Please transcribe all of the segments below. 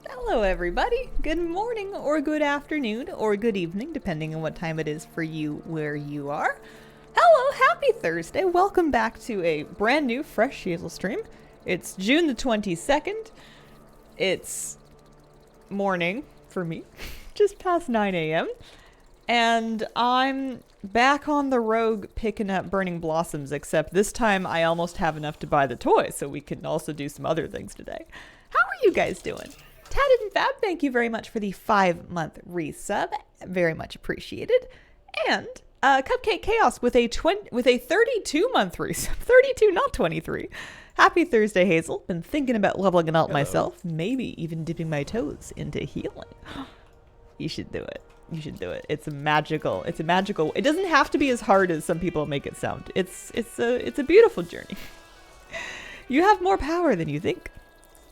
Hello everybody, good morning or good afternoon or good evening depending on what time it is for you where you are. Hello, happy Thursday, welcome back to a brand new fresh Hazel stream. It's June the 22nd, it's morning for me, just past 9 a.m. And I'm back on the rogue picking up burning blossoms, except this time I almost have enough to buy the toy so we can also do some other things today. How are you guys doing? Tatted and Fab, thank you very much for the 5-month resub. Very much appreciated. And Cupcake Chaos with a 32-month resub. 32, not 23. Happy Thursday, Hazel. Been thinking about leveling it up myself. Maybe even dipping my toes into healing. You should do it. You should do it. It's a magical. It doesn't have to be as hard as some people make it sound. It's a beautiful journey. You have more power than you think.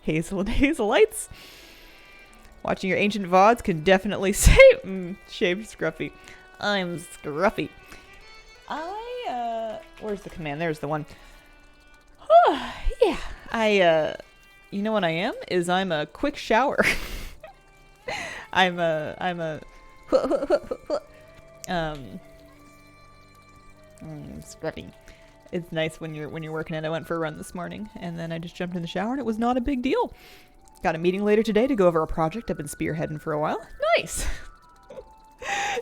Hazel and Hazelites. Watching your ancient VODs can definitely say, shaved Scruffy. I'm Scruffy. Where's the command? There's the one. Yeah. You know what I am? I'm a quick shower. I'm a Scruffy. It's nice when you're working it. I went for a run this morning and then I just jumped in the shower and it was not a big deal. Got a meeting later today to go over a project I've been spearheading for a while. Nice.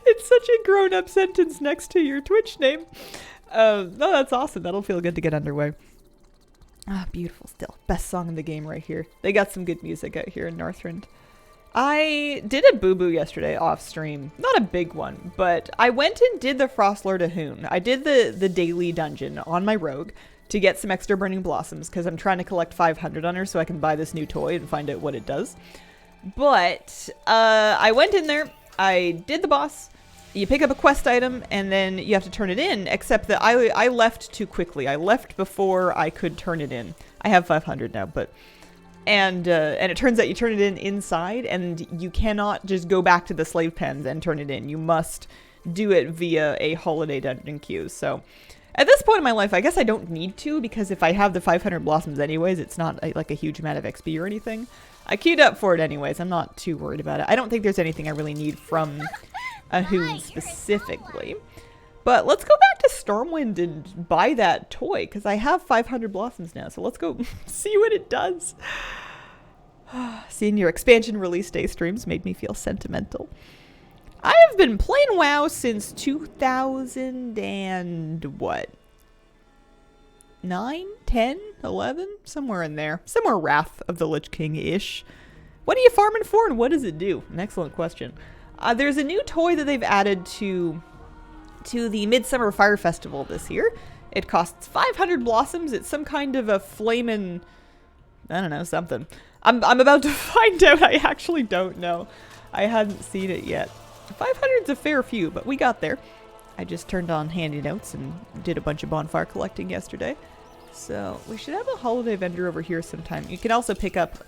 It's such a grown-up sentence next to your Twitch name. No, that's awesome. That'll feel good to get underway. Ah, beautiful still. Best song in the game right here. They got some good music out here in Northrend. I did a boo-boo yesterday off stream. Not a big one, but I went and did the Frostlord Ahoon. I did the daily dungeon on my rogue to get some extra burning blossoms because I'm trying to collect 500 on her so I can buy this new toy and find out what it does. But I went in there, I did the boss, you pick up a quest item and then you have to turn it in, except that I left too quickly. I left before I could turn it in. I have 500 now, but... And it turns out you turn it in inside and you cannot just go back to the slave pens and turn it in. You must do it via a holiday dungeon queue, so... At this point in my life, I guess I don't need to, because if I have the 500 blossoms anyways, it's not like a huge amount of XP or anything. I queued up for it anyways. I'm not too worried about it. I don't think there's anything I really need from Ahoon specifically. But let's go back to Stormwind and buy that toy, because I have 500 blossoms now. So let's go see what it does. Seeing your expansion release day streams made me feel sentimental. I have been playing WoW since 2000 and what? 9, 10, 11? Somewhere in there. Somewhere Wrath of the Lich King-ish. What are you farming for and what does it do? An excellent question. There's a new toy that they've added to the Midsummer Fire Festival this year. It costs 500 blossoms. It's some kind of a flamin'... I don't know, something. I'm about to find out. I actually don't know. I hadn't seen it yet. 500's a fair few, but we got there. I just turned on handy notes and did a bunch of bonfire collecting yesterday. So we should have a holiday vendor over here sometime. You can also pick up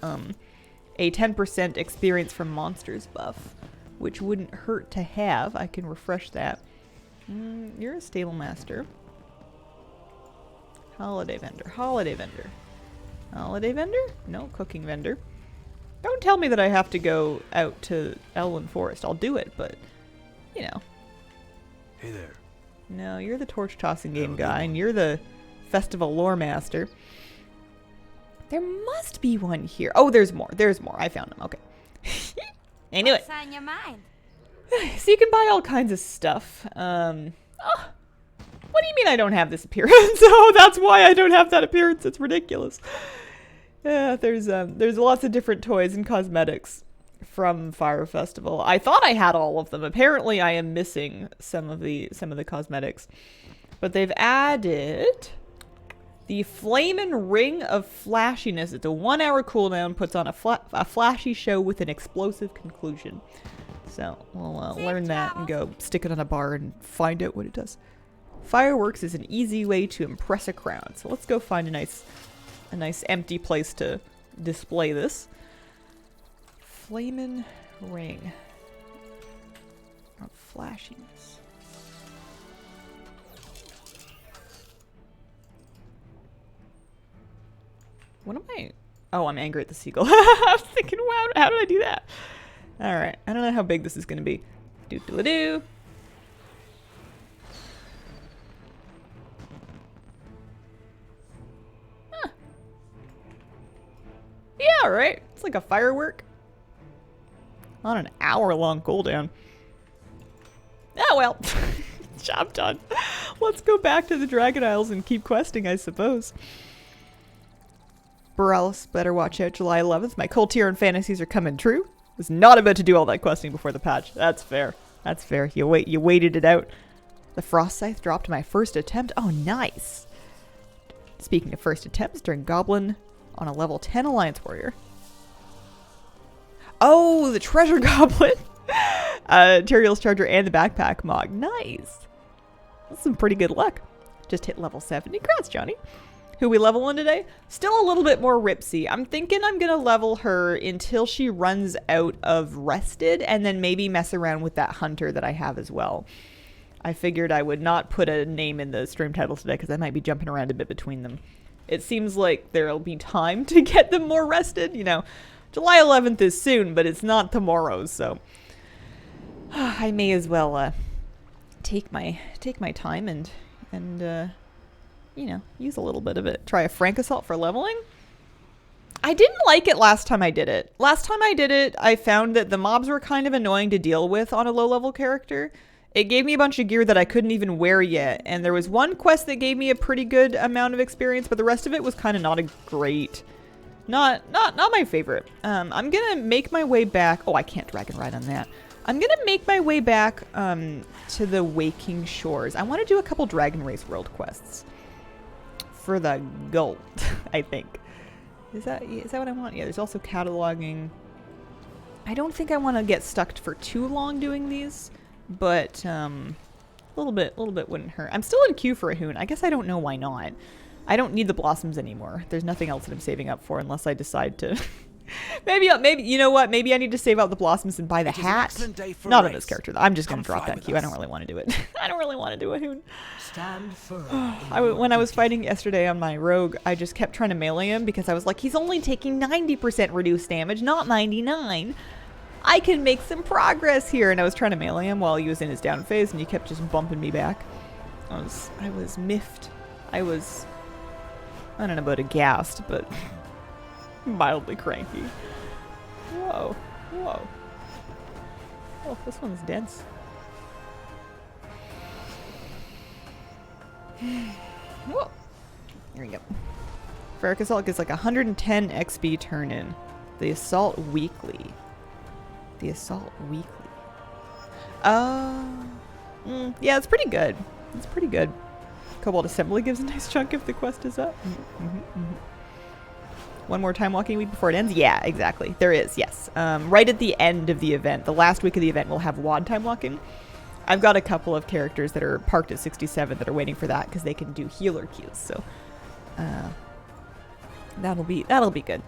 a 10% experience from monsters buff, which wouldn't hurt to have. I can refresh that. You're a stable master. Holiday vendor. Holiday vendor. Holiday vendor? No, cooking vendor. Don't tell me that I have to go out to Elwyn Forest. I'll do it, but, you know. Hey there. No, you're the torch tossing game guy, and you're the festival lore master. There must be one here. Oh, there's more. There's more. I found them. Okay. I knew it. What's on your mind? So you can buy all kinds of stuff. What do you mean I don't have this appearance? Oh, that's why I don't have that appearance. It's ridiculous. Yeah, there's lots of different toys and cosmetics from Fire Festival. I thought I had all of them. Apparently, I am missing some of the cosmetics. But they've added the Flamin' Ring of Flashiness. It's a 1-hour cooldown, puts on a flashy show with an explosive conclusion. So we'll learn that and go stick it on a bar and find out what it does. Fireworks is an easy way to impress a crowd. So let's go find a nice empty place to display this. Flamin' Ring of Flashiness. What am I? Oh, I'm angry at the seagull. I was thinking, wow, how did I do that? All right. I don't know how big this is going to be. Doo-doo-doo. Huh. Yeah, all right. It's like a firework. On an hour-long cooldown. Oh, well. Job done. Let's go back to the Dragon Isles and keep questing, I suppose. Borealis, better watch out. July 11th. My Coltiran fantasies are coming true. Was not about to do all that questing before the patch. That's fair. That's fair. You waited it out. The Frost Scythe dropped my first attempt. Oh, nice. Speaking of first attempts, during Goblin on a level 10 Alliance Warrior. Oh, the Treasure Goblin. Tyrael's Charger and the Backpack Mog. Nice. That's some pretty good luck. Just hit level 70. Congrats, Johnny. Who we level on today? Still a little bit more Ripsy. I'm thinking I'm going to level her until she runs out of rested and then maybe mess around with that hunter that I have as well. I figured I would not put a name in the stream title today because I might be jumping around a bit between them. It seems like there'll be time to get them more rested. You know, July 11th is soon, but it's not tomorrow, so I may as well take my time and you know, use a little bit of it. Try a Frank Assault for leveling. I didn't like it last time I did it. Last time I did it, I found that the mobs were kind of annoying to deal with on a low-level character. It gave me a bunch of gear that I couldn't even wear yet, and there was one quest that gave me a pretty good amount of experience, but the rest of it was kind of not a great... Not my favorite. I'm gonna make my way back... Oh, I can't Dragon Ride on that. I'm gonna make my way back to the Waking Shores. I want to do a couple Dragon Race World quests. For the gold, I think. Is that what I want? Yeah, there's also cataloging. I don't think I want to get stuck for too long doing these, but a little bit wouldn't hurt. I'm still in queue for a Hoon. I guess I don't know why not. I don't need the blossoms anymore. There's nothing else that I'm saving up for unless I decide to. maybe you know what? Maybe I need to save out the blossoms and buy the hat. Not on this character though. I'm just gonna drop that queue. I don't really want to do it. I don't really want to do a Hoon. Stand firm. When I was fighting yesterday on my rogue, I just kept trying to melee him because I was like, he's only taking 90% reduced damage, not 99. I can make some progress here. And I was trying to melee him while he was in his down phase, and he kept just bumping me back. I was miffed. I don't know about aghast, but mildly cranky. Whoa. Whoa. Oh, this one's dense. Whoa. There we go. Ferric Assault gets like 110 XP turn in. The Assault Weekly. The Assault Weekly. Yeah, it's pretty good. It's pretty good. Cobalt Assembly gives a nice chunk if the quest is up. One more time walking week before it ends? Yeah, exactly. There is, yes. Right at the end of the event, the last week of the event, we'll have WOD time walking. I've got a couple of characters that are parked at 67 that are waiting for that because they can do healer queues. So that'll be good.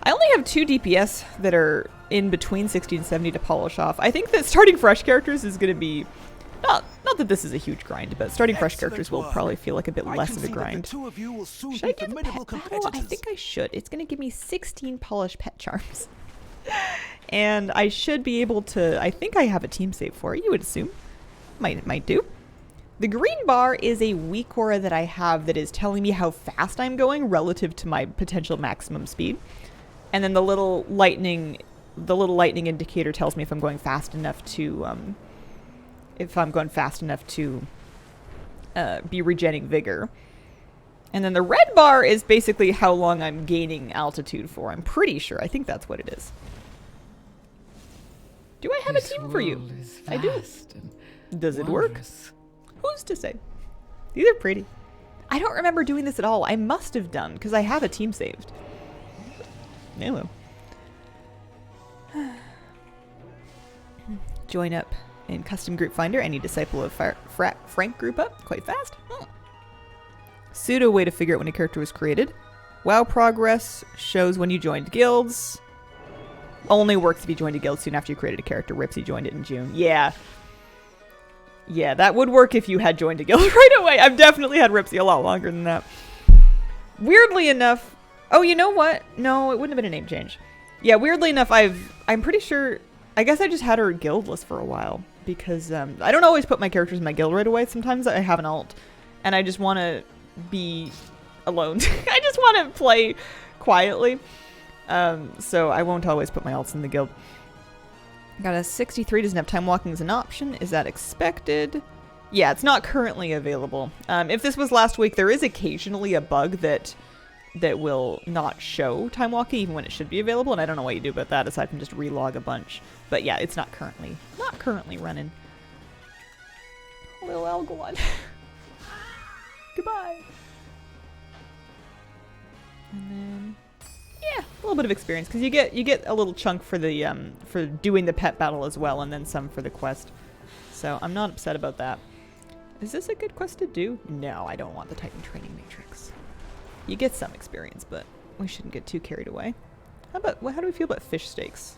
I only have 2 DPS that are in between 60 and 70 to polish off. I think that starting fresh characters is going to be not that this is a huge grind, but starting fresh characters will probably feel like a bit less of a grind. Should I do the pet battle? I think I should. It's going to give me 16 polished pet charms. And I should be able to... I think I have a team save for it, you would assume. Might do. The green bar is a weak aura that I have that is telling me how fast I'm going relative to my potential maximum speed. And then the little lightning indicator tells me if I'm going fast enough to... be regenning vigor. And then the red bar is basically how long I'm gaining altitude for. I'm pretty sure. I think that's what it is. Do I have a team for you? I do. Does it work? Who's to say? These are pretty. I don't remember doing this at all. I must have done, because I have a team saved. Anyway. Join up in Custom Group Finder. Any Disciple of Frank group up quite fast. Pseudo way to figure out when a character was created. WoW progress shows when you joined guilds. Only works if you joined a guild soon after you created a character. Ripsy joined it in June. Yeah. Yeah, that would work if you had joined a guild right away. I've definitely had Ripsy a lot longer than that. Weirdly enough, Oh, you know what? No, it wouldn't have been a name change. Yeah, weirdly enough, I'm pretty sure, I guess I just had her guildless for a while because I don't always put my characters in my guild right away. Sometimes I have an alt and I just want to be alone. I just want to play quietly. So I won't always put my alts in the guild. Got a 63, doesn't have time walking as an option. Is that expected? Yeah, it's not currently available. If this was last week, there is occasionally a bug that will not show time walking even when it should be available, and I don't know what you do about that aside from just relog a bunch. But yeah, it's not currently running. Little Elgwan. Goodbye. And then yeah, a little bit of experience because you get a little chunk for the for doing the pet battle as well, and then some for the quest. So I'm not upset about that. Is this a good quest to do? No, I don't want the Titan training matrix. You get some experience, but we shouldn't get too carried away. How do we feel about fish steaks?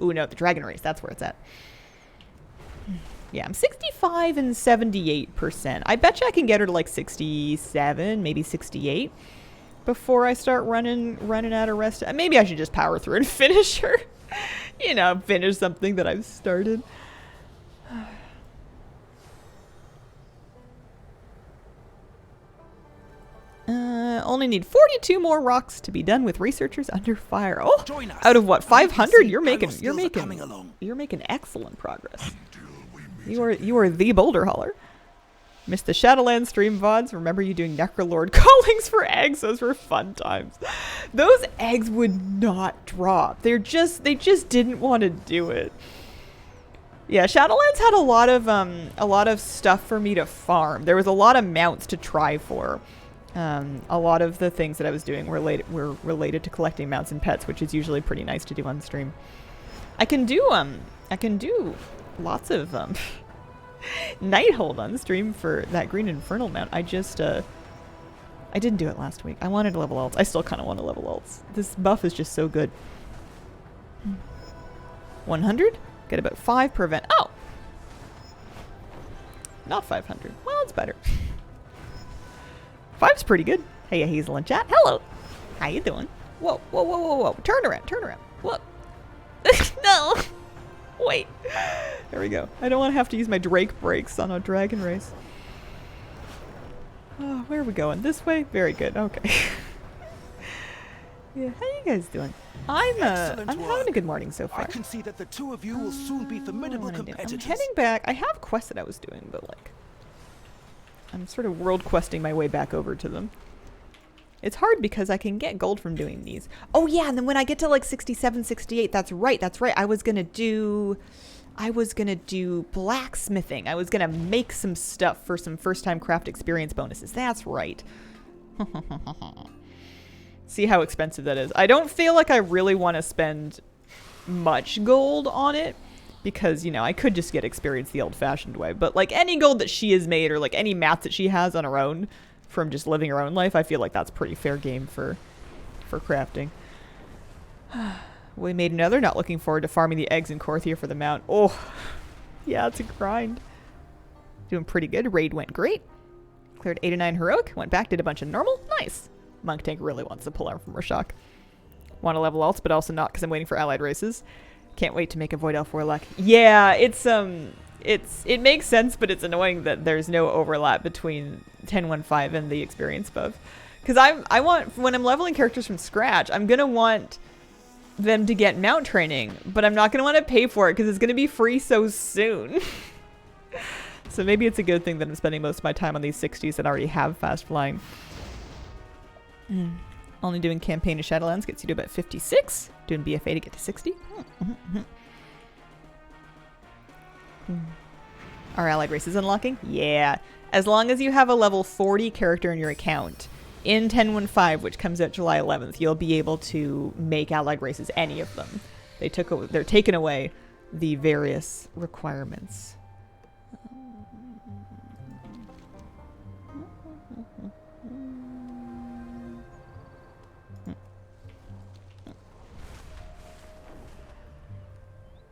Ooh, no, the dragon race. That's where it's at. Yeah, I'm 65 and 78%. I bet you I can get her to like 67, maybe 68 before I start running out of rest. Maybe I should just power through and finish her. You know, finish something that I've started. Only need 42 more rocks to be done with researchers under fire. Oh, out of what, 500? You're making excellent progress. You are the boulder hauler. Missed the Shadowland stream VODs. Remember you doing Necrolord callings for eggs? Those were fun times. Those eggs would not drop. They just didn't want to do it. Yeah, Shadowlands had a lot of stuff for me to farm. There was a lot of mounts to try for. A lot of the things that I was doing were related to collecting mounts and pets, which is usually pretty nice to do on stream. I can do lots of Nighthold on stream for that Green Infernal mount. I didn't do it last week. I wanted to level alts. I still kind of want to level alts. This buff is just so good. 100? Get about 5 per event. Oh! Not 500. Well, it's better. 5's pretty good. Hey, Hazel in chat. Hello. How you doing? Whoa, whoa, whoa, whoa, whoa. Turn around, turn around. Whoa. No. Wait. There we go. I don't want to have to use my Drake brakes on a dragon race. Oh, where are we going? This way? Very good. Okay. Yeah, how you guys doing? I'm having a good morning so far. I can see that the two of you will soon be formidable competitors. I'm heading back. I have quests that I was doing, but like I'm sort of world questing my way back over to them. It's hard because I can get gold from doing these. Oh yeah, and then when I get to like 67, 68, that's right. I was gonna do blacksmithing. I was gonna make some stuff for some first time craft experience bonuses. That's right. See how expensive that is. I don't feel like I really want to spend much gold on it. Because, you know, I could just get experience the old-fashioned way. But, like, any gold that she has made or, like, any mats that she has on her own from just living her own life, I feel like that's pretty fair game for crafting. We made another. Not looking forward to farming the eggs in Korthia for the mount. Oh, yeah, it's a grind. Doing pretty good. Raid went great. Cleared 8 to 9 heroic. Went back, did a bunch of normal. Nice. Monk Tank really wants to pull arm from Rashok. Want to level alts, but also not because I'm waiting for allied races. Can't wait to make a Void Elf Warlock. Yeah, it makes sense, but it's annoying that there's no overlap between 10.1.5 and the experience buff. Because I want, when I'm leveling characters from scratch, I'm gonna want them to get mount training, but I'm not gonna want to pay for it because it's gonna be free so soon. So maybe it's a good thing that I'm spending most of my time on these 60s that already have fast flying. Only doing campaign of Shadowlands gets you to about 56. Doing BFA to get to 60. Are allied races unlocking? Yeah. As long as you have a level 40 character in your account, in 10.1.5, which comes out July 11th, you'll be able to make allied races, any of them. They're taking away the various requirements.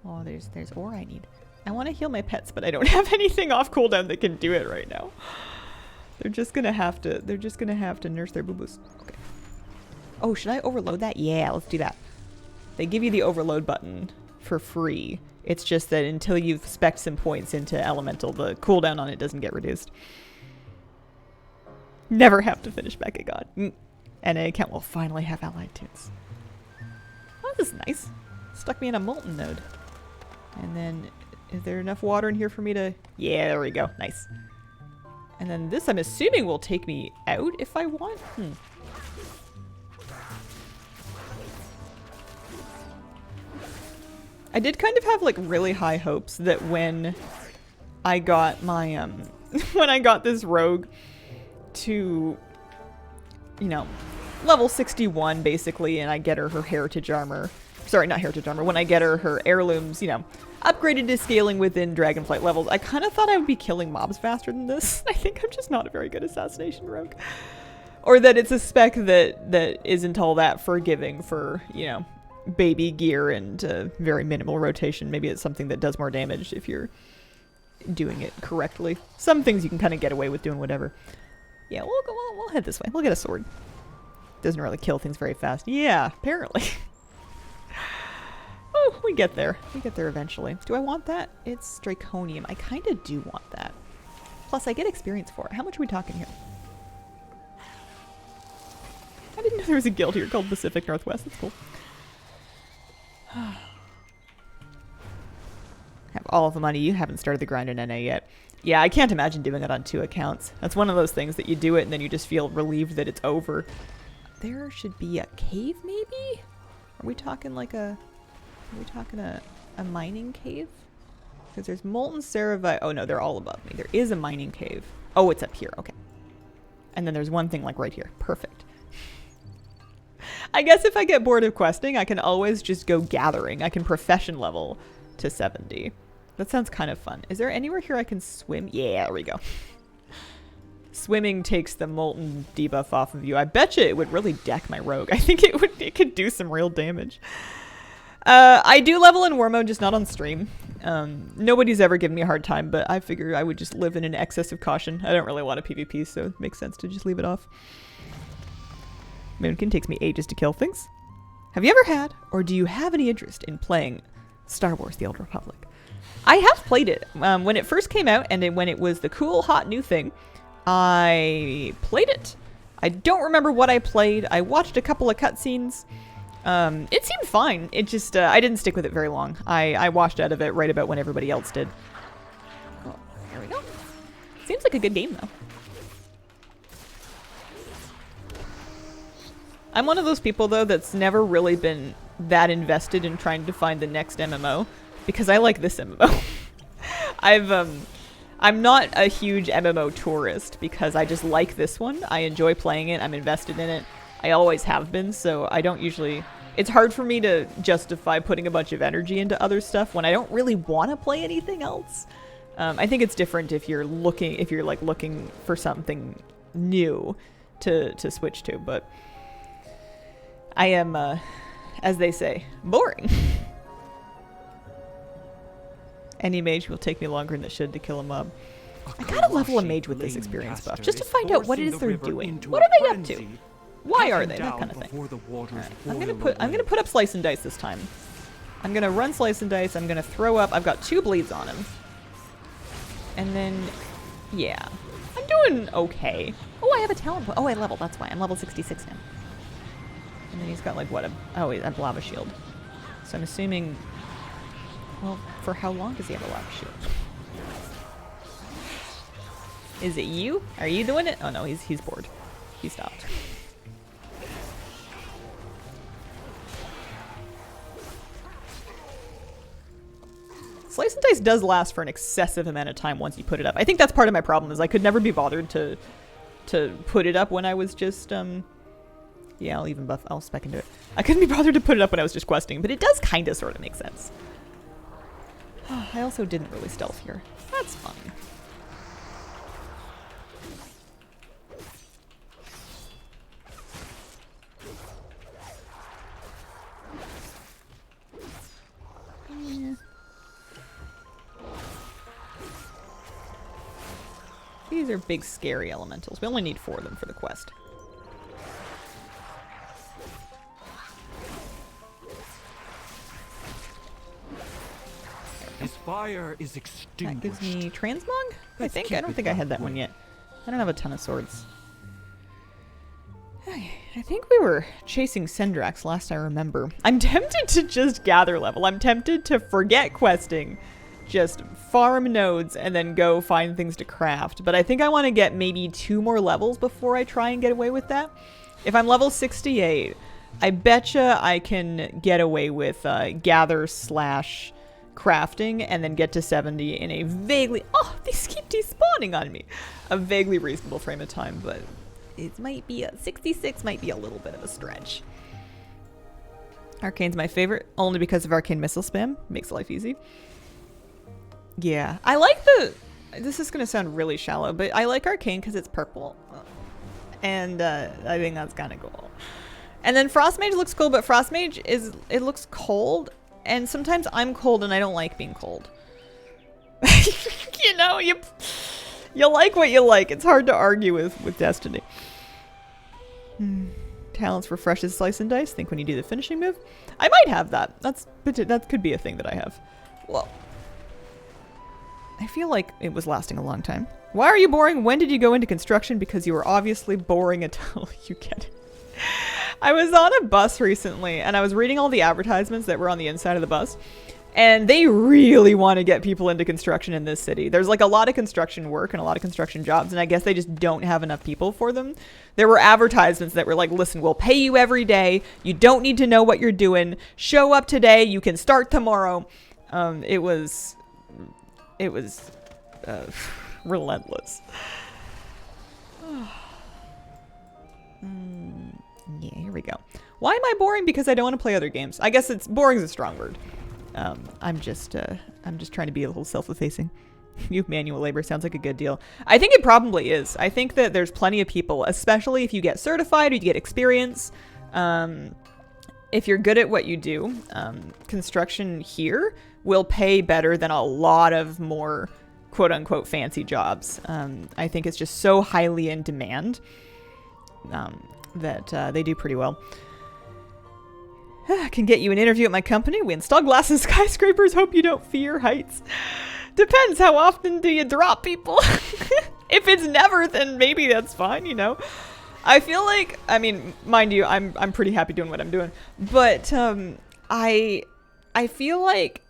Oh, there's ore I need. I want to heal my pets, but I don't have anything off cooldown that can do it right now. They're just gonna have to nurse their boo-boos. Okay. Oh, should I overload that? Yeah, let's do that. They give you the overload button for free. It's just that until you've spec'd some points into Elemental, the cooldown on it doesn't get reduced. Never have to finish back at God. NA account will finally have allied tunes. Oh, this is nice. Stuck me in a molten node. And then, is there enough water in here for me to... Yeah, there we go. Nice. And then this, I'm assuming, will take me out if I want? I did kind of have, like, really high hopes that when I got my, when I got this rogue to, you know, level 61, basically, and I get her heritage armor. Sorry, not heritage armor. When I get her heirlooms, you know, upgraded to scaling within Dragonflight levels, I kind of thought I would be killing mobs faster than this. I think I'm just not a very good assassination rogue. Or that it's a spec that isn't all that forgiving for, you know, baby gear and very minimal rotation. Maybe it's something that does more damage if you're doing it correctly. Some things you can kind of get away with doing whatever. Yeah, we'll head this way. We'll get a sword. Doesn't really kill things very fast. Yeah, apparently. Oh, we get there. We get there eventually. Do I want that? It's Draconium. I kind of do want that. Plus, I get experience for it. How much are we talking here? I didn't know there was a guild here called Pacific Northwest. That's cool. Have all of the money. You haven't started the grind in NA yet. Yeah, I can't imagine doing it on 2 accounts. That's one of those things that you do it and then you just feel relieved that it's over. There should be a cave, maybe? Are we talking like a... Are we talking a mining cave? Because there's molten ceravite. Oh no, they're all above me. There is a mining cave. Oh, it's up here. Okay. And then there's one thing like right here. Perfect. I guess if I get bored of questing, I can always just go gathering. I can profession level to 70. That sounds kind of fun. Is there anywhere here I can swim? Yeah, there we go. Swimming takes the molten debuff off of you. I bet you it would really deck my rogue. I think it could do some real damage. I do level in war mode, just not on stream. Nobody's ever given me a hard time, but I figure I would just live in an excess of caution. I don't really want a PvP, so it makes sense to just leave it off. Moonkin takes me ages to kill things. Have you ever had, or do you have any interest in playing Star Wars The Old Republic? I have played it. When it first came out, and when it was the cool, hot new thing, I played it. I don't remember what I played. I watched a couple of cutscenes. It seemed fine. It just, I didn't stick with it very long. I washed out of it right about when everybody else did. Oh, here we go. Seems like a good game, though. I'm one of those people, though, that's never really been that invested in trying to find the next MMO, because I like this MMO. I'm not a huge MMO tourist, because I just like this one. I enjoy playing it. I'm invested in it. I always have been, so I don't usually... It's hard for me to justify putting a bunch of energy into other stuff when I don't really want to play anything else. I think it's different if you're looking for something new to switch to, but I am, as they say, boring. Any mage will take me longer than it should to kill a mob. I gotta level a mage with this experience buff, just to find out what it is they're doing. What are they up to? Why are they? That kind of thing. Right. I'm gonna put up Slice and Dice this time. I'm gonna run Slice and Dice. I'm gonna throw up. I've got 2 bleeds on him. And then, yeah, I'm doing okay. Oh, I have a talent. Oh, I leveled. That's why I'm level 66 now. And then he's got like what? A lava shield. So I'm assuming. Well, for how long does he have a lava shield? Is it you? Are you doing it? Oh no, he's bored. He stopped. Slice and Dice does last for an excessive amount of time once you put it up. I think that's part of my problem, is I could never be bothered to put it up when I was just, yeah, I'll spec into it. I couldn't be bothered to put it up when I was just questing, but it does kind of sort of make sense. I also didn't really stealth here. That's fine. Yeah. These are big, scary elementals. We only need 4 of them for the quest. fire is That extinguished. gives me transmog? I Let's think. keep I don't it think I that had that one way. yet. I don't have a ton of swords. I think we were chasing Sendrax last I remember. I'm tempted to just gather level. I'm tempted to forget questing, just farm nodes, and then go find things to craft. But I think I want to get maybe 2 more levels before I try and get away with that. If I'm level 68, I betcha I can get away with gather / crafting and then get to 70 in a vaguely... Oh, these keep despawning on me. A vaguely reasonable frame of time, but... It might be 66 might be a little bit of a stretch. Arcane's my favorite, only because of arcane missile spam. Makes life easy. Yeah, I like the... This is going to sound really shallow, but I like arcane because it's purple. And I think that's kind of cool. And then Frostmage looks cool, but Frostmage is... It looks cold, and sometimes I'm cold and I don't like being cold. You know, you like what you like. It's hard to argue with Destiny. Talents refreshes slice and dice. Think when you do the finishing move. I might have that. That could be a thing that I have. Well, I feel like it was lasting a long time. Why are you boring? When did you go into construction? Because you were obviously boring until you get it. I was on a bus recently and I was reading all the advertisements that were on the inside of the bus. And they really want to get people into construction in this city. There's like a lot of construction work and a lot of construction jobs, and I guess they just don't have enough people for them. There were advertisements that were like, listen, we'll pay you every day. You don't need to know what you're doing. Show up today. You can start tomorrow. It was relentless. Yeah, here we go. Why am I boring? Because I don't want to play other games. I guess boring is a strong word. I'm just trying to be a little self-effacing. Youth manual labor sounds like a good deal. I think it probably is. I think that there's plenty of people, especially if you get certified or you get experience. If you're good at what you do, construction here will pay better than a lot of more quote-unquote fancy jobs. I think it's just so highly in demand that they do pretty well. Can get you an interview at my company. We install glass in skyscrapers. Hope you don't fear heights. Depends. How often do you drop people? If it's never, then maybe that's fine, you know. I feel like, I mean, mind you, I'm pretty happy doing what I'm doing. But I feel like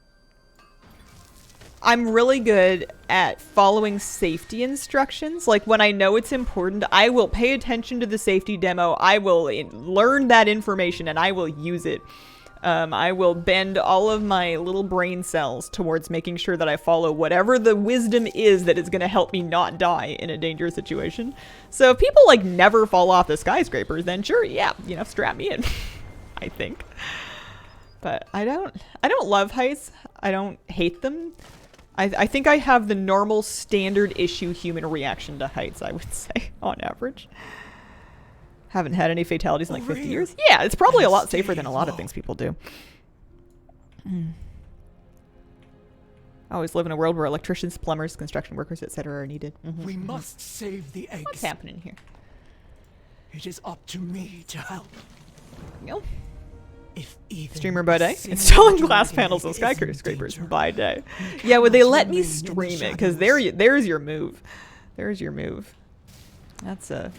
I'm really good at following safety instructions. Like when I know it's important, I will pay attention to the safety demo. I will learn that information and I will use it. I will bend all of my little brain cells towards making sure that I follow whatever the wisdom is that is going to help me not die in a dangerous situation. So if people like never fall off the skyscrapers, then sure, yeah, you know, strap me in. I think. But I don't love heights. I don't hate them. I think I have the normal standard issue human reaction to heights, I would say, on average. Haven't had any fatalities in like 50 years. Yeah, it's probably a lot safer than a lot of things people do. I always live in a world where electricians, plumbers, construction workers, etc. are needed. We must save the eggs. What's happening here? It is up to me to help. No. If even Streamer by day, single installing glass dragon panels on is in skyscrapers danger, by day. Yeah, would they let me remain in the stream it? Because shadows. there's your move. There's your move. That's a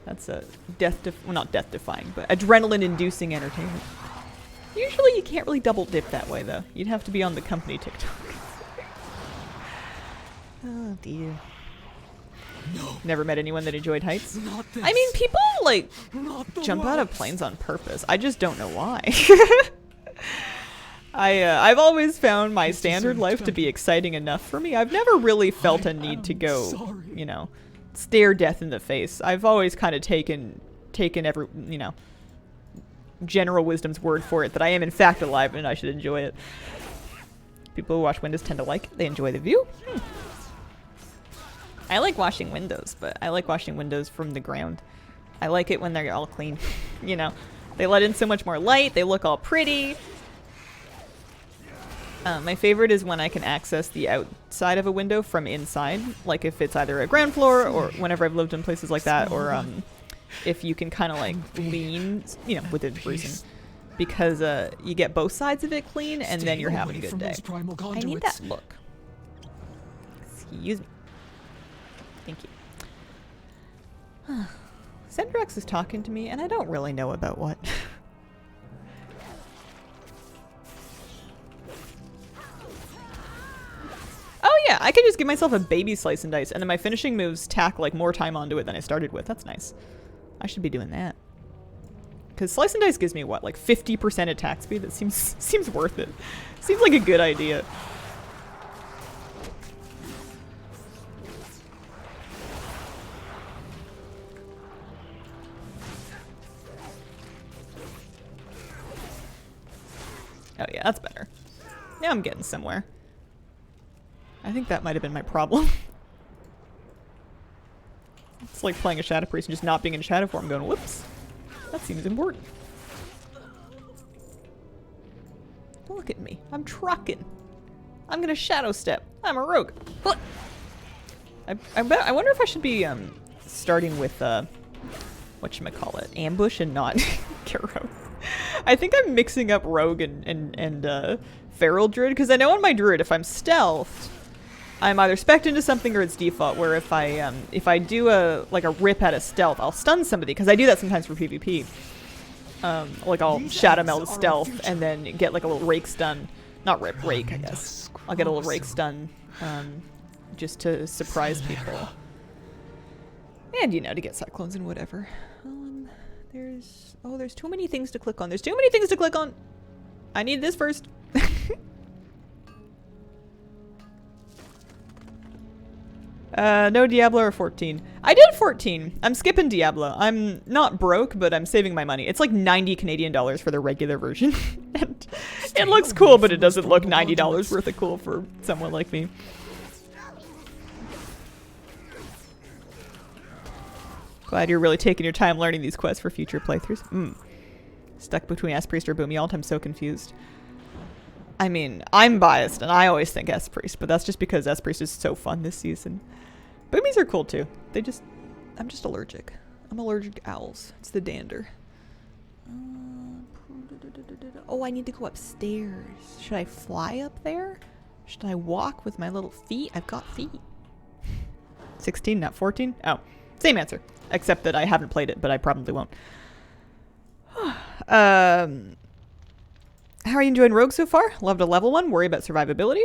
well, not death defying, but adrenaline inducing entertainment. Usually you can't really double dip that way though. You'd have to be on the company TikTok. Oh dear. No, Never met anyone that enjoyed heights. not this. I mean, people like not the jump out of words. planes on purpose. I just don't know why. I've always found my This standard deserved life to be better. exciting enough for me. I've never really felt a need to am go, sorry. you know, stare death in the face. I've always kind of taken every, you know, general wisdom's word for it that I am in fact alive and I should enjoy it. People who wash windows tend to like it. They enjoy the view. I like washing windows, but I like washing windows from the ground. I like it when they're all clean. You know, they let in so much more light. They look all pretty. My favorite is when I can access the outside of a window from inside. Like if it's either a ground floor or whenever I've lived in places like that, or if you can kind of like lean, you know, within reason, because you get both sides of it clean, and then Stay you're having a away good from day. those primal I need conduits. that look. Excuse me. Thank you. Cendrex is talking to me, and I don't really know about what. Oh yeah, I could just give myself a baby slice and dice, and then my finishing moves tack like more time onto it than I started with. That's nice. I should be doing that. Because slice and dice gives me what, like 50% attack speed? That seems worth it. Seems like a good idea. Oh yeah, that's better. Now I'm getting somewhere. I think that might have been my problem. It's like playing a Shadow Priest and just not being in Shadow form, going, whoops. That seems important. Look at me. I'm trucking. I'm gonna Shadow Step. I'm a rogue. I wonder if I should be starting with whatchamacallit, ambush and not Rogue. I think I'm mixing up rogue and feral druid, because I know on my druid if I'm stealthed, I'm either spec'd into something or it's default, where if I do a rip out of stealth, I'll stun somebody, because I do that sometimes for PvP. Like I'll shadow meld stealth and then get like a little rake stun. Not rake, I guess. I'll get a little rake stun just to surprise people. And, you know, to get cyclones and whatever. There's too many things to click on. There's too many things to click on. I need this first. No Diablo or 14. I did 14. I'm skipping Diablo. I'm not broke, but I'm saving my money. It's like 90 Canadian dollars for the regular version. And it looks cool, but it doesn't look $90 worth of cool for someone like me. Glad you're really taking your time learning these quests for future playthroughs. Stuck between S-Priest or Boomy Alt. I'm so confused. I mean, I'm biased, and I always think S-Priest, but that's just because S-Priest is so fun this season. Boomies are cool, too. I'm just allergic. I'm allergic to owls. It's the dander. Oh, I need to go upstairs. Should I fly up there? Should I walk with my little feet? I've got feet. 16, not 14? Oh, same answer. Except that I haven't played it, but I probably won't. How are you enjoying Rogue so far? Love to level one, worry about survivability.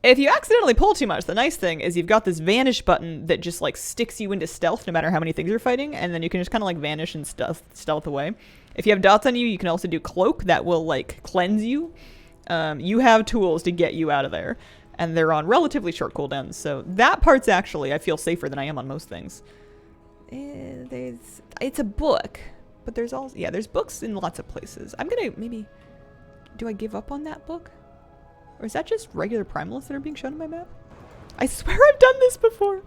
If you accidentally pull too much, the nice thing is you've got this vanish button that just like sticks you into stealth no matter how many things you're fighting, and then you can just kind of like vanish and stealth away. If you have dots on you, you can also do cloak that will like cleanse you. You have tools to get you out of there, and they're on relatively short cooldowns, so that part's actually, I feel safer than I am on most things. It's a book, but there's also, yeah, there's books in lots of places. I'm gonna maybe, do I give up on that book? Or is that just regular primals that are being shown on my map? I swear I've done this before.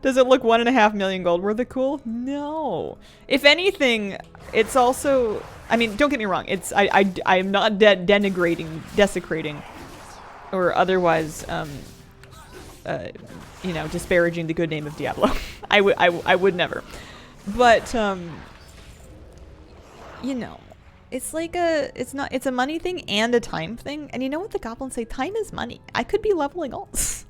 Does it look 1.5 million gold worth of cool? No. If anything, it's also, I mean, don't get me wrong. It's, I'm not denigrating, desecrating, or otherwise, you know, disparaging the good name of Diablo. I would never. But, you know, it's like it's a money thing and a time thing. And you know what the goblins say? Time is money. I could be leveling alts.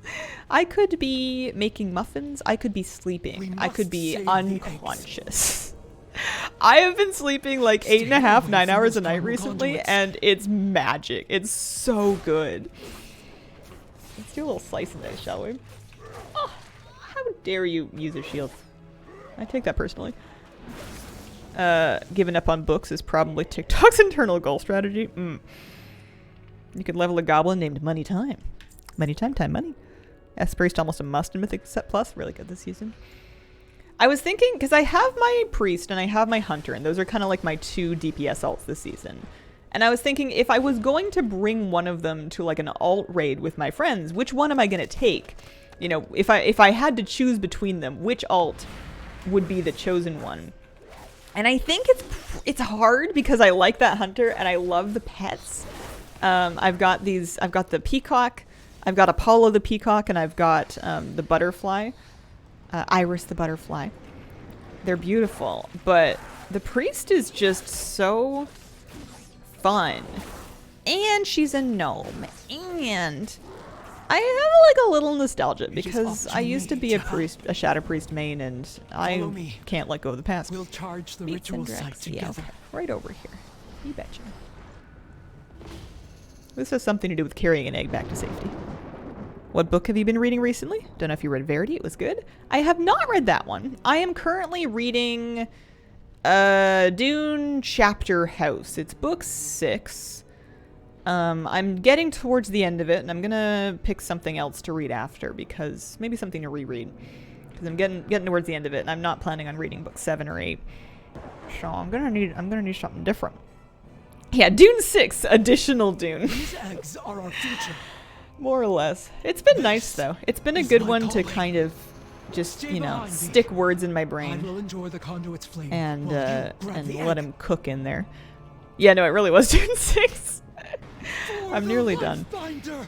I could be making muffins. I could be sleeping. I could be unconscious. I have been sleeping like 8.5, 9 hours a night recently, and it's magic. It's so good. Let's do a little slice and dice, shall we? Oh, how dare you use a shield? I take that personally. Giving up on books is probably TikTok's internal goal strategy. You could level a goblin named Money Time. Money Time Money. S-Priest almost a must in Mythic Set Plus. Really good this season. I was thinking, because I have my Priest and I have my Hunter, and those are kind of like my two DPS alts this season. And I was thinking, if I was going to bring one of them to like an alt raid with my friends, which one am I going to take? You know, if I had to choose between them, which alt would be the chosen one? And I think it's hard because I like that Hunter and I love the pets. I've got the peacock, I've got Apollo the peacock, and I've got the butterfly, Iris the butterfly. They're beautiful, but the priest is just so fun. And she's a gnome. And I have like a little nostalgia because I used to be a priest, a shadow priest main, and I can't let go of the past. We'll charge the Meats ritual and site Drex. Yeah, together. okay. Right over here. You betcha. This has something to do with carrying an egg back to safety. What book have you been reading recently? Don't know if you read Verity. It was good. I have not read that one. I am currently reading Dune Chapter House. It's book 6. I'm getting towards the end of it, and I'm gonna pick something else to read after, because maybe something to reread. Because I'm getting towards the end of it, and I'm not planning on reading book 7 or 8. So I'm gonna need something different. Yeah, Dune 6, additional Dune. These eggs are our future. More or less. It's been nice though. It's been a good one to kind of just, you know, stick words in my I brain will enjoy the conduit's flame and while you grab the let egg. him cook in there. Yeah, no, it really was Dune 6. I'm nearly done. Finder.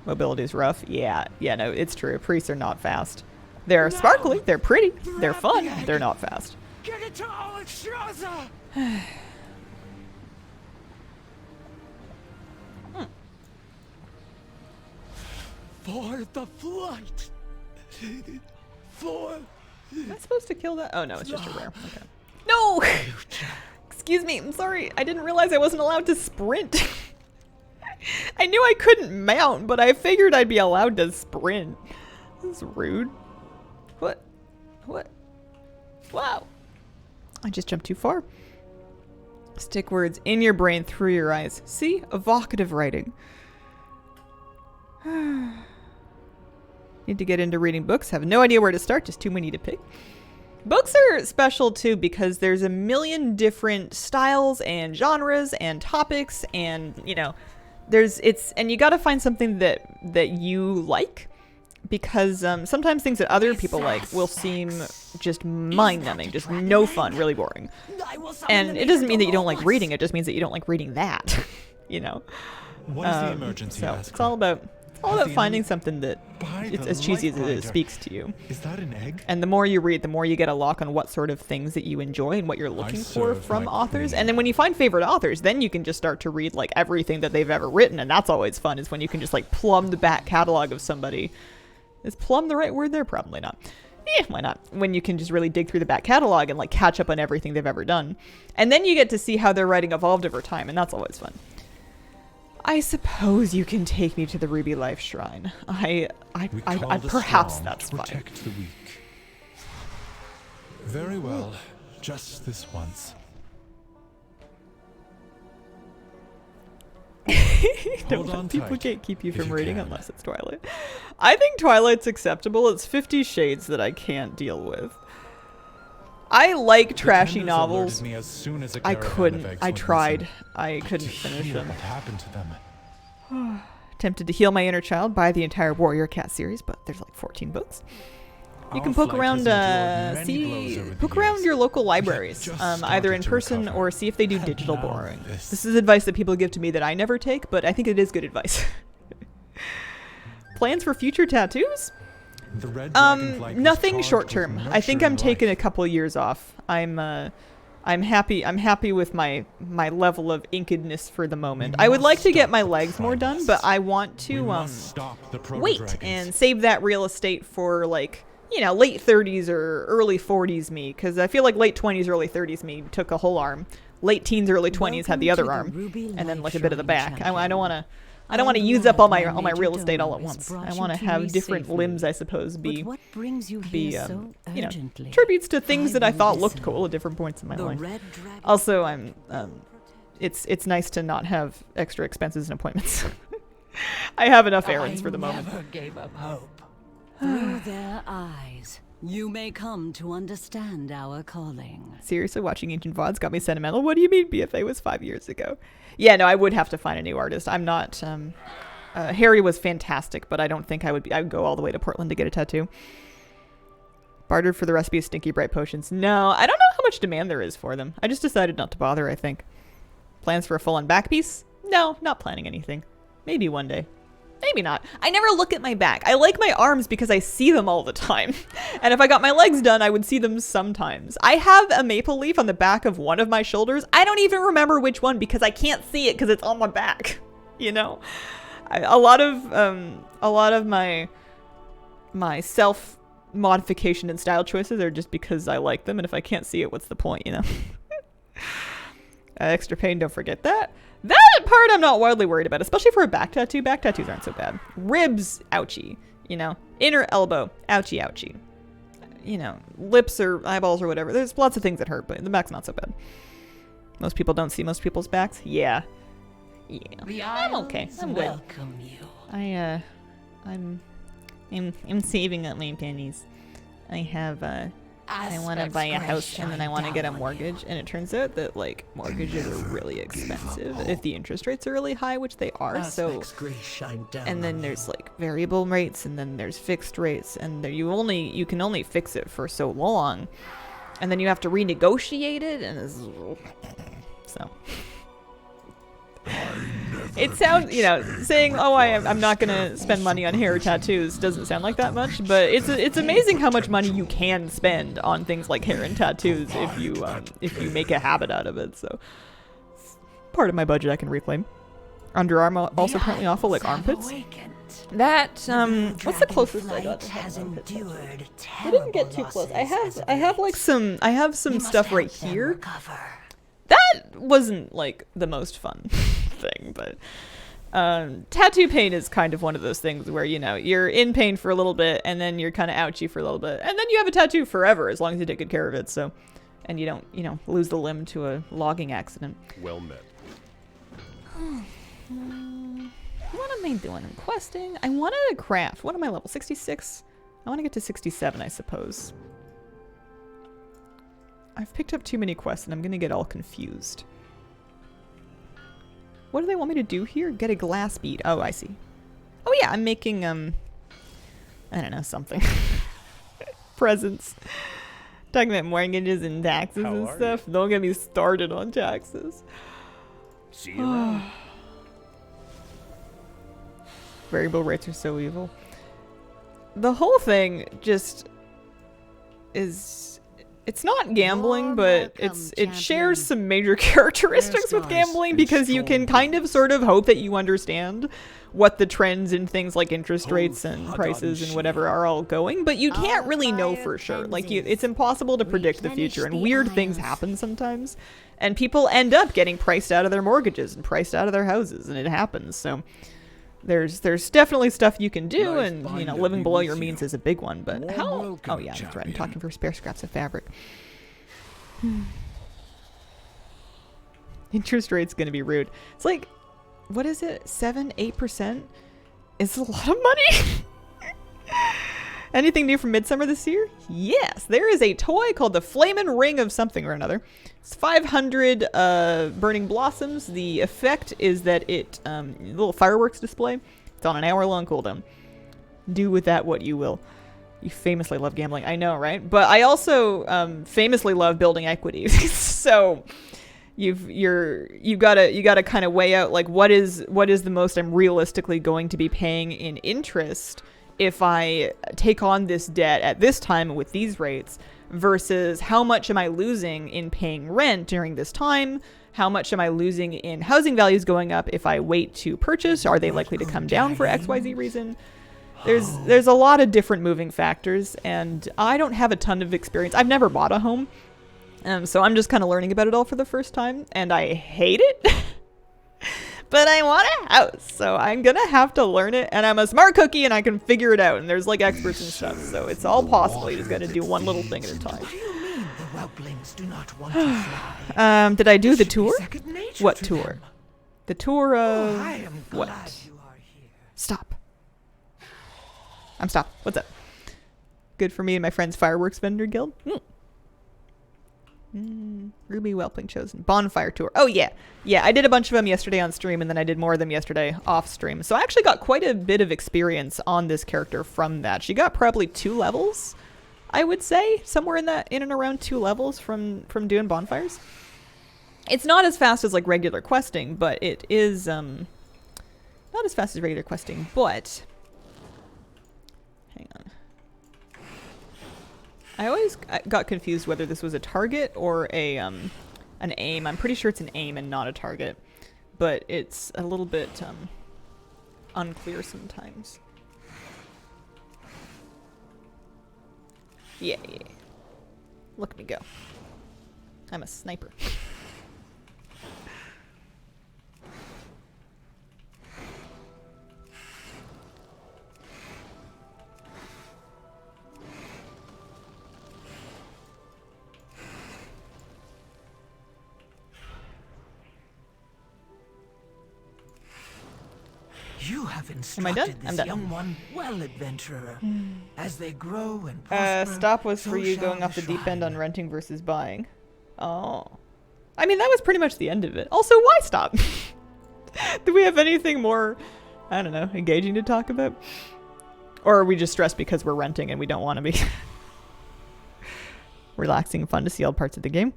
Mobility's rough. Yeah, no, it's true. Priests are not fast. They're sparkly, they're pretty, they're fun, they're not fast. Get it to Alexstrasza! For the flight. For Am I supposed to kill that? Oh no, it's just a rare. Okay. No! Excuse me, I'm sorry. I didn't realize I wasn't allowed to sprint. I knew I couldn't mount, but I figured I'd be allowed to sprint. This is rude. What? Wow. I just jumped too far. Stick words in your brain, through your eyes. See? Evocative writing. Need to get into reading books. Have no idea where to start. Just too many to pick. Books are special too because there's a million different styles and genres and topics, and you know, and you got to find something that you like, because sometimes things that other people like will seem just mind-numbing, just no fun, really boring. And it doesn't mean that you don't like reading. It just means that you don't like reading that. You know. What is the emergency? So it's all about finding something that, it's as cheesy as it is, speaks to you. Is that an egg? And the more you read, the more you get a lock on what sort of things that you enjoy and what you're looking for from authors. And then when you find favorite authors, then you can just start to read like everything that they've ever written. And that's always fun, is when you can just like plumb the back catalog of somebody. Is plumb the right word there? Probably not. Why not? When you can just really dig through the back catalog and like catch up on everything they've ever done. And then you get to see how their writing evolved over time, and that's always fun. I suppose you can take me to the Ruby Life Shrine. I perhaps that's fine. Protect the weak. Very well. Just this once. Hold on People tight, can't keep you if from you reading can. unless it's Twilight. I think Twilight's acceptable. It's 50 Shades that I can't deal with. I like trashy The tenders novels. alerted me as soon as a I caravan of couldn't. eggs I went tried. missing. I couldn't To finish hear them. What happened to them? Tempted to heal my inner child, buy the entire Warrior Cat series, but there's like 14 books. You can Our poke flight around, has endured many blows over the poke around years. your local libraries, Just either in started to person recover. or see if they do And digital now borrowing. this. This is advice that people give to me that I never take, but I think it is good advice. Plans for future tattoos? The red dragonflight was Nothing charged short with term. I think I'm nurturing taking a life. couple years off. I'm happy with my level of inkedness for the moment. I would like to get my legs more done, but I want We to must stop the wait proto-dragons. and save that real estate for like, you know, late 30s or early 40s me, because I feel like late 20s, early 30s me took a whole arm. Late teens, early 20s had the other arm, and then like a bit of the back. I don't want to use up all my real estate all at once. I want to have different limbs, I suppose, be What brings you be here so you know, urgently? tributes to things that I will thought looked listen. cool at different points in my The life. red dragon Also, I'm it's nice to not have extra expenses and appointments. I have enough errands for the moment. Never gave up hope. Through their eyes, you may come to understand our calling. Seriously, watching Ancient VODs got me sentimental. What do you mean BFA was 5 years ago? Yeah, no, I would have to find a new artist. I'm not Harry was fantastic, but I don't think I would go all the way to Portland to get a tattoo. Bartered for the recipe of Stinky Bright Potions. No, I don't know how much demand there is for them. I just decided not to bother, I think. Plans for a full-on back piece? No, not planning anything. Maybe one day. Maybe not. I never look at my back. I like my arms because I see them all the time. And if I got my legs done, I would see them sometimes. I have a maple leaf on the back of one of my shoulders. I don't even remember which one because I can't see it because it's on my back. You know? A lot of my self modification and style choices are just because I like them, and if I can't see it, what's the point, you know? Extra pain, don't forget that. That part I'm not wildly worried about, especially for a back tattoo. Back tattoos aren't so bad. Ribs, ouchie, you know. Inner elbow, ouchie, ouchie. You know, lips or eyeballs or whatever. There's lots of things that hurt, but the back's not so bad. Most people don't see most people's backs. Yeah. I'm okay. I'm good. Welcome you. I'm saving up my pennies. I want to buy a house and then I want to get a mortgage, and it turns out that like mortgages are really expensive if the interest rates are really high, which they are. So, and then there's like variable rates, and then there's fixed rates, and there you can only fix it for so long, and then you have to renegotiate it, and so. It sounds, you know, saying, "Oh, I'm not gonna spend money on hair or tattoos" doesn't sound like that much, but it's amazing how much money you can spend on things like hair and tattoos if you make a habit out of it. So, part of my budget I can reclaim. Underarm also apparently awful, like armpits. That what's the closest I got to armpit? I didn't get too close. I have some stuff right here. That wasn't like the most fun thing, but tattoo pain is kind of one of those things where, you know, you're in pain for a little bit and then you're kind of ouchy for a little bit, and then you have a tattoo forever as long as you take good care of it. So, and you don't, you know, lose the limb to a logging accident. Well met. What am I doing? I'm questing. I wanted a craft. What am I level? 66? I want to get to 67, I suppose. I've picked up too many quests and I'm gonna get all confused. What do they want me to do here? Get a glass bead. Oh, I see. Oh yeah, I'm making, I don't know, something. Presents. Talking about mortgages and taxes and stuff. Don't get me started on taxes. See you around. Variable rates are so evil. The whole thing just is... It's not gambling, but it shares some major characteristics with gambling, because you can kind of sort of hope that you understand what the trends in things like interest rates and prices and whatever are all going, but you can't really know for sure. Like, it's impossible to predict the future, and weird things happen sometimes, and people end up getting priced out of their mortgages and priced out of their houses, and it happens. So there's definitely stuff you can do, and you know, living below your means is a big one. But how? Oh yeah, that's right. I'm talking for spare scraps of fabric. Interest rate's gonna be rude. It's like, what is it? 7-8% is a lot of money. Anything new from Midsummer this year? Yes, there is a toy called the Flamin' Ring of something or another. It's 500 burning blossoms. The effect is that it, little fireworks display. It's on an hour-long cooldown. Do with that what you will. You famously love gambling. I know, right? But I also famously love building equity. So you gotta kind of weigh out, like, what is the most I'm realistically going to be paying in interest if I take on this debt at this time with these rates, versus how much am I losing in paying rent during this time? How much am I losing in housing values going up if I wait to purchase? Are they likely to come down for XYZ reason? There's a lot of different moving factors, and I don't have a ton of experience. I've never bought a home, so I'm just kind of learning about it all for the first time, and I hate it. But I want a house, so I'm gonna have to learn it, and I'm a smart cookie and I can figure it out, and there's like experts and stuff, so it's all possible. You just gotta do one little thing at a time. What do you mean the whelplings do not want to fly? Did I do the It should be tour? second nature What to tour? them. The tour of... I am what? glad you are here. Stop. I'm stop. What's up? Good for me and my friend's fireworks vendor guild? Ruby Whelpling Chosen. Bonfire Tour. Oh, yeah. Yeah, I did a bunch of them yesterday on stream, and then I did more of them yesterday off stream. So I actually got quite a bit of experience on this character from that. She got probably 2 levels, I would say. Somewhere in and around 2 levels from doing bonfires. It's not as fast as like regular questing, but it is, Not as fast as regular questing, but... Hang on. I always got confused whether this was a target or a an aim. I'm pretty sure it's an aim and not a target. But it's a little bit unclear sometimes. Yeah. Look at me go. I'm a sniper. You have Am I done? instructed I'm this done. young one well, adventurer. As they grow and prosper, Stop was so for you shall going the off the deep end shrine. on renting versus buying. Oh. I mean, that was pretty much the end of it. Also, why stop? Do we have anything more, I don't know, engaging to talk about? Or are we just stressed because we're renting and we don't want to be relaxing and fun to see all parts of the game?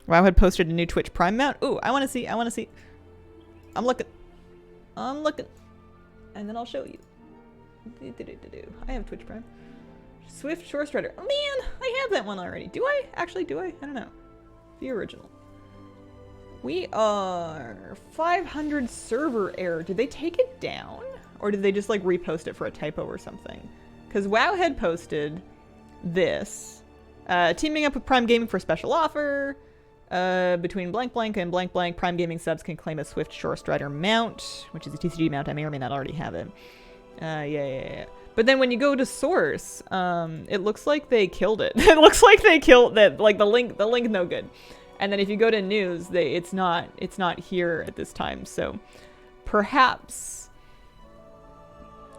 WoW had posted a new Twitch Prime mount. Ooh, I want to see. I'm looking. And then I'll show you. I have Twitch Prime. Swift Shore Strider. Oh man, I have that one already. Do I? Actually, do I? I don't know. The original. We are 500 server error. Did they take it down? Or did they just like repost it for a typo or something? Because WoW had posted this. Teaming up with Prime Gaming for a special offer. Between blank blank and blank blank, Prime Gaming subs can claim a Swift Shore Strider mount, which is a TCG mount. I may or may not already have it. Yeah. But then when you go to source, it looks like they killed it. It looks like they killed that. Like the link no good. And then if you go to news, it's not here at this time. So perhaps,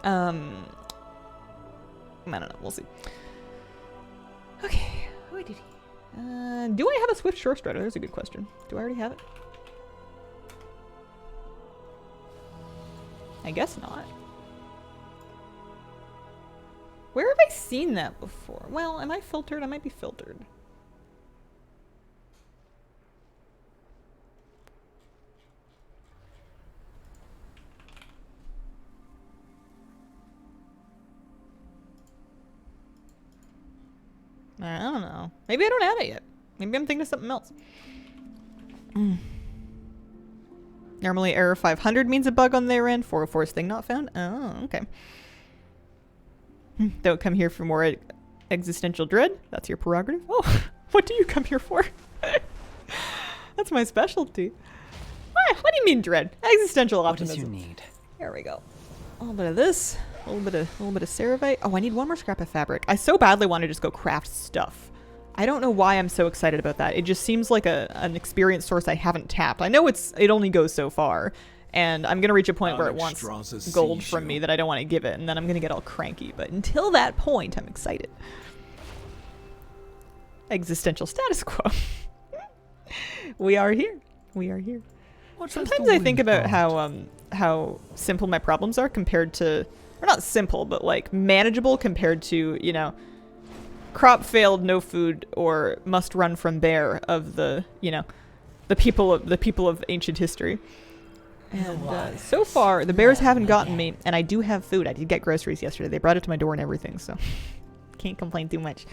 I don't know. We'll see. Okay. Who did he? Do I have a Swift Shore Strider? There's a good question. Do I already have it? I guess not. Where have I seen that before? Well, am I filtered? I might be filtered. I don't know. Maybe I don't have it yet. Maybe I'm thinking of something else. Normally error 500 means a bug on their end. 404 is thing not found. Oh, okay. Don't come here for more existential dread. That's your prerogative. Oh, what do you come here for? That's my specialty. What do you mean dread? Existential optimism. What does you need? There we go. A little bit of this. A little bit of ceravite. Oh, I need one more scrap of fabric. I so badly want to just go craft stuff. I don't know why I'm so excited about that. It just seems like an experience source I haven't tapped. I know it only goes so far, and I'm gonna reach a point where it wants gold from me that I don't want to give it, and then I'm gonna get all cranky. But until that point, I'm excited. Existential status quo. We are here. We are here. Sometimes I think about how simple my problems are compared to, or not simple, but like manageable compared to, you know, crop failed, no food, or must run from bear of the, you know, the people of ancient history. And so far, the bears haven't gotten me, and I do have food. I did get groceries yesterday. They brought it to my door and everything, so can't complain too much.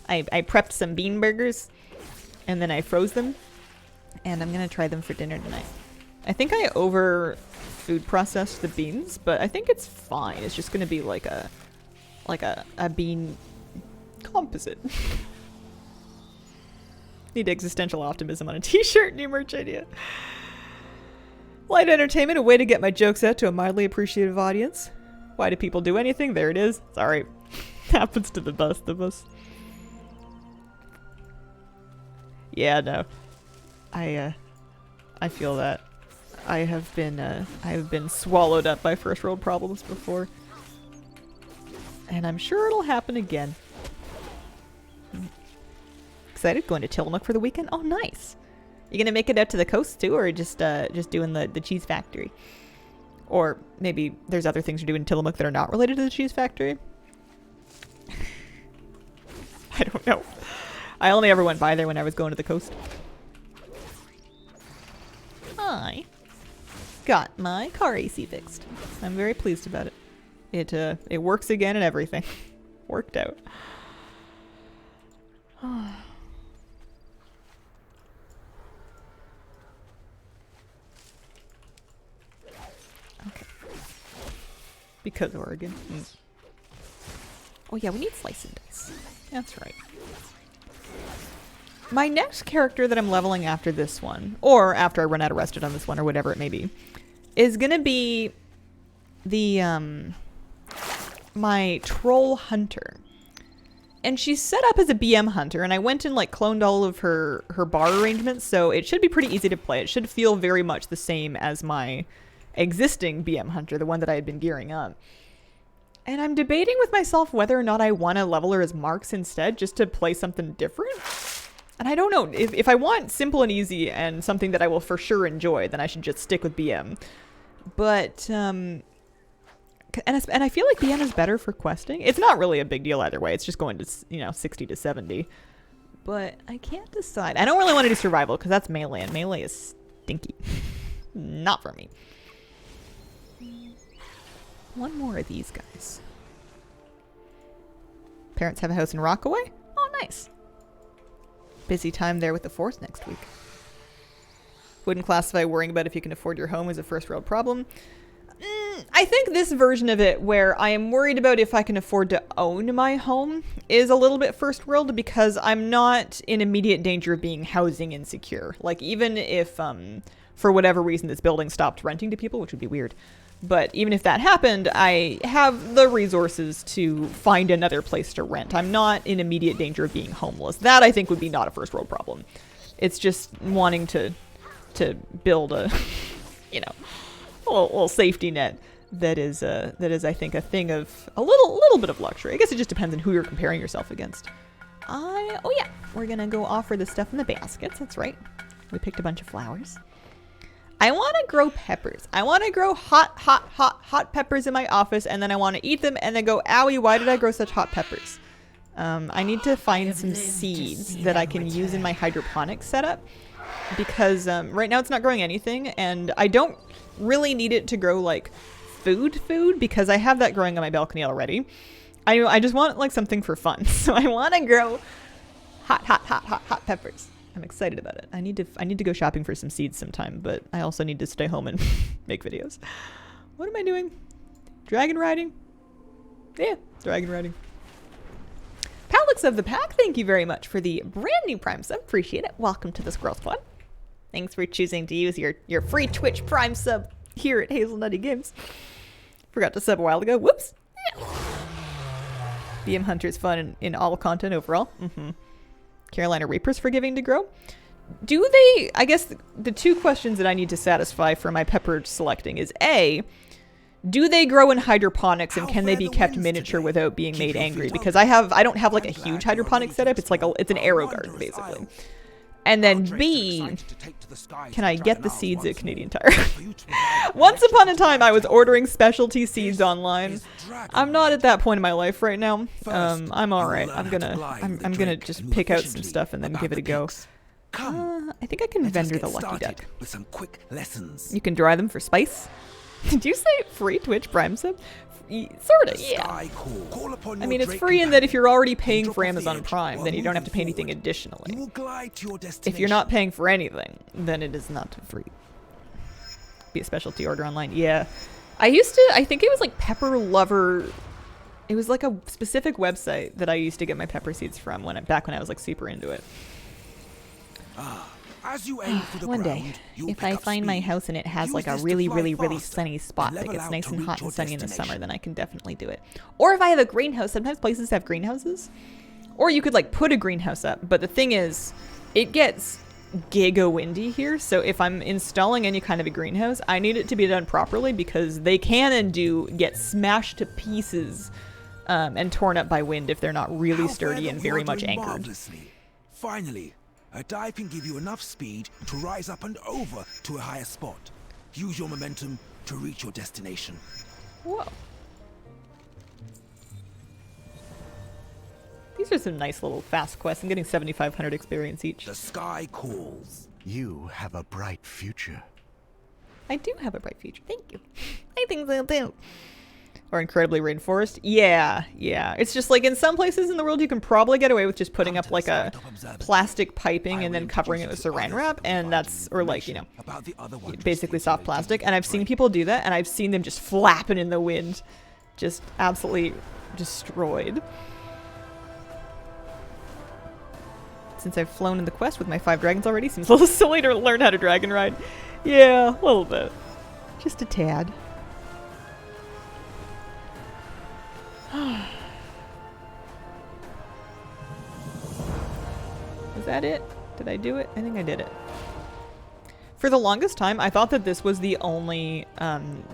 I prepped some bean burgers, and then I froze them, and I'm gonna try them for dinner tonight. I think I over food processed the beans, but I think it's fine. It's just gonna be like a bean composite. Need existential optimism on a t-shirt. New merch idea. Light entertainment, a way to get my jokes out to a mildly appreciative audience. Why do people do anything? There it is. Sorry. Happens to the best of us. Yeah, no. I feel that. I have been swallowed up by first world problems before. And I'm sure it'll happen again. Excited? Going to Tillamook for the weekend? Oh, nice. You gonna make it out to the coast too, or just doing the cheese factory? Or maybe there's other things you're doing in Tillamook that are not related to the cheese factory? I don't know. I only ever went by there when I was going to the coast. Hi. got my car AC fixed. I'm very pleased about it. It works again and everything. Worked out. Okay. Because Oregon. Oh yeah, we need slice and dice. That's right. My next character that I'm leveling after this one, or after I run out of rested on this one, or whatever it may be, is gonna be the my troll hunter. And she's set up as a BM hunter, and I went and like cloned all of her bar arrangements, so it should be pretty easy to play. It should feel very much the same as my existing BM hunter, the one that I had been gearing up. And I'm debating with myself whether or not I want to level her as Marks instead, just to play something different. And I don't know, if I want simple and easy and something that I will for sure enjoy, then I should just stick with BM. But, and I feel like BM is better for questing. It's not really a big deal either way. It's just going to, 60 to 70. But I can't decide. I don't really want to do survival because that's melee, and melee is stinky. Not for me. One more of these guys. Parents have a house in Rockaway? Oh, nice. Busy time there with the Force next week. Wouldn't classify worrying about if you can afford your home as a first world problem. I think this version of it, where I am worried about if I can afford to own my home, is a little bit first world because I'm not in immediate danger of being housing insecure. Like, even if, for whatever reason, this building stopped renting to people, which would be weird. But even if that happened, I have the resources to find another place to rent. I'm not in immediate danger of being homeless. That, I think, would be not a first world problem. It's just wanting to build a, a little safety net that is, I think, a thing of a little bit of luxury. I guess it just depends on who you're comparing yourself against. Oh yeah, we're gonna go offer the stuff in the baskets. That's right. We picked a bunch of flowers. I want to grow peppers. I want to grow hot peppers in my office, and then I want to eat them and then go, owie, why did I grow such hot peppers? I need to find some seeds that I can use in my hydroponics setup, because right now it's not growing anything, and I don't really need it to grow like food because I have that growing on my balcony already. I just want like something for fun. So I want to grow hot peppers. I'm excited about it. I need to go shopping for some seeds sometime, but I also need to stay home and make videos. What am I doing? Dragon riding? Yeah, dragon riding. Palix of the Pack, thank you very much for the brand new Prime sub. Appreciate it. Welcome to the Squirrel Squad. Thanks for choosing to use your free Twitch Prime sub here at Hazel Nutty Games. Forgot to sub a while ago. Whoops. Yeah. BM Hunter's fun in all content overall. Carolina Reapers forgiving to grow. Do they, I guess the two questions that I need to satisfy for my pepper selecting is A, do they grow in hydroponics, and can they be kept miniature without being made angry? Because I don't have like a huge hydroponic setup. It's like it's an arrow garden basically. And then B, can I get the seeds at Canadian Tire? Once upon a time, I was ordering specialty seeds online. I'm not at that point in my life right now. I'm all right. I'm gonna just pick out some stuff and then give it a go. I think I can vendor the Lucky Duck. With some quick lessons. You can dry them for spice. Did you say free Twitch Prime sub? Sort of, yeah. I mean, it's free in that if you're already paying for Amazon Prime, then you don't have to pay anything additionally. If you're not paying for anything, then it is not free. Be a specialty order online. Yeah. I think it was like Pepper Lover. It was like a specific website that I used to get my pepper seeds from back when I was like super into it. As you aim for the One day, ground, if I find my house and it has like a really sunny spot that gets nice and hot and sunny in the summer, then I can definitely do it. Or if I have a greenhouse, sometimes places have greenhouses. Or you could like put a greenhouse up, but the thing is, it gets giga windy here, so if I'm installing any kind of a greenhouse, I need it to be done properly because they can and do get smashed to pieces and torn up by wind if they're not really sturdy and very much anchored. Finally, a dive can give you enough speed to rise up and over to a higher spot. Use your momentum to reach your destination. Whoa. These are some nice little fast quests. I'm getting 7,500 experience each. The sky calls. You have a bright future. I do have a bright future. Thank you. I think so too. Or incredibly rainforest. Yeah, yeah. It's just like in some places in the world you can probably get away with just putting up like a plastic piping and then covering it with saran wrap, and that's, or like, you know, basically soft plastic. And I've seen people do that, and I've seen them just flapping in the wind. Just absolutely destroyed. Since I've flown in the quest with my 5 dragons already, seems a little silly to learn how to dragon ride. Yeah, a little bit. Just a tad. Is that it? Did I do it? I think I did it. For the longest time, I thought that this was the only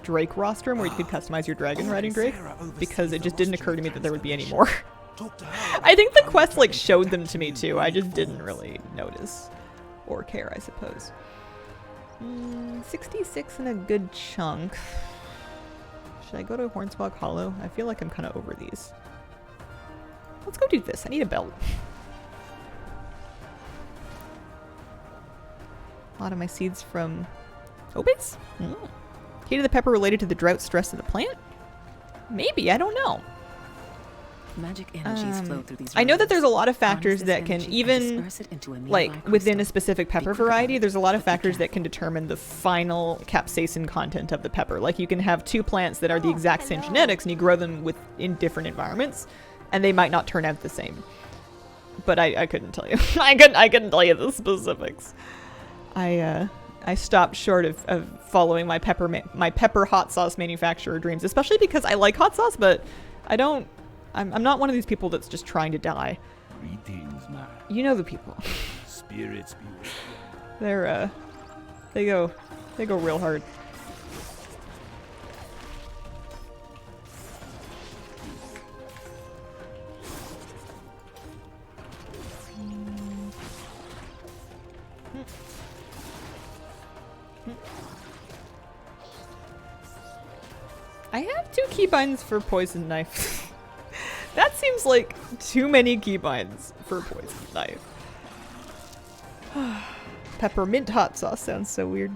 Drake rostrum where you could customize your dragon riding Drake, because it just didn't occur to me that there would be any more. I think the quest like showed them to me too. I just didn't really notice or care, I suppose. 66 and a good chunk. Should I go to Hornswogg Hollow? I feel like I'm kind of over these. Let's go do this. I need a belt. A lot of my seeds from Obis? Heat of the pepper related to the drought stress of the plant? Maybe, I don't know. Magic energies flow through these I know that rivers. there's a lot of factors Harness this that can energy and even, disperse it into a nearby like, within a crystal. specific pepper Be quick about variety, it, there's a lot of but be factors that careful. can determine the final capsaicin content of the pepper. Like, you can have 2 plants that are the exact same genetics, and you grow them in different environments, and they might not turn out the same. But I couldn't tell you. I couldn't tell you the specifics. I stopped short of following my pepper hot sauce manufacturer dreams, especially because I like hot sauce, but I'm not one of these people that's just trying to die. Greetings, man. You know the people. Spirits be with you. They're they go real hard. I have 2 keybinds for poison knife. That seems like too many keybinds for poison knife. Peppermint hot sauce sounds so weird.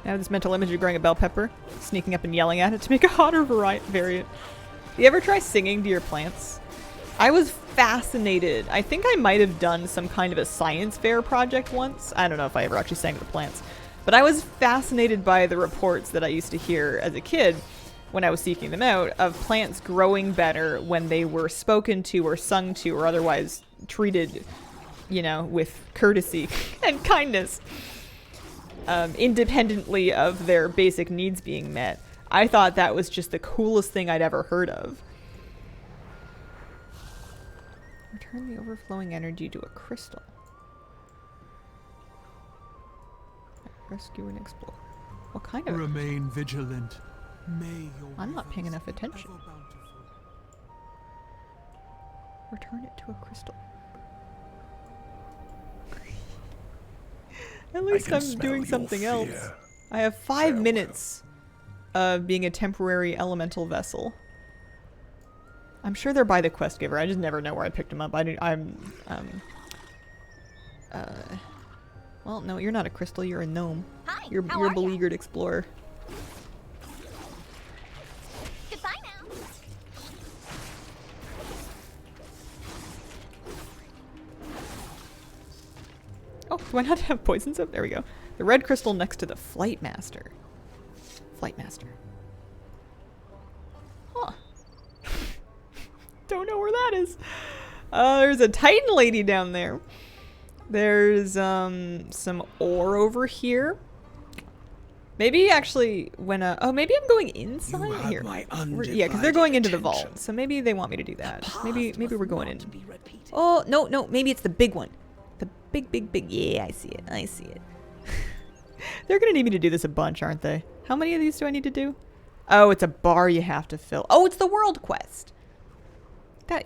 I have this mental image of growing a bell pepper, sneaking up and yelling at it to make a hotter variant. You ever try singing to your plants? I was fascinated. I think I might have done some kind of a science fair project once. I don't know if I ever actually sang to the plants. But I was fascinated by the reports that I used to hear as a kid when I was seeking them out of plants growing better when they were spoken to or sung to or otherwise treated, you know, with courtesy and kindness, independently of their basic needs being met. I thought that was just the coolest thing I'd ever heard of. Return the overflowing energy to a crystal. Rescue and explore. What kind of... Remain vigilant. May your I'm not paying rivers enough be attention. ever bountiful. Return it to a crystal. At least I'm doing something else. I have 5 minutes of being a temporary elemental vessel. I'm sure they're by the quest giver. I just never know where I picked them up. Well, no, you're not a crystal. You're a gnome. Hi, You're a beleaguered explorer. Goodbye now. Oh, do I not have poisons up? There we go. The red crystal next to the Flight Master. Flight Master. Huh. Don't know where that is. There's a Titan lady down there. There's some ore over here. Maybe actually when oh, maybe I'm going inside here. Yeah, because they're going into the vault. So maybe they want me to do that. Maybe we're going in. Oh, no, maybe it's the big one. The big. Yeah, I see it. I see it. They're going to need me to do this a bunch, aren't they? How many of these do I need to do? Oh, it's a bar you have to fill. Oh, it's the world quest.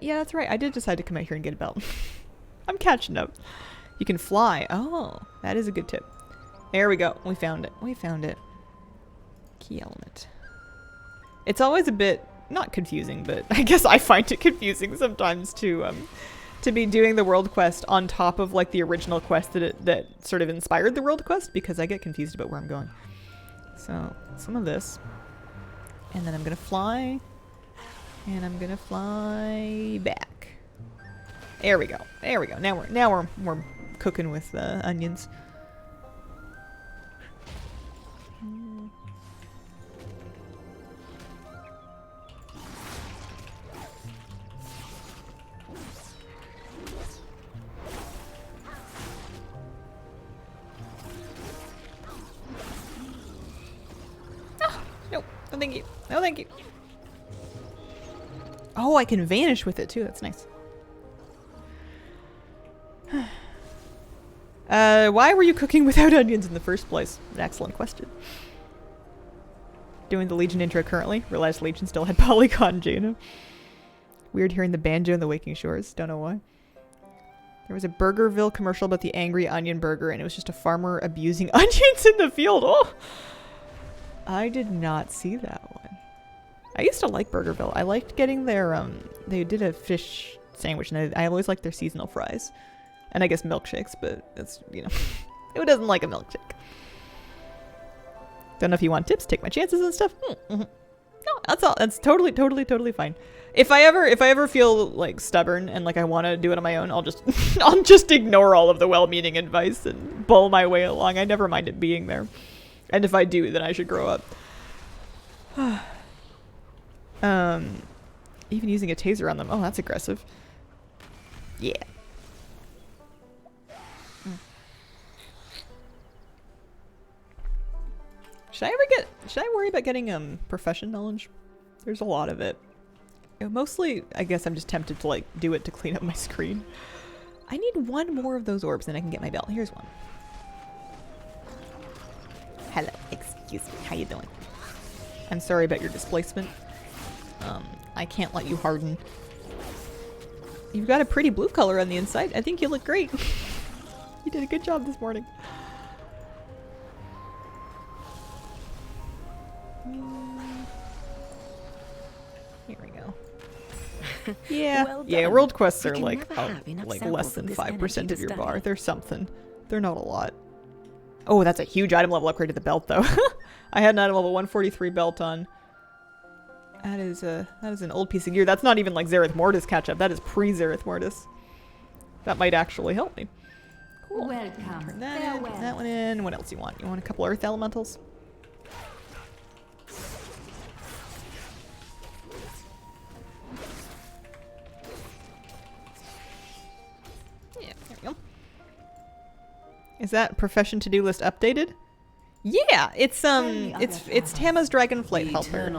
Yeah, that's right. I did decide to come out here and get a belt. I'm catching up. You can fly. Oh, that is a good tip. There we go. We found it. We found it. Key element. It's always a bit, not confusing, but I guess I find it confusing sometimes to to be doing the world quest on top of like the original quest that sort of inspired the world quest, because I get confused about where I'm going. So some of this, and then I'm gonna fly, and I'm gonna fly back. There we go. There we go. Now we're cooking with onions. No, thank you. No, thank you. Oh, I can vanish with it too. That's nice. Why were you cooking without onions in the first place? An excellent question. Doing the Legion intro currently. Realized Legion still had Polygon Jaina. Weird hearing the banjo in the Waking Shores. Don't know why. There was a Burgerville commercial about the angry onion burger, and it was just a farmer abusing onions in the field. Oh! I did not see that one. I used to like Burgerville. I liked getting their, they did a fish sandwich, and I always liked their seasonal fries. And I guess milkshakes, but it's, you know, who doesn't like a milkshake? Don't know if you want tips, take my chances and stuff. No, that's all. That's totally fine. If I ever feel like stubborn and like I want to do it on my own, I'll just ignore all of the well-meaning advice and bull my way along. I never mind it being there. And if I do, then I should grow up. Even using a taser on them. Oh, that's aggressive. Yeah. Should I worry about getting profession knowledge? There's a lot of it. Mostly, I guess I'm just tempted to like do it to clean up my screen. I need one more of those orbs and I can get my belt. Here's one. Hello, excuse me, how you doing? I'm sorry about your displacement. I can't let you harden. You've got a pretty blue color on the inside. I think you look great. You did a good job this morning. Here we go. Yeah, Well yeah. done. World quests We are can like never have enough like samples less of than this 5% energy of your to bar. study. They're something. They're not a lot. Oh, that's a huge item level upgrade to the belt, though. I had an item level 143 belt on. That is an old piece of gear. That's not even like Zareth Mortis catch up. That is pre-Zareth Mortis. That might actually help me. Cool. Welcome. Turn that in, put that one in. What else you want? You want a couple earth elementals? Yeah, there we go. Is that profession to-do list updated? Yeah, it's Tama's Dragonflight Helper.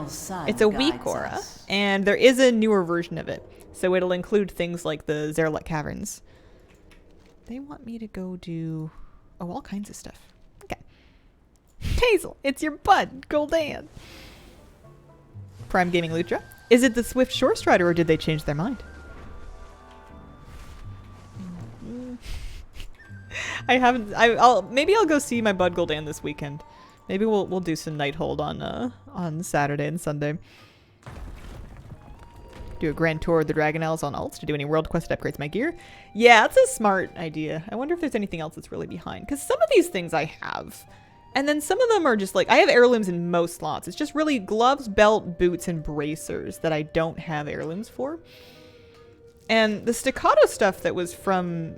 It's a weak aura, and there is a newer version of it. So it'll include things like the Zaralek Caverns. They want me to go do all kinds of stuff. Okay. Hazel, it's your bud, Goldan. Prime Gaming Lutra. Is it the Swift Shore Strider or did they change their mind? Maybe I'll go see my bud Goldan this weekend. Maybe we'll do some night hold on Saturday and Sunday. Do a grand tour of the Dragon Isles on alts to do any world quest upgrades my gear. Yeah, that's a smart idea. I wonder if there's anything else that's really behind, because some of these things I have, and then some of them are just like I have heirlooms in most slots. It's just really gloves, belt, boots, and bracers that I don't have heirlooms for. And the staccato stuff that was from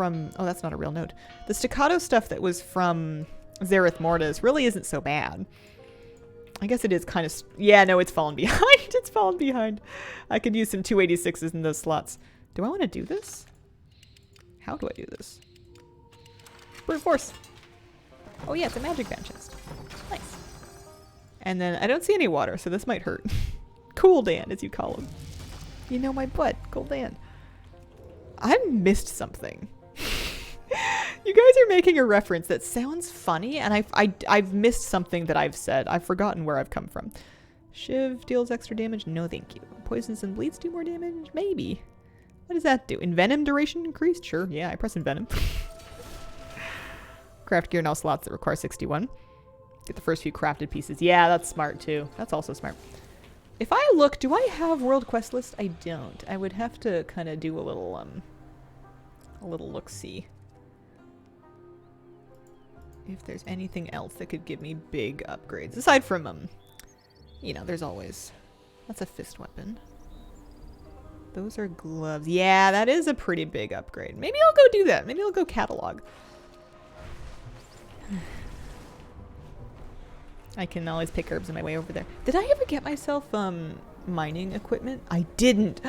oh, that's not a real note. The staccato stuff that was from Zareth Mortis really isn't so bad. I guess it is kind of... Yeah, no, it's fallen behind. It's fallen behind. I could use some 286s in those slots. Do I want to do this? How do I do this? Brute force. Oh yeah, it's a magic band chest. Nice. And then I don't see any water, so this might hurt. Cool Dan, as you call him. You know my butt, Cool Dan. I missed something. You guys are making a reference that sounds funny, and I've missed something that I've said. I've forgotten where I've come from. Shiv deals extra damage? No, thank you. Poisons and bleeds do more damage? Maybe. What does that do? Envenom duration increased? Sure. Yeah, I press envenom. Craft gear in all slots that require 61. Get the first few crafted pieces. Yeah, that's smart too. That's also smart. If I look, do I have world quest list? I don't. I would have to kind of do a little a little look-see. If there's anything else that could give me big upgrades. Aside from, you know, there's always... That's a fist weapon. Those are gloves. Yeah, that is a pretty big upgrade. Maybe I'll go do that. Maybe I'll go catalog. I can always pick herbs on my way over there. Did I ever get myself, mining equipment? I didn't.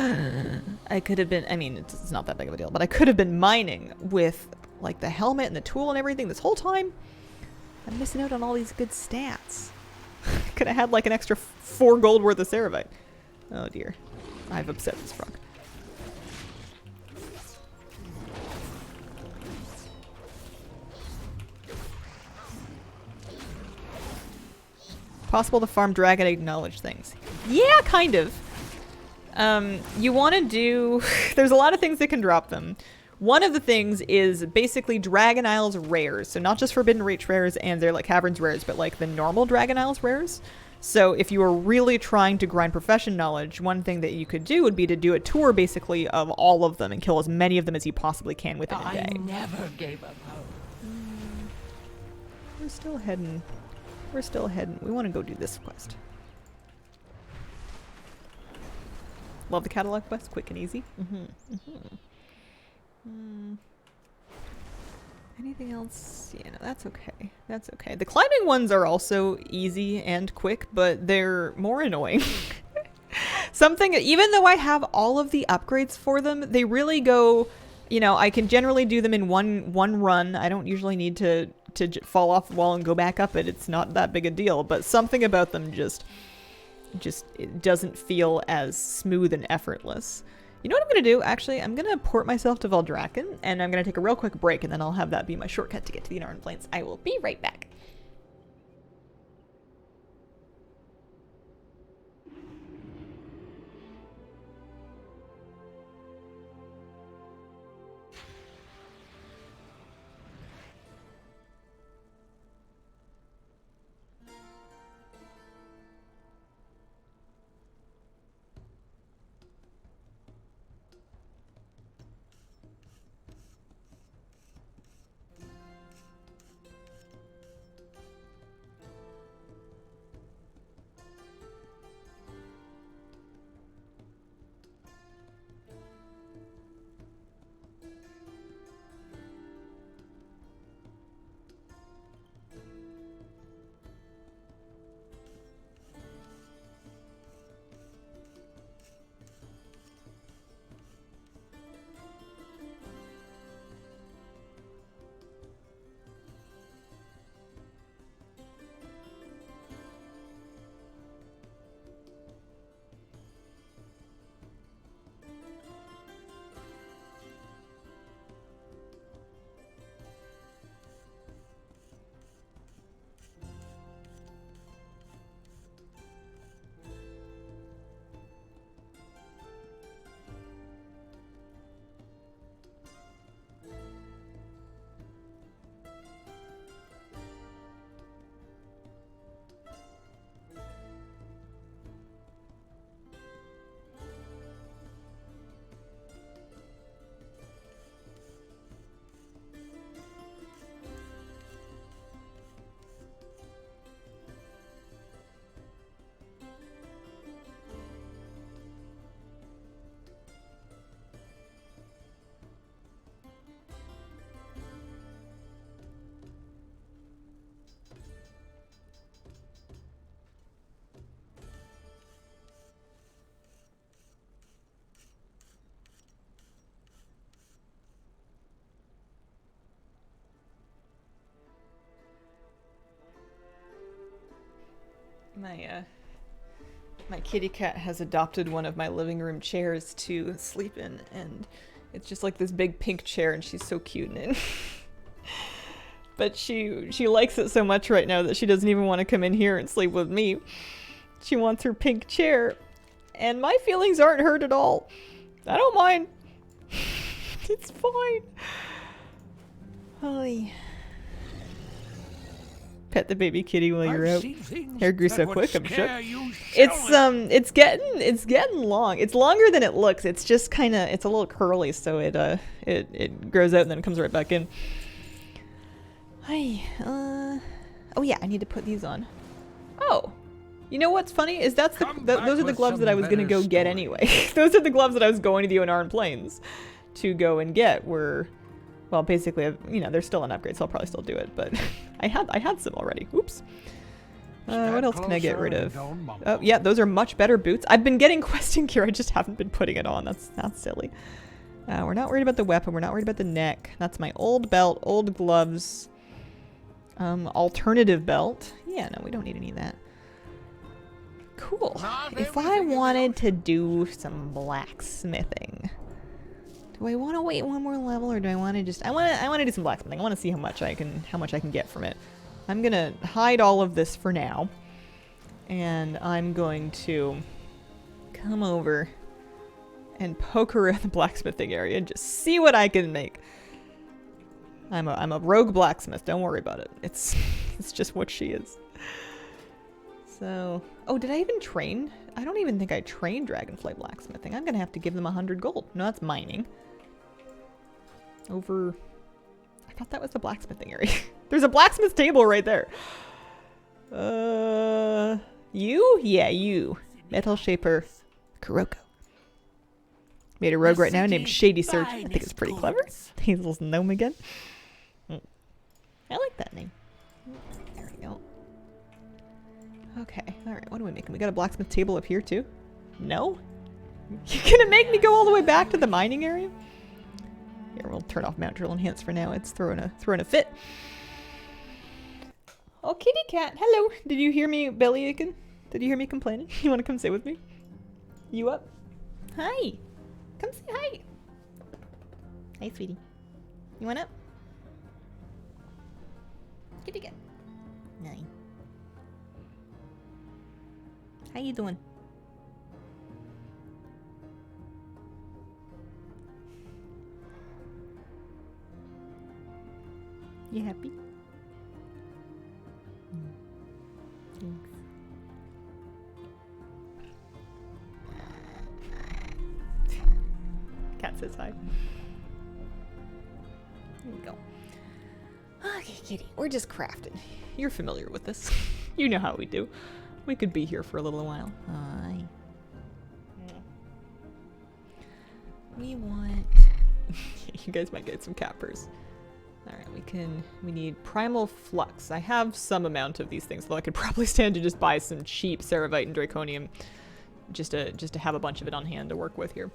I could have been, I mean, it's not that big of a deal, but I could have been mining with, like, the helmet and the tool and everything this whole time. I'm missing out on all these good stats. Could have had, like, an extra 4 gold worth of ceravite. Oh, dear. I've upset this frog. Possible to farm dragon egg knowledge things. Yeah, kind of. You want to do... There's a lot of things that can drop them. One of the things is basically Dragon Isles rares. So not just Forbidden Reach rares and Zaralek Caverns rares, but like the normal Dragon Isles rares. So if you were really trying to grind profession knowledge, one thing that you could do would be to do a tour basically of all of them and kill as many of them as you possibly can within a day. I never gave up hope. We're still heading... We're still heading. We want to go do this quest. Love the catalog quest. Quick and easy. Anything else? Yeah, no, that's okay. That's okay. The climbing ones are also easy and quick, but they're more annoying. Something, even though I have all of the upgrades for them, they really go, you know, I can generally do them in one run. I don't usually need to fall off the wall and go back up it. It's not that big a deal, but something about them just it doesn't feel as smooth and effortless. You know what I'm going to do? Actually, I'm going to port myself to Valdrakken, and I'm going to take a real quick break, and then I'll have that be my shortcut to get to the Northern Plains. I will be right back. My kitty cat has adopted one of my living room chairs to sleep in, and it's just like this big pink chair, and she's so cute in it. But she likes it so much right now that she doesn't even want to come in here and sleep with me. She wants her pink chair, and my feelings aren't hurt at all. I don't mind. It's fine. Holy. Pet the baby kitty while you're I've out. seen things Hair grew that so would quick, I'm shook. scare you It's getting long. It's longer than it looks. It's just kind of, it's a little curly, so it grows out and then it comes right back in. Hi. Oh yeah, I need to put these on. Oh. You know what's funny is those are the gloves that I was gonna go get anyway. Those are the gloves that I was going to the Onaran Plains to go and get. Well, basically, you know, they're still an upgrade, so I'll probably still do it. But I had some already. Oops. What else can I get rid of? Oh yeah, those are much better boots. I've been getting questing gear. I just haven't been putting it on. That's silly. We're not worried about the weapon. We're not worried about the neck. That's my old belt, old gloves, alternative belt. Yeah, no, we don't need any of that. Cool. If I wanted to do some blacksmithing, do I want to wait one more level, or do I want to just? I want to do some blacksmithing. I want to see how much I can get from it. I'm gonna hide all of this for now, and I'm going to come over and poke around the blacksmithing area and just see what I can make. I'm a rogue blacksmith. Don't worry about it. It's just what she is. So, oh, did I even train? I don't even think I trained Dragonfly Blacksmithing. I'm gonna have to give them 100 gold. No, that's mining. Over... I thought that was the blacksmithing area. There's a blacksmith table right there. You? Yeah, you. Metal Shaper Kuroko. Made a rogue right now named Shady Surgeon. I think it's pretty clever. Hazel's gnome again. I like that name. There we go. Okay, alright, what are we making? We got a blacksmith table up here too? No? You're gonna make me go all the way back to the mining area? Here, we'll turn off Mount Drill Enhance for now. It's throwing a fit. Oh, kitty cat, hello! Did you hear me belly aching? Did you hear me complaining? You wanna come sit with me? You up? Hi! Come say hi! Hi, sweetie. You want up? Kitty cat. Nice. How you doing? You happy? Thanks. Cat says hi. There you go. Okay, kitty. We're just crafting. You're familiar with this. You know how we do. We could be here for a little while. Hi. We want... You guys might get some cappers. Alright, we need Primal Flux. I have some amount of these things, though I could probably stand to just buy some cheap Ceravite and Draconium just to have a bunch of it on hand to work with here.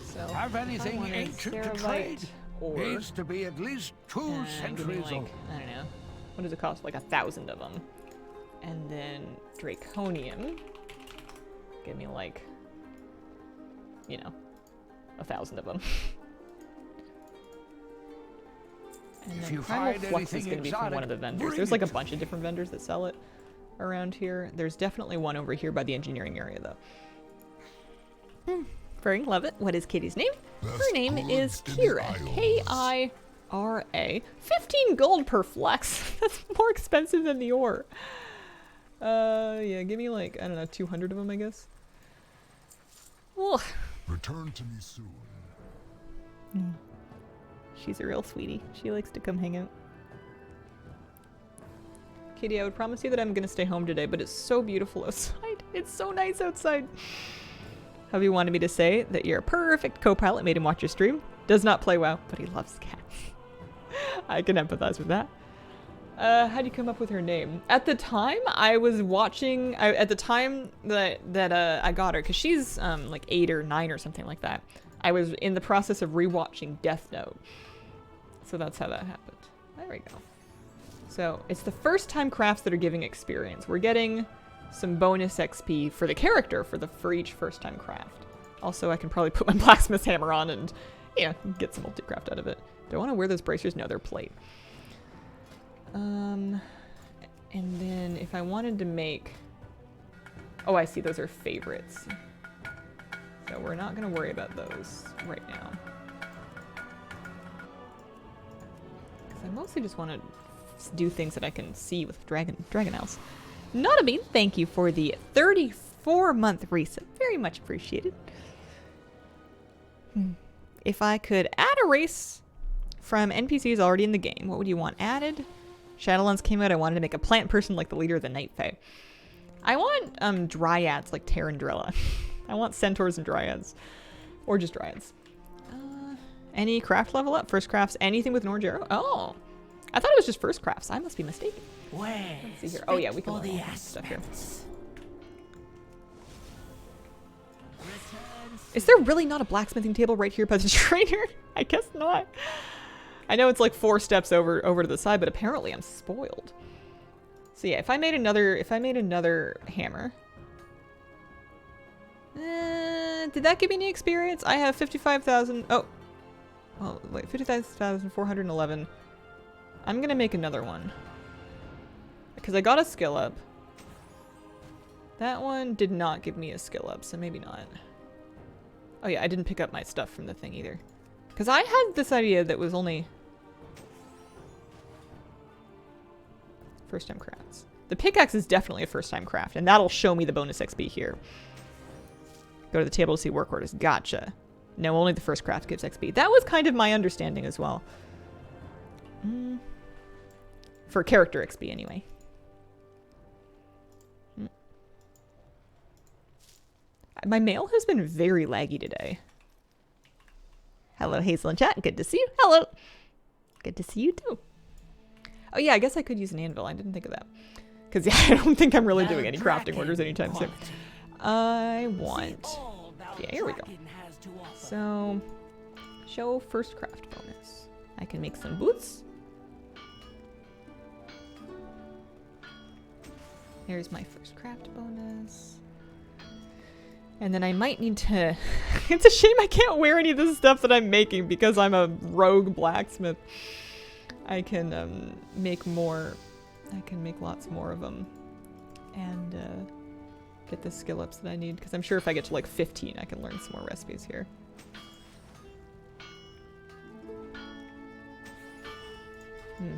So, Have anything ancient to trade? Needs to be at least 2 centuries old. I don't know. What does it cost? Like 1,000 of them. And then Draconium. Give me like, you know, 1,000 of them. And then Primal Flux is going to be from one of the vendors. There's like a bunch of different vendors that sell it around here. There's definitely one over here by the engineering area though. Very love it. What is Kitty's name? Her name is Kira. K-I-R-A. 15 gold per flex. That's more expensive than the ore. Yeah, give me like, I don't know, 200 of them, I guess. Ugh. Return to me soon. She's a real sweetie. She likes to come hang out. Kitty, I would promise you that I'm gonna stay home today, but it's so beautiful outside. It's so nice outside. Hubby wanted me to say that you're a perfect co-pilot, made him watch your stream. Does not play WoW, but he loves cats. I can empathize with that. How do you come up with her name? At the time, I was watching... at the time that I got her, because she's like 8 or 9 or something like that, I was in the process of rewatching Death Note. So that's how that happened. There we go. So it's the first time crafts that are giving experience. We're getting some bonus XP for the character for each first time craft. Also, I can probably put my blacksmith's hammer on and, you know, get some multi-craft out of it. Do I want to wear those bracers? No, they're plate. And then if I wanted to make... Oh, I see. Those are favorites. So we're not going to worry about those right now. Because I mostly just want to do things that I can see with Dragon House. Not a bean, thank you for the 34-month resub. Very much appreciated. If I could add a race from NPCs already in the game, what would you want added? Shadowlands came out, I wanted to make a plant person like the leader of the Night Fae. I want dryads like Terrandrella. I want centaurs and dryads. Or just dryads. Any craft level up? First crafts, anything with an orange arrow? Oh! I thought it was just first crafts. I must be mistaken. Let's see here. Oh yeah, we can learn all stuff here. Is there really not a blacksmithing table right here by the trainer? I guess not. I know it's like 4 steps over to the side, but apparently I'm spoiled. So yeah, if I made another hammer. Did that give me any experience? I have 55,000. Oh, wait, 55,411. I'm gonna make another one because I got a skill up. That one did not give me a skill up, so maybe not. Oh yeah, I didn't pick up my stuff from the thing either. Because I had this idea that was only first time crafts. The pickaxe is definitely a first time craft, and that'll show me the bonus XP here. Go to the table to see work orders. Gotcha. No, only the first craft gives XP. That was kind of my understanding as well. For character XP anyway. My mail has been very laggy today. Hello, Hazel in chat. Good to see you. Hello. Good to see you too. Oh yeah, I guess I could use an anvil. I didn't think of that. Because yeah, I don't think I'm really doing any crafting orders anytime soon. I want... Yeah, here we go. So, show first craft bonus. I can make some boots. Here's my first craft bonus. And then I might need to... It's a shame I can't wear any of this stuff that I'm making because I'm a rogue blacksmith. I can make more... I can make lots more of them. And get the skill ups that I need. Because I'm sure if I get to like 15, I can learn some more recipes here.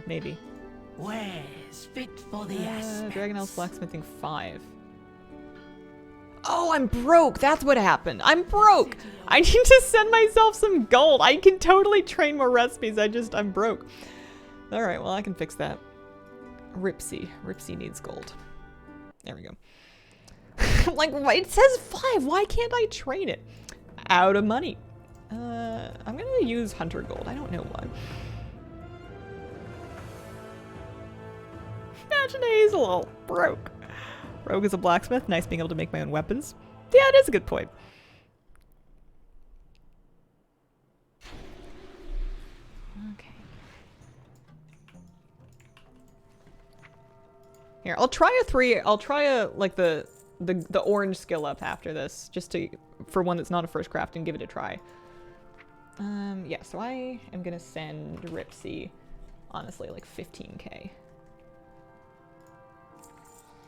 Maybe. Where's fit for the Dragon House Blacksmithing 5. Oh, I'm broke. That's what happened. I'm broke. I need to send myself some gold. I can totally train more recipes. I'm broke. All right, well, I can fix that. Ripsy. Ripsy needs gold. There we go. Like, it says 5. Why can't I train it? Out of money. I'm going to use Hunter Gold. I don't know why. Imagine Hazel all broke. Rogue is a blacksmith. Nice being able to make my own weapons. Yeah, it is a good point. Okay. Here, I'll try a 3. I'll try like the orange skill up after this, just for one that's not a first craft and give it a try. Yeah, so I am gonna send Ripsy, honestly, like 15k.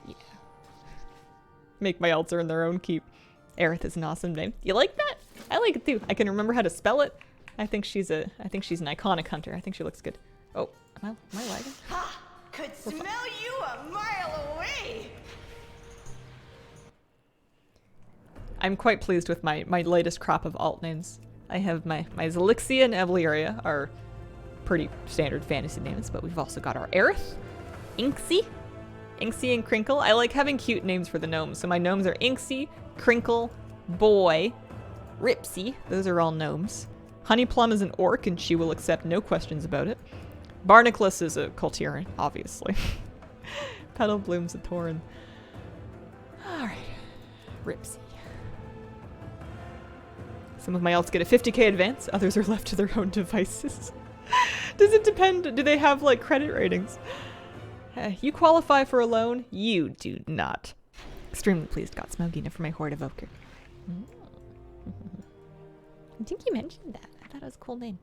Yeah. Make my alts earn their own keep. Aerith is an awesome name. You like that? I like it too. I can remember how to spell it. I think she's an iconic hunter. I think she looks good. Oh, am I lagging? Ha! Could smell you a mile away. I'm quite pleased with my latest crop of alt names. I have my Zelixia and Evaleria are pretty standard fantasy names, but we've also got our Aerith, Inksy and Crinkle. I like having cute names for the gnomes. So my gnomes are Inksy, Crinkle, Boy, Ripsy. Those are all gnomes. Honeyplum is an orc and she will accept no questions about it. Barnacles is a Culturian, obviously. Petal Bloom's a Tauren. Alright. Ripsy. Some of my alts get a 50k advance, others are left to their own devices. Does it depend? Do they have like credit ratings? You qualify for a loan? You do not. Extremely pleased got Smogina for my Horde Evoker. I think you mentioned that. I thought it was a cool name.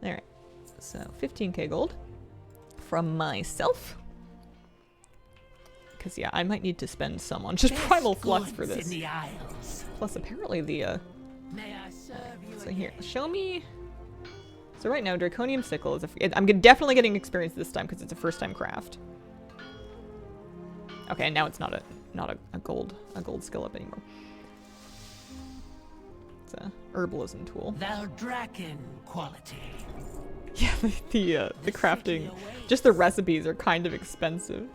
Alright. So 15k gold from myself. Because yeah, I might need to spend some on just Primal Flux for this. Plus apparently the so here, show me So right now, Draconium Sickle is I'm definitely getting experience this time because it's a first-time craft. Okay, and now it's not a gold skill up anymore. It's a herbalism tool. The Draken quality. Yeah, the crafting, just the recipes are kind of expensive.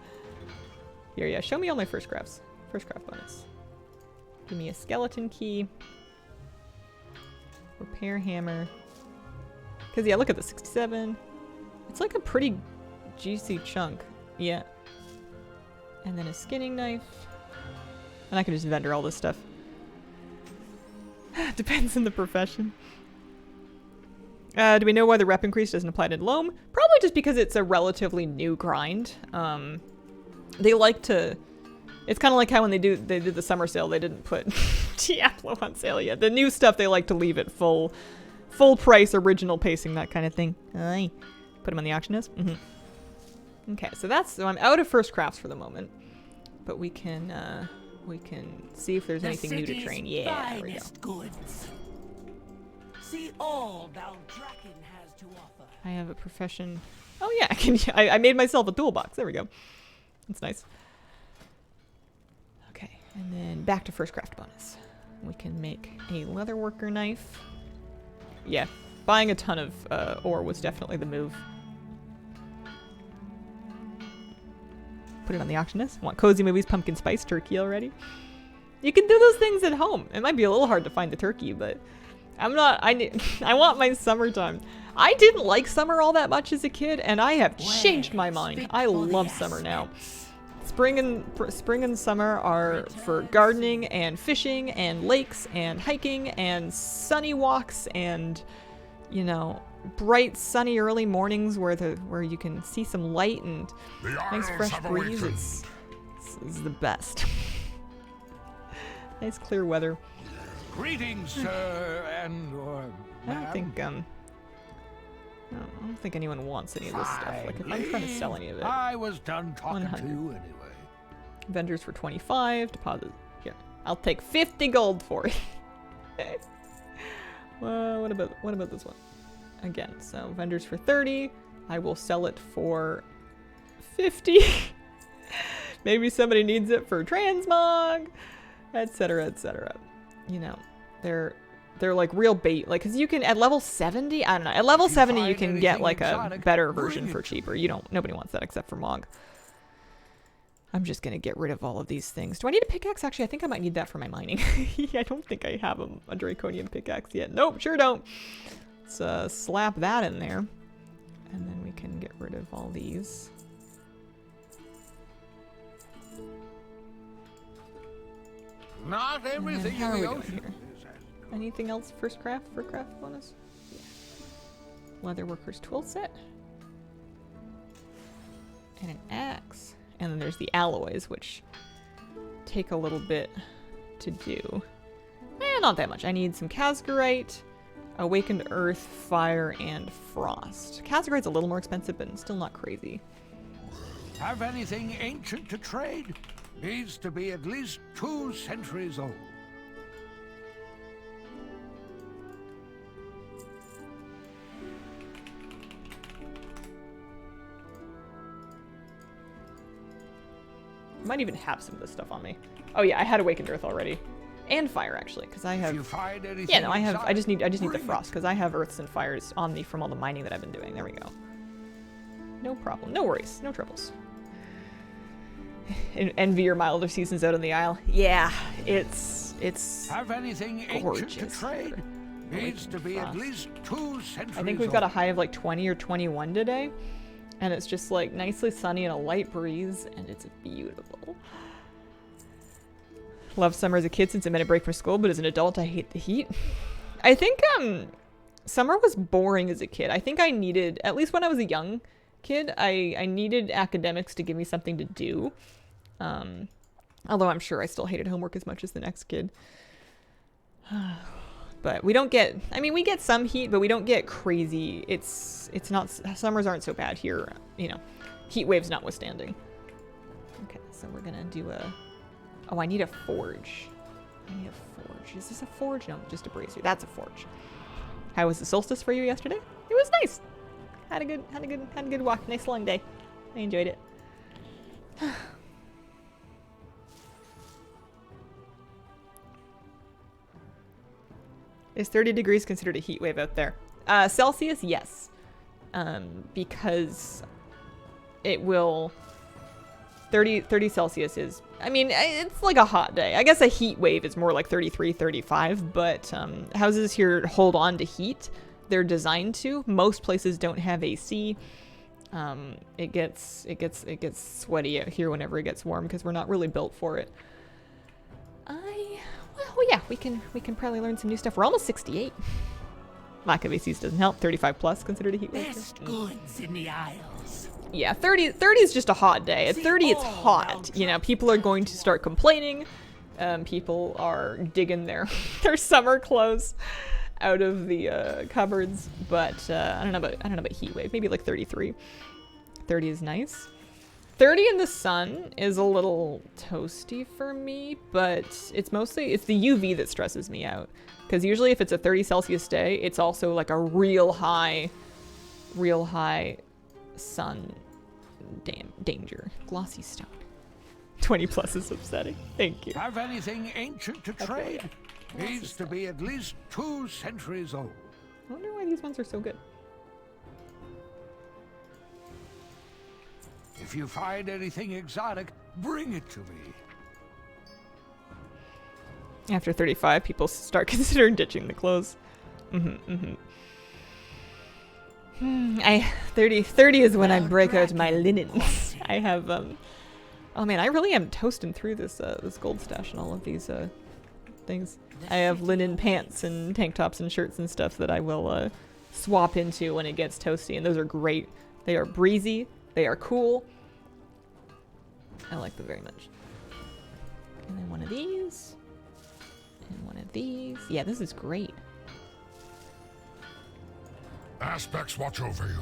Here, yeah, show me all my first crafts. First craft bonus. Give me a skeleton key. Repair hammer. Because, yeah, look at the 67. It's like a pretty juicy chunk. Yeah. And then a skinning knife. And I can just vendor all this stuff. Depends on the profession. Do we know why the rep increase doesn't apply to Loam? Probably just because it's a relatively new grind. They like to... It's kind of like how when they did the summer sale, they didn't put Diablo on sale yet. The new stuff, they like to leave it full price, original pacing, that kind of thing. Aye. Put them on the auction list? Okay, so I'm out of first crafts for the moment. But we can see if there's anything new to train. Yeah, there we go. Goods. See all thou Draken has to offer. I have a profession. Oh yeah, I made myself a toolbox. There we go. That's nice. Okay, and then back to first craft bonus. We can make a leatherworker knife. Yeah, buying a ton of ore was definitely the move. Put it on the auction list. Want Cozy Movies pumpkin spice turkey already? You can do those things at home. It might be a little hard to find the turkey, but I want my summertime. I didn't like summer all that much as a kid, and I have changed my mind. I love summer now. Spring and summer are for gardening and fishing and lakes and hiking and sunny walks and, you know, bright sunny early mornings where you can see some light and nice fresh breeze. It's the best. Nice clear weather. Greetings, sir, and I don't think anyone wants any of this stuff. Like, if I'm trying to sell any of it. I was done talking 100. to you anyway. Vendors for 25. Deposit. Here. I'll take 50 gold for it. Well, what about this one? Again, so vendors for 30. I will sell it for 50. Maybe somebody needs it for transmog, etc., etc. You know, they're like real bait. Like, cause you can at level 70. I don't know. At level 70, you can get like a better version for cheaper. Nobody wants that except for Mog. I'm just gonna get rid of all of these things. Do I need a pickaxe? Actually, I think I might need that for my mining. I don't think I have a draconian pickaxe yet. Nope, sure don't. Let's slap that in there. And then we can get rid of all these. Not everything How are in we the doing ocean. here? Anything else for craft bonus? Yeah. Leatherworker's tool set. And an axe. And then there's the alloys, which take a little bit to do. Not that much. I need some Casgarite, Awakened Earth, Fire, and Frost. Casgarite's a little more expensive, but still not crazy. Have anything ancient to trade? Needs to be at least 2 centuries old. Might even have some of this stuff on me. Oh yeah, I had Awakened Earth already. And Fire, actually, because I have... If you find anything yeah, no, I have... I just need the bring Frost, because I have Earths and Fires on me from all the mining that I've been doing. There we go. No problem. No worries. No troubles. Envy your milder seasons out on the Isle. Yeah, it's Have anything gorgeous. ancient to trade? Needs to be at least 2 centuries I think we've got a high of like 20 or 21 today. And it's just like nicely sunny and a light breeze, and it's beautiful. Loved summer as a kid since I made a break from school, but as an adult I hate the heat. I think summer was boring as a kid. I think I needed, at least when I was a young kid, I needed academics to give me something to do. Although I'm sure I still hated homework as much as the next kid. But we don't get, I mean, we get some heat, but we don't get crazy. It's not, summers aren't so bad here, you know, heat waves notwithstanding. Okay, so we're gonna do oh, I need a forge. I need a forge. Is this a forge? No, just a brazier. That's a forge. How was the solstice for you yesterday? It was nice. Had a good walk. Nice long day. I enjoyed it. Is 30 degrees considered a heat wave out there? Celsius, yes. Because it will... 30 Celsius is... I mean, it's like a hot day. I guess a heat wave is more like 33, 35, but houses here hold on to heat. They're designed to. Most places don't have AC. It gets sweaty out here whenever it gets warm because we're not really built for it. Well, yeah, we can probably learn some new stuff. We're almost 68. Lack of ACs doesn't help. 35 plus considered a heat wave. Best goods in the Isles. Yeah, 30 is just a hot day. At 30, it's hot. You know, people are going to start complaining. People are digging their summer clothes out of the cupboards. But I don't know about heat wave. Maybe like 33. 30 is nice. 30 in the sun is a little toasty for me, but it's the UV that stresses me out. Because usually if it's a 30 Celsius day, it's also like a real high sun danger. Glossy stone. 20 plus is upsetting. Thank you. Have anything ancient to trade? Needs to be at least 2 centuries old. I wonder why these ones are so good. If you find anything exotic, bring it to me. After 35, people start considering ditching the clothes. 30 is when I break out my linens. I have oh man, I really am toasting through this gold stash and all of these things. I have linen pants and tank tops and shirts and stuff that I will swap into when it gets toasty, and those are great. They are breezy. They are cool. I like them very much. And then one of these. And one of these. Yeah, this is great. Aspects watch over you.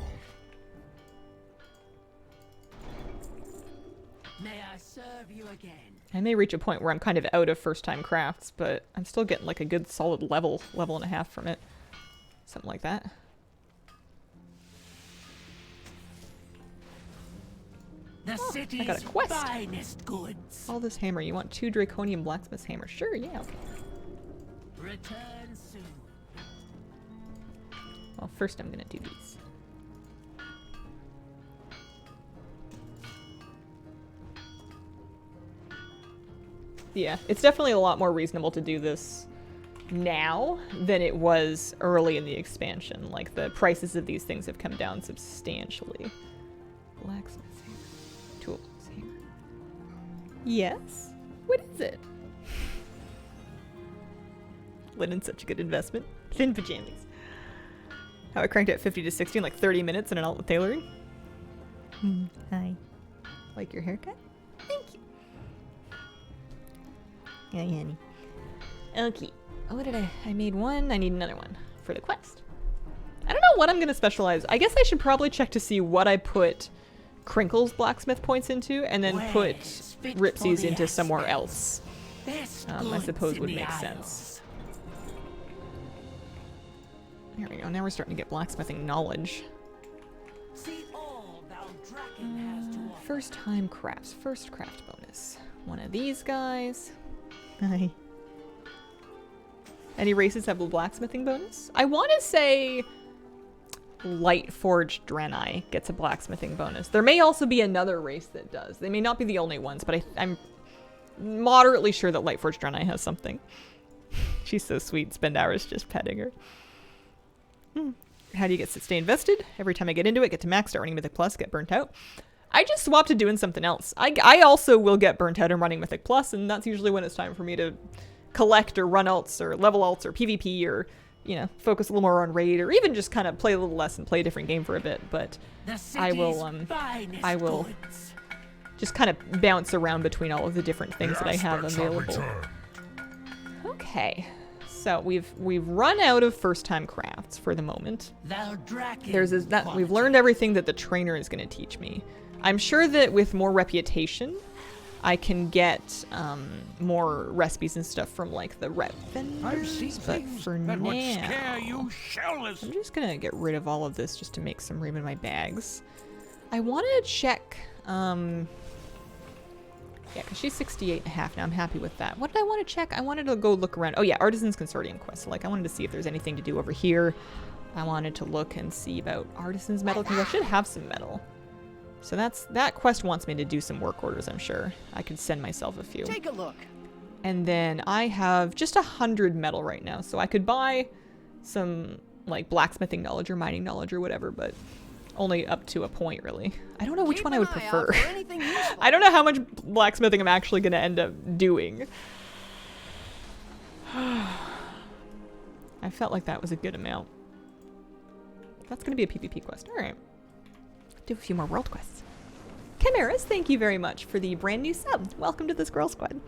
May I serve you again? I may reach a point where I'm kind of out of first time crafts, but I'm still getting like a good solid level and a half from it. Something like that. The city's I got a quest. finest goods. All this hammer. You want 2 draconium blacksmith's hammer? Sure, yeah, okay. Return soon. Well, first I'm gonna do these. Yeah, it's definitely a lot more reasonable to do this now than it was early in the expansion. Like, the prices of these things have come down substantially. Blacksmith's hammer. Toolbox hammer. Yes? What is it? Linen's such a good investment. Thin pajamas. How I cranked it 50 to 60 in like 30 minutes in an alt with tailoring. Hi. Like your haircut? Thank you. Yeah, honey. Okay. Oh, what did I made one. I need another one for the quest. I don't know what I'm going to specialize. I guess I should probably check to see what I put Crinkle's blacksmith points into and then put Ripsy's into somewhere else. I suppose would make sense. There we go. Now we're starting to get blacksmithing knowledge. See all thou Draken has to offer. First time crafts. First craft bonus. One of these guys. Hi. Any races have a blacksmithing bonus? I want to say Light Forged Draenei gets a blacksmithing bonus. There may also be another race that does. They may not be the only ones, but I'm moderately sure that Light Forged Draenei has something. She's so sweet. Spend hours just petting her. How do you get stay invested? Every time I get into it, get to max, start running Mythic Plus, get burnt out. I just swapped to doing something else. I also will get burnt out and running Mythic Plus, and that's usually when it's time for me to collect or run alts or level alts or PvP or, you know, focus a little more on raid or even just kind of play a little less and play a different game for a bit. But I will just kind of bounce around between all of the different things that I have available. Okay. So we've run out of first time crafts for the moment. We've learned everything that the trainer is going to teach me. I'm sure that with more reputation, I can get more recipes and stuff from like the rep I've seen vendors, but things for that would now, scare you shellless. I'm just gonna get rid of all of this just to make some room in my bags. I want to check, yeah, because she's 68 and a half now. I'm happy with that. What did I want to check? I wanted to go look around. Oh yeah, Artisans Consortium quest. So, like, I wanted to see if there's anything to do over here. I wanted to look and see about Artisans metal because I should have some metal. So that quest wants me to do some work orders, I'm sure. I could send myself a few. Take a look. And then I have just 100 metal right now. So I could buy some like blacksmithing knowledge or mining knowledge or whatever, but only up to a point really. I don't know which one I would prefer. I don't know how much blacksmithing I'm actually going to end up doing. I felt like that was a good amount. That's going to be a PvP quest. All right. Do a few more world quests. Chimeras, thank you very much for the brand new sub. Welcome to the Squirrel Squad.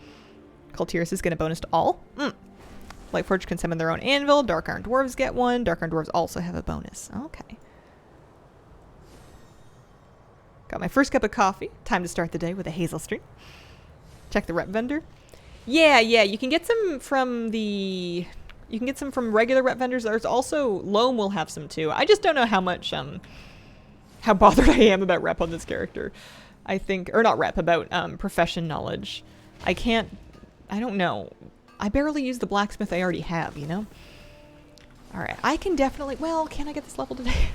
Cultiris is going to bonus to all. Lightforge can summon their own anvil. Dark Iron Dwarves get one. Dark Iron Dwarves also have a bonus. Okay. Got my first cup of coffee. Time to start the day with a Hazel stream. Check the rep vendor. Yeah, you can get some from the... You can get some from regular rep vendors. There's also... Loam will have some too. I just don't know how much... how bothered I am about rep on this character. I think... Or not rep, about profession knowledge. I don't know. I barely use the blacksmith I already have, you know? Alright, I can definitely... Well, can I get this level today?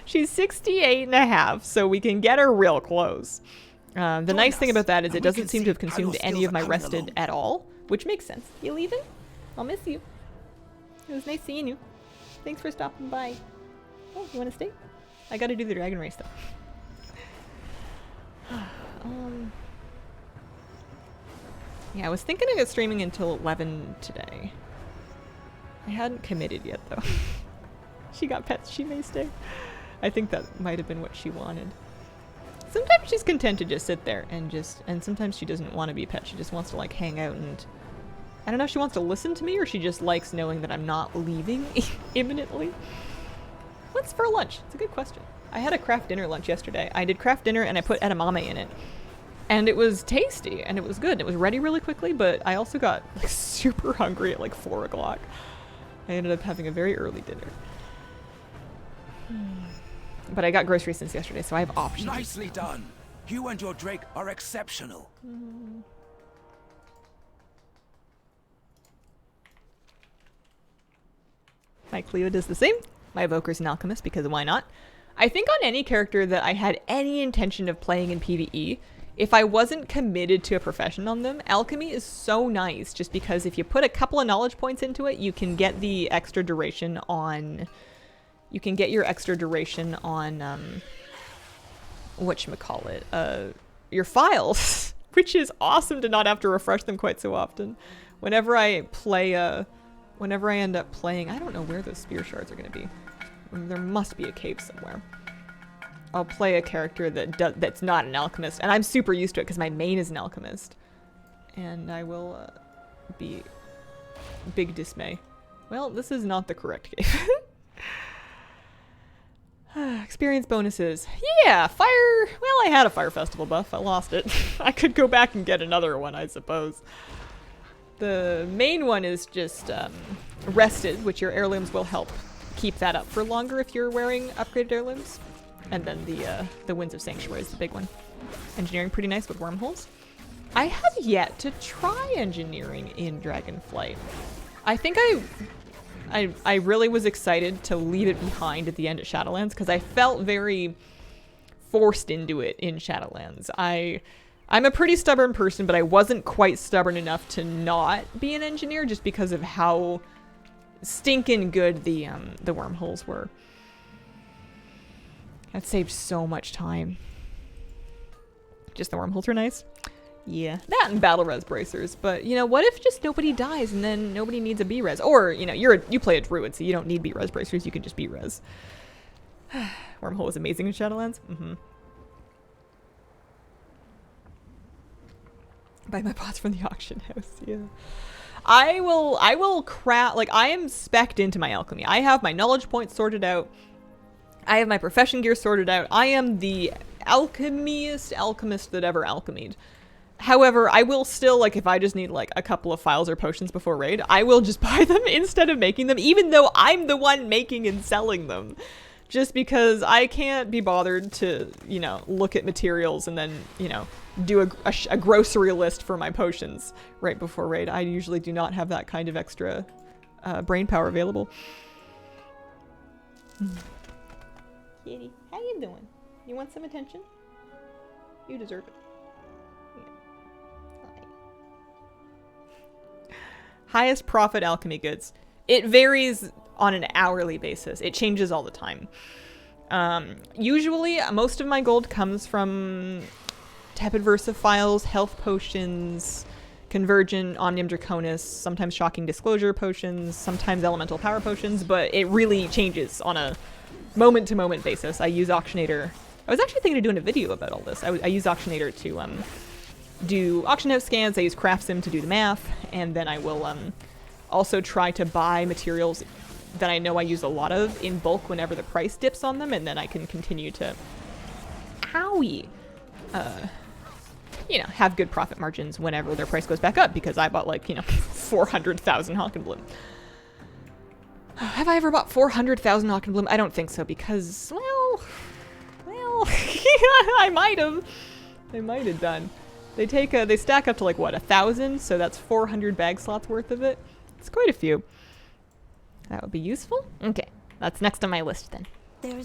She's 68 and a half, so we can get her real close. The nice thing about that is it doesn't seem to have consumed any of my rested at all, which makes sense. You leaving? I'll miss you. It was nice seeing you. Thanks for stopping by. Oh, you want to stay? I gotta do the dragon race, though. Yeah, I was thinking of streaming until 11 today. I hadn't committed yet, though. She got pets. She may stay. I think that might have been what she wanted. Sometimes she's content to just sit there and sometimes she doesn't want to be a pet. She just wants to like hang out and I don't know if she wants to listen to me or she just likes knowing that I'm not leaving imminently. What's for lunch? It's a good question. I had a craft dinner lunch yesterday. I did craft dinner and I put edamame in it. And it was tasty and it was good. It was ready really quickly, but I also got like super hungry at like 4 o'clock. I ended up having a very early dinner. But I got groceries since yesterday, so I have options. Nicely done. You and your Drake are exceptional. My Cleo does the same. My Evoker's an alchemist because why not? I think on any character that I had any intention of playing in PvE, if I wasn't committed to a profession on them, alchemy is so nice just because if you put a couple of knowledge points into it, you can get the extra duration on... You can get your extra duration on, whatchamacallit, your files, which is awesome to not have to refresh them quite so often. Whenever I end up playing, I don't know where those spear shards are going to be. There must be a cave somewhere. I'll play a character that's not an alchemist, and I'm super used to it because my main is an alchemist. And I will be big dismay. Well, this is not the correct cave. Experience bonuses. Yeah, fire. Well, I had a fire festival buff. I lost it. I could go back and get another one, I suppose. The main one is just rested, which your heirlooms will help keep that up for longer if you're wearing upgraded heirlooms. And then the Winds of Sanctuary is the big one. Engineering pretty nice with wormholes. I have yet to try engineering in Dragonflight. I think I really was excited to leave it behind at the end of Shadowlands because I felt very forced into it in Shadowlands. I'm a pretty stubborn person, but I wasn't quite stubborn enough to not be an engineer just because of how stinking good the wormholes were. That saved so much time. Just the wormholes were nice. Yeah, that and battle res bracers, but you know, what if just nobody dies and then nobody needs a B-res? Or, you know, you play a druid, so you don't need B-res bracers, you can just B-res. Wormhole was amazing in Shadowlands. Buy my pots from the auction house, yeah. I will craft, like, I am spec'd into my alchemy. I have my knowledge points sorted out. I have my profession gear sorted out. I am the alchemist that ever alchemied. However, I will still, like, if I just need, like, a couple of files or potions before raid, I will just buy them instead of making them, even though I'm the one making and selling them. Just because I can't be bothered to, you know, look at materials and then, you know, do a grocery list for my potions right before raid. I usually do not have that kind of extra brain power available. Kitty, how you doing? You want some attention? You deserve it. Highest profit alchemy goods. It varies on an hourly basis. It changes all the time. Usually, most of my gold comes from Tepid Versa files, health potions, Convergent, Omnium Draconis, sometimes Shocking Disclosure potions, sometimes Elemental Power potions, but it really changes on a moment-to-moment basis. I use Auctionator. I was actually thinking of doing a video about all this. I use Auctionator to do auction house scans. I use CraftSim to do the math, and then I will also try to buy materials that I know I use a lot of in bulk whenever the price dips on them, and then I can continue to you know, have good profit margins whenever their price goes back up, because I bought, like, you know, 400,000 Hawkenbloom. Have I ever bought 400,000 Hawkenbloom? I don't think so, because, well, I might have done. They stack up to, like, what, 1,000? So that's 400 bag slots worth of it. It's quite a few. That would be useful. Okay, that's next on my list then.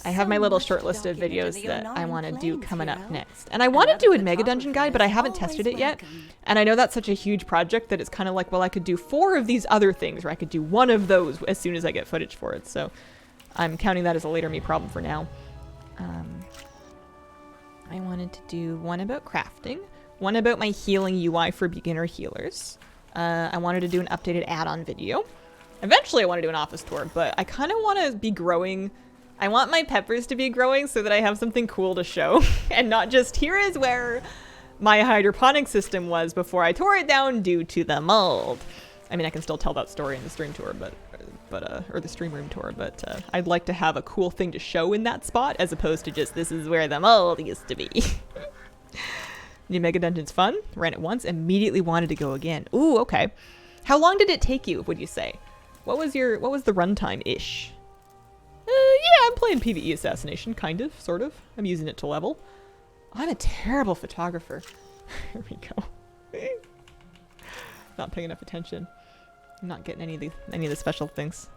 I have my little short list of videos that I want to do coming up next. And I want to do a Mega Dungeon guide, but I haven't tested it yet. And I know that's such a huge project that it's kind of like, well, I could do 4 of these other things, or I could do 1 of those as soon as I get footage for it. So I'm counting that as a later me problem for now. I wanted to do one about crafting, one about my healing UI for beginner healers. I wanted to do an updated add-on video. Eventually I want to do an office tour, but I kind of want to be growing. I want my peppers to be growing so that I have something cool to show and not just, here is where my hydroponic system was before I tore it down due to the mold. I mean, I can still tell that story in the stream tour, or the stream room tour, but I'd like to have a cool thing to show in that spot as opposed to just, this is where the mold used to be. New Mega Dungeon's fun. Ran it once, immediately wanted to go again. Ooh, okay. How long did it take you, would you say? What was the runtime-ish? Yeah, I'm playing PvE Assassination, kind of, sort of. I'm using it to level. I'm a terrible photographer. Here we go. Not paying enough attention. I'm not getting any of the special things.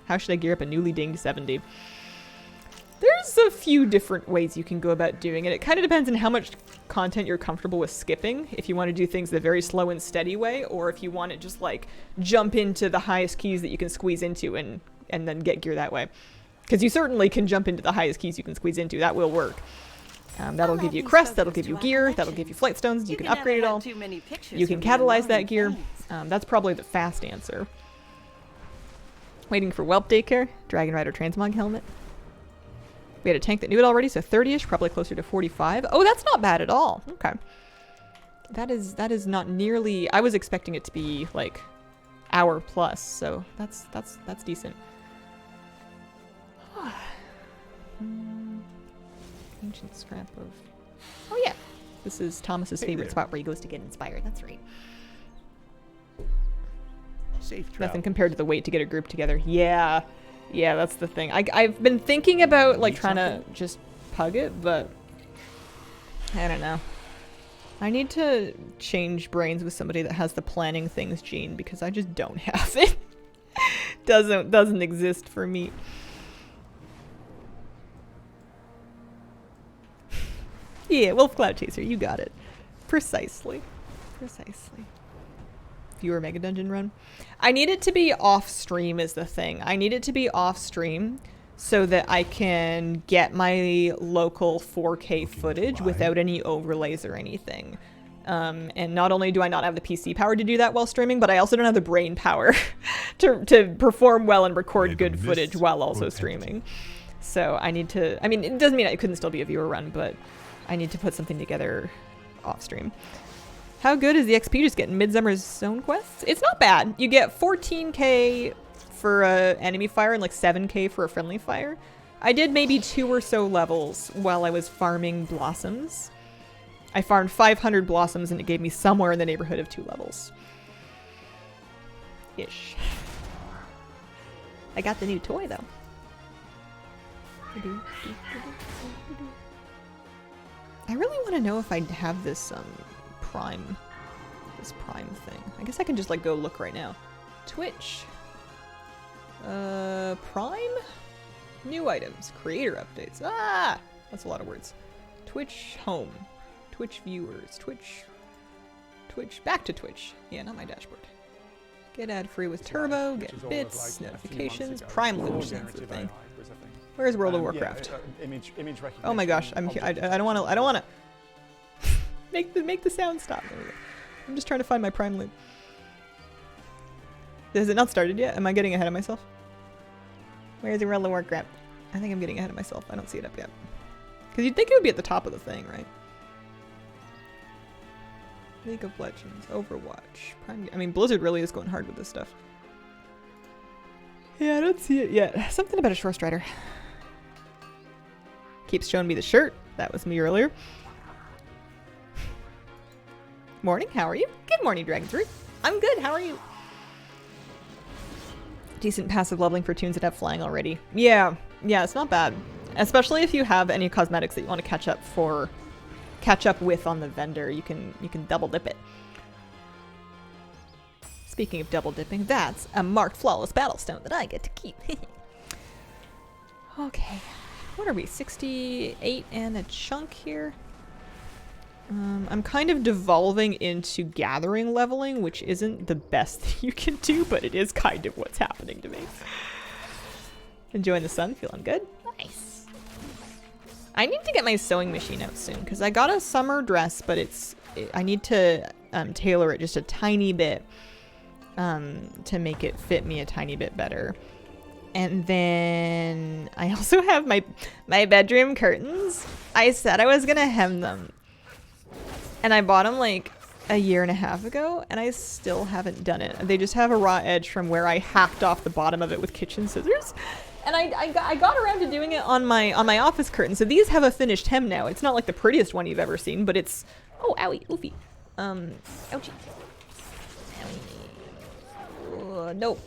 How should I gear up a newly dinged 70? There's a few different ways you can go about doing it. It kind of depends on how much content you're comfortable with skipping. If you want to do things the very slow and steady way, or if you want to just like jump into the highest keys that you can squeeze into and then get gear that way. Because you certainly can jump into the highest keys you can squeeze into. That will work. That'll give you crests, that'll give you gear, that'll give you flight stones, you can upgrade it all. You can catalyze that gear. That's probably the fast answer. Waiting for Whelp Daycare, Dragon Rider Transmog helmet. We had a tank that knew it already, so 30-ish, probably closer to 45. Oh, that's not bad at all. Okay. That is not nearly, I was expecting it to be like hour plus, so that's decent. Ancient scrap of, oh yeah, this is Thomas's favorite spot where he goes to get inspired. That's right. Safe travel. Nothing compared to the wait to get a group together. Yeah, that's the thing. I've been thinking about like trying to just pug it, but I don't know. I need to change brains with somebody that has the planning things gene, because I just don't have it. Doesn't exist for me. Yeah, Wolf Cloud Chaser, you got it. Precisely. Viewer Mega Dungeon run. I need it to be off stream is the thing. I need it to be off stream so that I can get my local 4K footage without any overlays or anything. And not only do I not have the PC power to do that while streaming, but I also don't have the brain power to perform well and record good footage while also streaming. So I need to, I mean, it doesn't mean it couldn't still be a viewer run, but I need to put something together off stream. How good is the XP just getting Midsummer's Zone quests? It's not bad. You get 14k for a enemy fire and like 7k for a friendly fire. I did maybe 2 or so levels while I was farming blossoms. I farmed 500 blossoms and it gave me somewhere in the neighborhood of 2 levels. Ish. I got the new toy though. I really want to know if I have this prime thing. I guess I can just like go look right now. Twitch. Prime? New items. Creator updates. Ah! That's a lot of words. Twitch home. Twitch viewers. Twitch. Back to Twitch. Yeah, not my dashboard. Get ad free with Turbo. Get bits. Notifications. Prime loot. That's the thing. Where's World of Warcraft? Image recognition. Oh my gosh, I'm here. I don't want to. I don't want to. make the sound stop. There we go. I'm just trying to find my Prime loot. Has it not started yet? Am I getting ahead of myself? Where's the World of Warcraft? I think I'm getting ahead of myself. I don't see it up yet. Because you'd think it would be at the top of the thing, right? League of Legends, Overwatch, Prime. I mean, Blizzard really is going hard with this stuff. Yeah, I don't see it yet. Something about a Shore Strider. Keeps showing me the shirt. That was me earlier. Morning, how are you? Good morning, Dragon's I'm good, how are you? Decent passive leveling for tunes that have flying already. Yeah, it's not bad. Especially if you have any cosmetics that you want to catch up with on the vendor, you can double dip it. Speaking of double dipping, that's a marked flawless battlestone that I get to keep. Okay, what are we? 68 and a chunk here. I'm kind of devolving into gathering leveling, which isn't the best thing you can do, but it is kind of what's happening to me. Enjoying the sun, feeling good. Nice. I need to get my sewing machine out soon because I got a summer dress, but I need to tailor it just a tiny bit to make it fit me a tiny bit better. And then I also have my bedroom curtains. I said I was gonna hem them, and I bought them like a year and a half ago, and I still haven't done it. They just have a raw edge from where I hacked off the bottom of it with kitchen scissors. And I got around to doing it on my office curtain. So these have a finished hem now. It's not like the prettiest one you've ever seen, but it's... Oh, owie, oofy. Ouchie. Owie. Nope.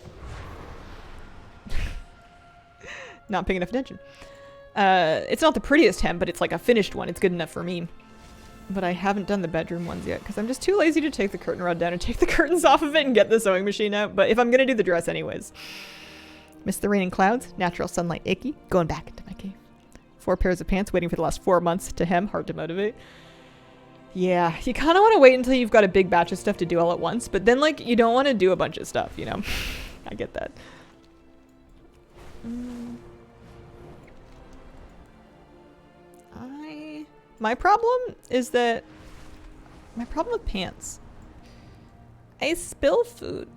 Not paying enough attention. It's not the prettiest hem, but it's like a finished one. It's good enough for me. But I haven't done the bedroom ones yet because I'm just too lazy to take the curtain rod down and take the curtains off of it and get the sewing machine out. But if I'm going to do the dress anyways... Miss the rain and clouds, natural sunlight icky, going back into my cave. 4 pairs of pants, waiting for the last 4 months to hem, hard to motivate. Yeah, you kind of want to wait until you've got a big batch of stuff to do all at once, but then like you don't want to do a bunch of stuff, you know? I get that. My problem is that, my problem with pants, I spill food.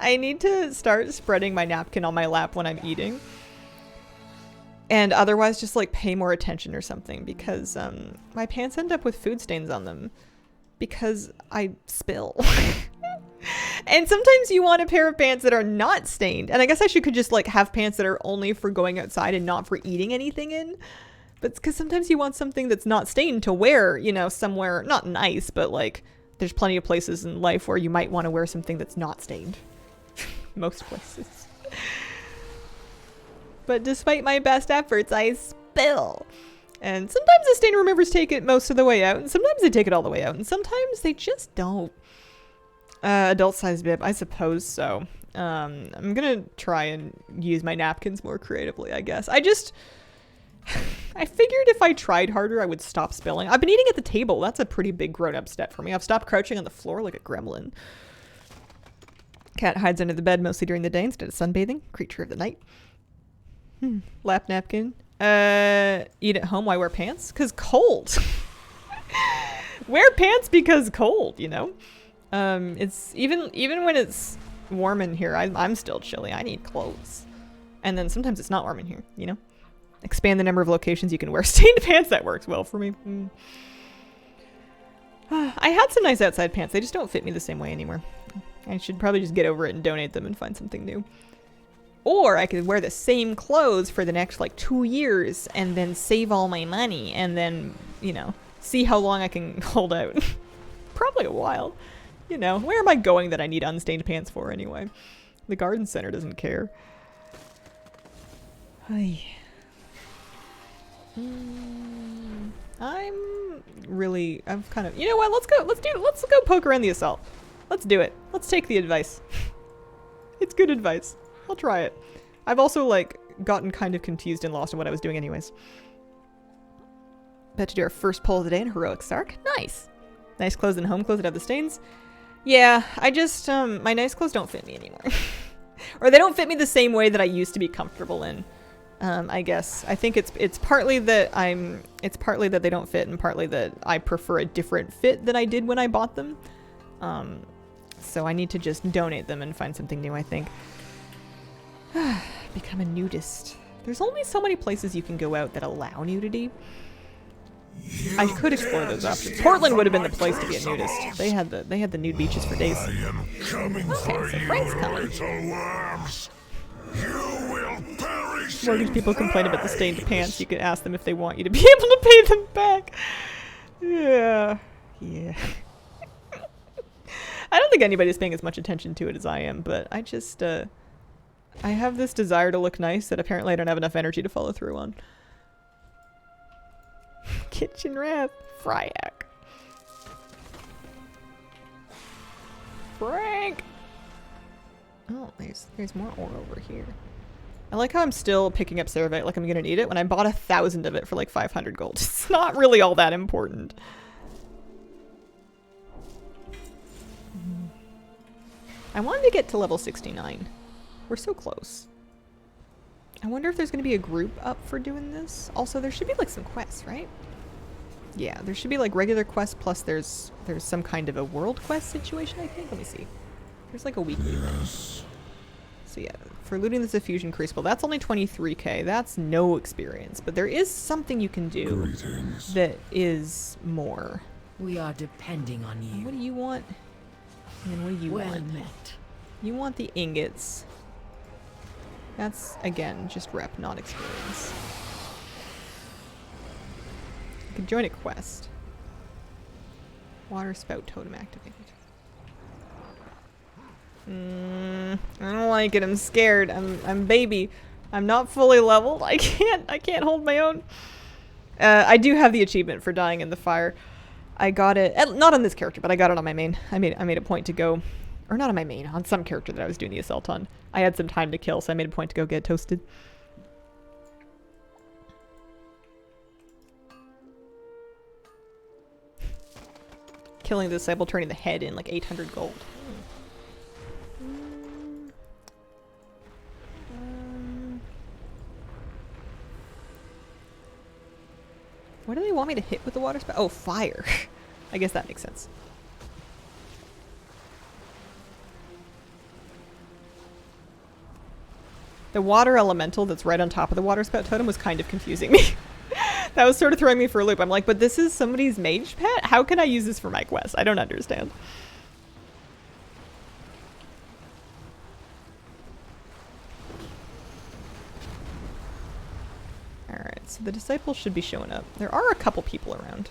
I need to start spreading my napkin on my lap when I'm eating. And otherwise just like pay more attention or something because my pants end up with food stains on them because I spill. And sometimes you want a pair of pants that are not stained. And I guess I could just like have pants that are only for going outside and not for eating anything in. But because sometimes you want something that's not stained to wear, you know, somewhere, not nice, but like there's plenty of places in life where you might want to wear something that's not stained. Most places. But despite my best efforts, I spill. And sometimes the stain removers take it most of the way out, and sometimes they take it all the way out, and sometimes they just don't. Adult size bib, I suppose so. I'm gonna try and use my napkins more creatively, I guess. I figured if I tried harder, I would stop spilling. I've been eating at the table. That's a pretty big grown-up step for me. I've stopped crouching on the floor like a gremlin. Cat hides under the bed mostly during the day instead of sunbathing. Creature of the night. Lap napkin. Eat at home. Why wear pants? 'Cause cold. Wear pants because cold, you know? It's even when it's warm in here, I'm still chilly. I need clothes. And then sometimes it's not warm in here, you know? Expand the number of locations you can wear stained pants. That works well for me. I had some nice outside pants. They just don't fit me the same way anymore. I should probably just get over it and donate them and find something new. Or I could wear the same clothes for the next like 2 years and then save all my money and then, you know, See how long I can hold out. Probably a while. You know, where am I going that I need unstained pants for anyway? The garden center doesn't care. Ay. I'm kind of, you know what, let's go poke around the assault. Let's do it. Let's take the advice. It's good advice. I'll try it. I've also, like, gotten kind of confused and lost in what I was doing anyways. About to do our first poll of the day in Heroic Stark. Nice. Nice clothes and home clothes that have the stains. Yeah, I just, my nice clothes don't fit me anymore. Or they don't fit me the same way that I used to be comfortable in. I guess. I think it's partly that they don't fit and partly that I prefer a different fit than I did when I bought them. So I need to just donate them and find something new, I think. Become a nudist. There's only so many places you can go out that allow nudity. I could explore those options. Portland would have been the place to be a nudist. They had the nude beaches for days. I am coming Okay, so Frank's coming. little worms. You will perish. Mortgage people complain about the stained pants. You could ask them if they want you to be able to pay them back. Yeah. Yeah. I don't think anybody's paying as much attention to it as I am, but I just, I have this desire to look nice that apparently I don't have enough energy to follow through on. Kitchen rat. Fryak. Frank! Oh, there's more ore over here. I like how I'm still picking up ceravite like I'm gonna need it when I bought 1,000 of it for like 500 gold. It's not really all that important. I wanted to get to level 69. We're so close. I wonder if there's gonna be a group up for doing this. Also, there should be like some quests, right? Yeah, there should be like regular quests plus there's some kind of a world quest situation, I think. Let me see. There's like a weekly one. So yeah, for looting the Diffusion Crucible, that's only 23k. That's no experience, but there is something you can do that is more. We are depending on you. What do you want? And what do you want? Met. You want the ingots. That's, again, just rep, not experience. You could join a quest. Water spout totem activated. I don't like it. I'm scared. I'm baby. I'm not fully leveled. I can't hold my own. I do have the achievement for dying in the fire. I got it, not on this character, but I got it on my main. I made a point to go, or not on my main, on some character that I was doing the assault on. I had some time to kill, so I made a point to go get toasted. Killing the disciple, turning the head in like 800 gold. What do they want me to hit with the water spout? Oh, fire. I guess that makes sense. The water elemental that's right on top of the water spout totem was kind of confusing me. That was sort of throwing me for a loop. I'm like, but this is somebody's mage pet? How can I use this for my quest? I don't understand. Alright, so the disciples should be showing up. There are a couple people around.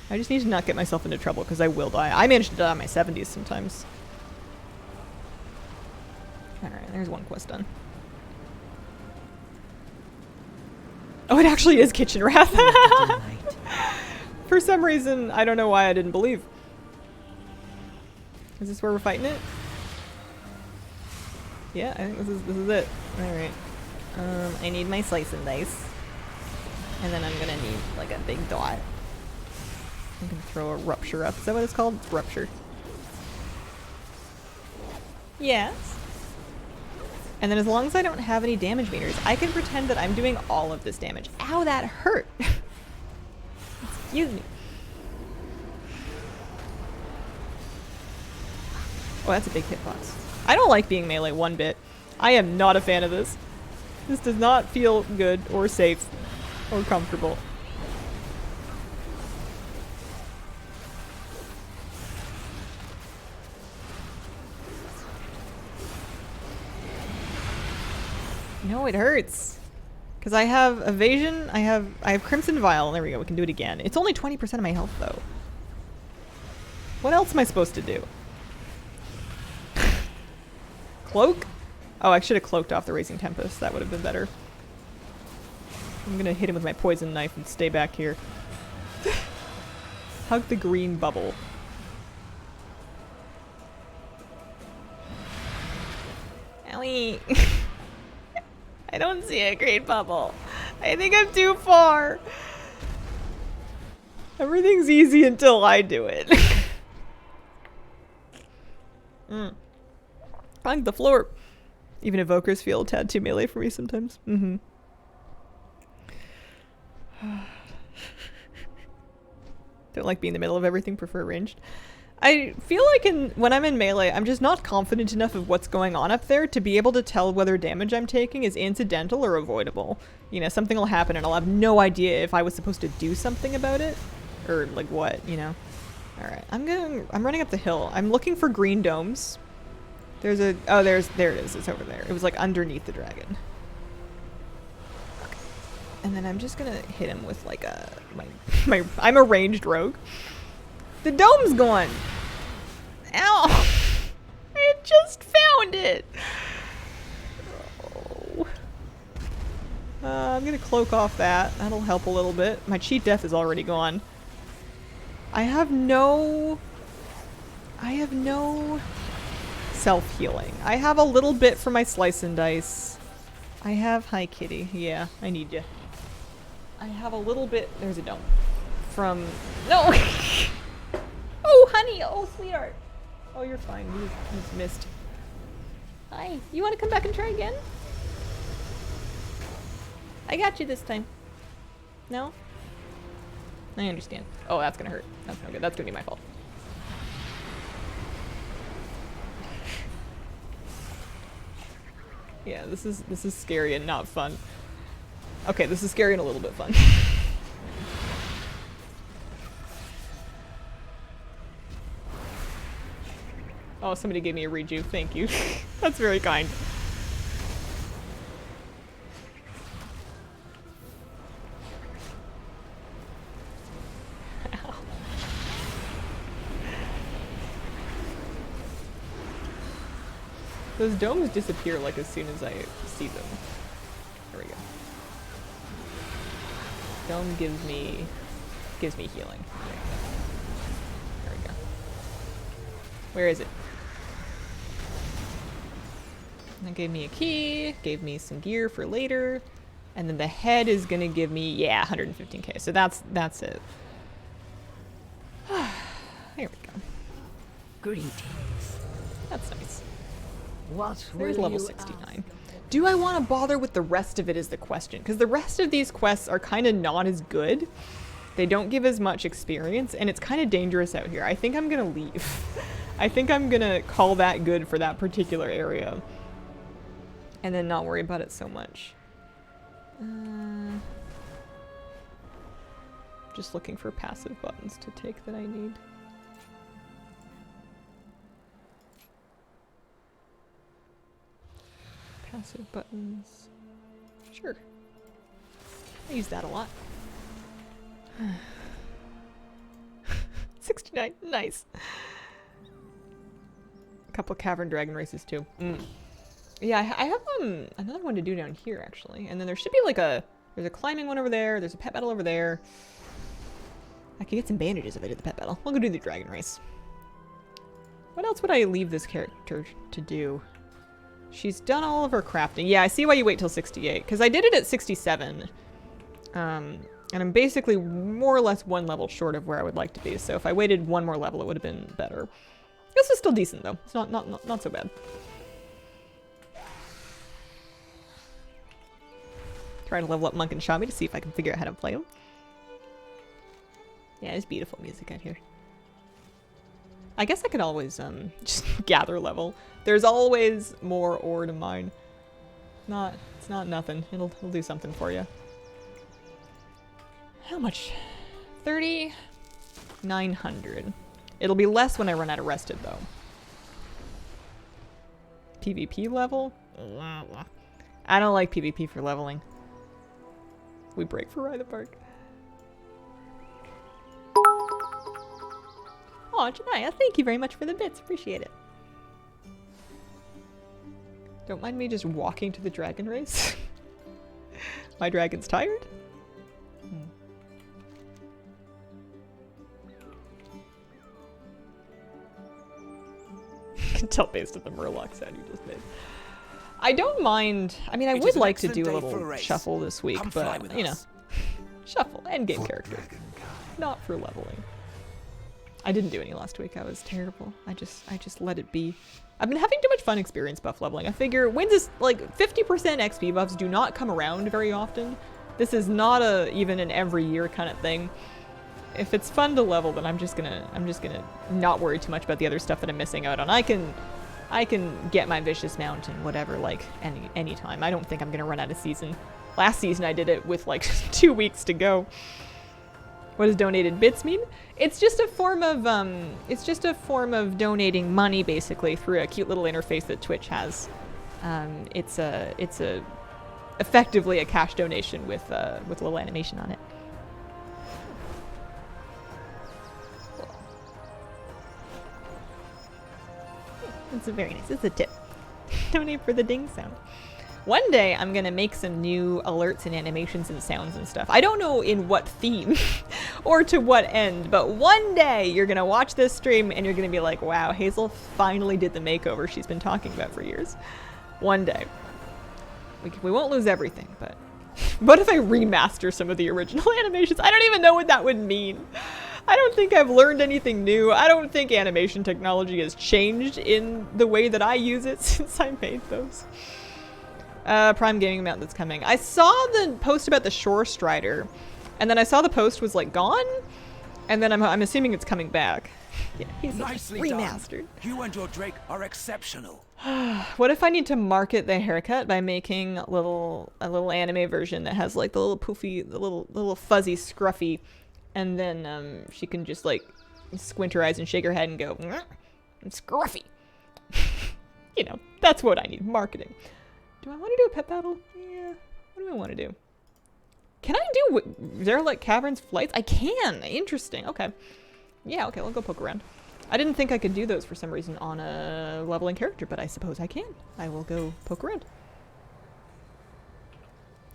I just need to not get myself into trouble because I will die. I managed to die in my 70s sometimes. Alright, there's one quest done. Oh, it actually is Kitchen Wrath. For some reason, I don't know why I didn't believe. Is this where we're fighting it? Yeah, I think this is it. Alright. I need my slice and dice. And then I'm gonna need like a big dot. I'm gonna throw a rupture up. Is that what it's called? It's rupture. Yes. And then as long as I don't have any damage meters, I can pretend that I'm doing all of this damage. Ow, that hurt! Excuse me. Oh, that's a big hitbox. I don't like being melee one bit. I am not a fan of this. This does not feel good or safe or comfortable. No, it hurts. Because I have evasion, I have Crimson Vial. There we go, we can do it again. It's only 20% of my health though. What else am I supposed to do? Cloak? Oh, I should have cloaked off the Racing Tempest. That would have been better. I'm gonna hit him with my poison knife and stay back here. Hug the green bubble. Owie. I don't see a green bubble. I think I'm too far. Everything's easy until I do it. I like the floor. Even evokers feel a tad too melee for me sometimes. Don't like being in the middle of everything, prefer ranged. I feel like when I'm in melee, I'm just not confident enough of what's going on up there to be able to tell whether damage I'm taking is incidental or avoidable. You know, something will happen and I'll have no idea if I was supposed to do something about it. Or like what, you know. Alright, I'm running up the hill. I'm looking for green domes. There's a, oh, there it is, it's over there. It was like underneath the dragon. Okay. And then I'm just gonna hit him with like I'm a ranged rogue. The dome's gone! Ow! I had just found it! Oh. I'm gonna cloak off that. That'll help a little bit. My cheat death is already gone. I have no self-healing. I have a little bit for my slice and dice. I have, hi kitty, yeah, I need you. I have a little bit, there's a dome. From, no! Oh, honey, oh, sweetheart. Oh, you're fine, you just missed. Hi, you want to come back and try again? I got you this time. No? I understand. Oh, that's gonna hurt. That's no good. That's gonna be my fault. Yeah, this is scary and not fun. Okay, this is scary and a little bit fun. Oh, somebody gave me a reju. Thank you. That's very kind. Ow. Those domes disappear like as soon as I see them. There we go. Dome gives me healing. There we go. Where is it? That gave me a key, gave me some gear for later, and then the head is gonna give me, yeah, 115k. So that's it. Here we go. Greetings. That's nice. What There's will level you 69. Do I want to bother with the rest of it is the question, because the rest of these quests are kind of not as good. They don't give as much experience, and it's kind of dangerous out here. I think I'm gonna leave. I think I'm gonna call that good for that particular area. And then not worry about it so much. Just looking for passive buttons to take that I need. Passive buttons. Sure. I use that a lot. 69. Nice. A couple of cavern dragon races too. Yeah, I have another one to do down here actually. And then there should be like there's a climbing one over there, there's a pet battle over there. I could get some bandages if I did the pet battle. We'll go do the dragon race. What else would I leave this character to do? She's done all of her crafting. Yeah, I see why you wait till 68, because I did it at 67. And I'm basically more or less one level short of where I would like to be. So if I waited one more level, it would have been better. This is still decent though. It's not so bad. Try to level up Monk and Shami to see if I can figure out how to play them. Yeah, it's beautiful music out here. I guess I could always just gather level. There's always more ore to mine. It's not nothing. It'll do something for you. How much? 3,900. It'll be less when I run out of rested though. PvP level? I don't like PvP for leveling. We break for Ride the Park. Oh, Janaya, thank you very much for the bits. Appreciate it. Don't mind me just walking to the dragon race. My dragon's tired. You can tell based on the Murloc sound you just made. I don't mind. I mean, I would like to do a little shuffle this week, but, you know. Shuffle, endgame character. Not for leveling. I didn't do any last week. I was terrible. I just let it be. I've been having too much fun experience buff leveling. I figure wins is like 50% XP buffs do not come around very often. This is not even an every year kind of thing. If it's fun to level, then I'm just gonna not worry too much about the other stuff that I'm missing out on. I can get my vicious mount and whatever like any time. I don't think I'm gonna run out of season. Last season I did it with like 2 weeks to go. What does donated bits mean? It's just a form of donating money basically through a cute little interface that Twitch has. It's effectively a cash donation with a little animation on it. It's very nice. It's a tip. Donate for the ding sound. One day I'm gonna make some new alerts and animations and sounds and stuff. I don't know in what theme or to what end, but one day you're gonna watch this stream and you're gonna be like, wow, Hazel finally did the makeover she's been talking about for years. One day. We won't lose everything, but what if I remaster some of the original animations? I don't even know what that would mean. I don't think I've learned anything new. I don't think animation technology has changed in the way that I use it since I made those. Prime Gaming Mount that's coming. I saw the post about the Shore Strider, and then I saw the post was like gone, and then I'm assuming it's coming back. Yeah, he's Nicely remastered. Done. You and your Drake are exceptional. What if I need to market the haircut by making a little anime version that has like the little poofy, the little fuzzy scruffy, and then she can just like squint her eyes and shake her head and go, I'm scruffy. You know, that's what I need, marketing. Do I want to do a pet battle? Yeah. What do I want to do? Can I do Zaralek Caverns flights? I can. Interesting. Okay. Yeah, okay, we'll go poke around. I didn't think I could do those for some reason on a leveling character, but I suppose I can. I will go poke around.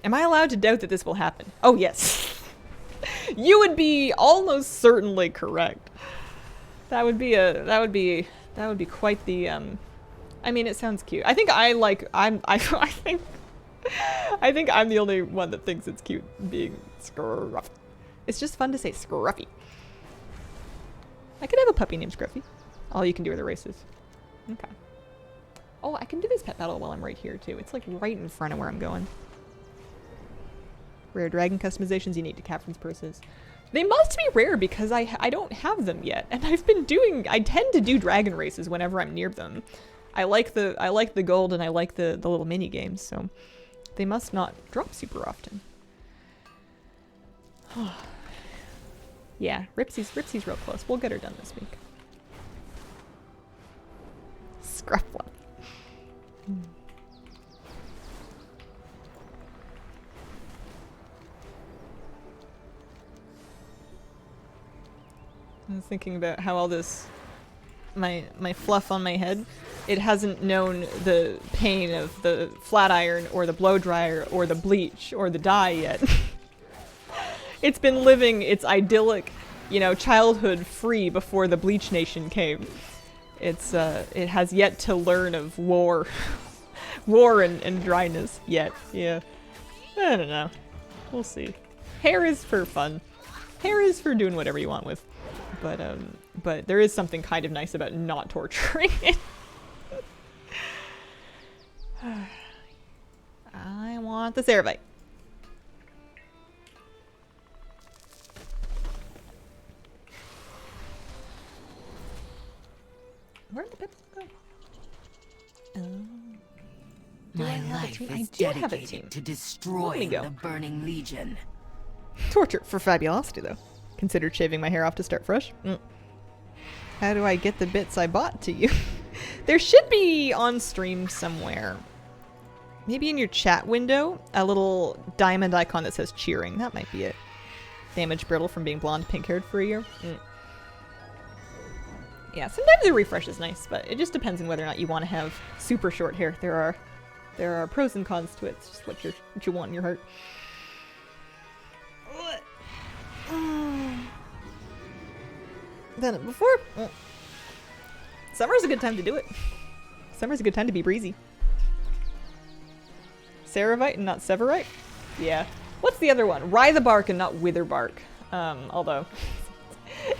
Am I allowed to doubt that this will happen? Oh, yes. You would be almost certainly correct. That would be quite the, I mean, it sounds cute. I think I think I'm the only one that thinks it's cute being scruffy. It's just fun to say scruffy. I could have a puppy named Scruffy. All you can do are the races. Okay. Oh, I can do this pet battle while I'm right here too. It's like right in front of where I'm going. Rare dragon customizations unique to Caverns purses. They must be rare because I don't have them yet. And I tend to do dragon races whenever I'm near them. I like the gold and I like the little mini games, so they must not drop super often. Yeah, Ripsy's real close. We'll get her done this week. Scruffla. I was thinking about how all this my fluff on my head, it hasn't known the pain of the flat iron or the blow dryer or the bleach or the dye yet. It's been living its idyllic, you know, childhood free before the Bleach Nation came. It has yet to learn of war, and dryness yet. Yeah, I don't know. We'll see. Hair is for fun. Hair is for doing whatever you want with. But there is something kind of nice about not torturing it. I want the Cerebite. Where did the Pips go? Do I have a team? I do have a team. To destroying the Burning Legion. Torture for fabulosity, though. Considered shaving my hair off to start fresh? How do I get the bits I bought to you? There should be on stream somewhere Maybe in your chat window, a little diamond icon that says cheering. That might be it. Damaged brittle from being blonde pink-haired for a year. Yeah, sometimes a refresh is nice, but it just depends on whether or not you want to have super short hair. There are pros and cons to it. It's just what you want in your heart. Done it before. Summer's a good time to do it. Summer's a good time to be breezy. Ceravite and not Severite? Yeah. What's the other one? Rye the bark and not wither bark. Although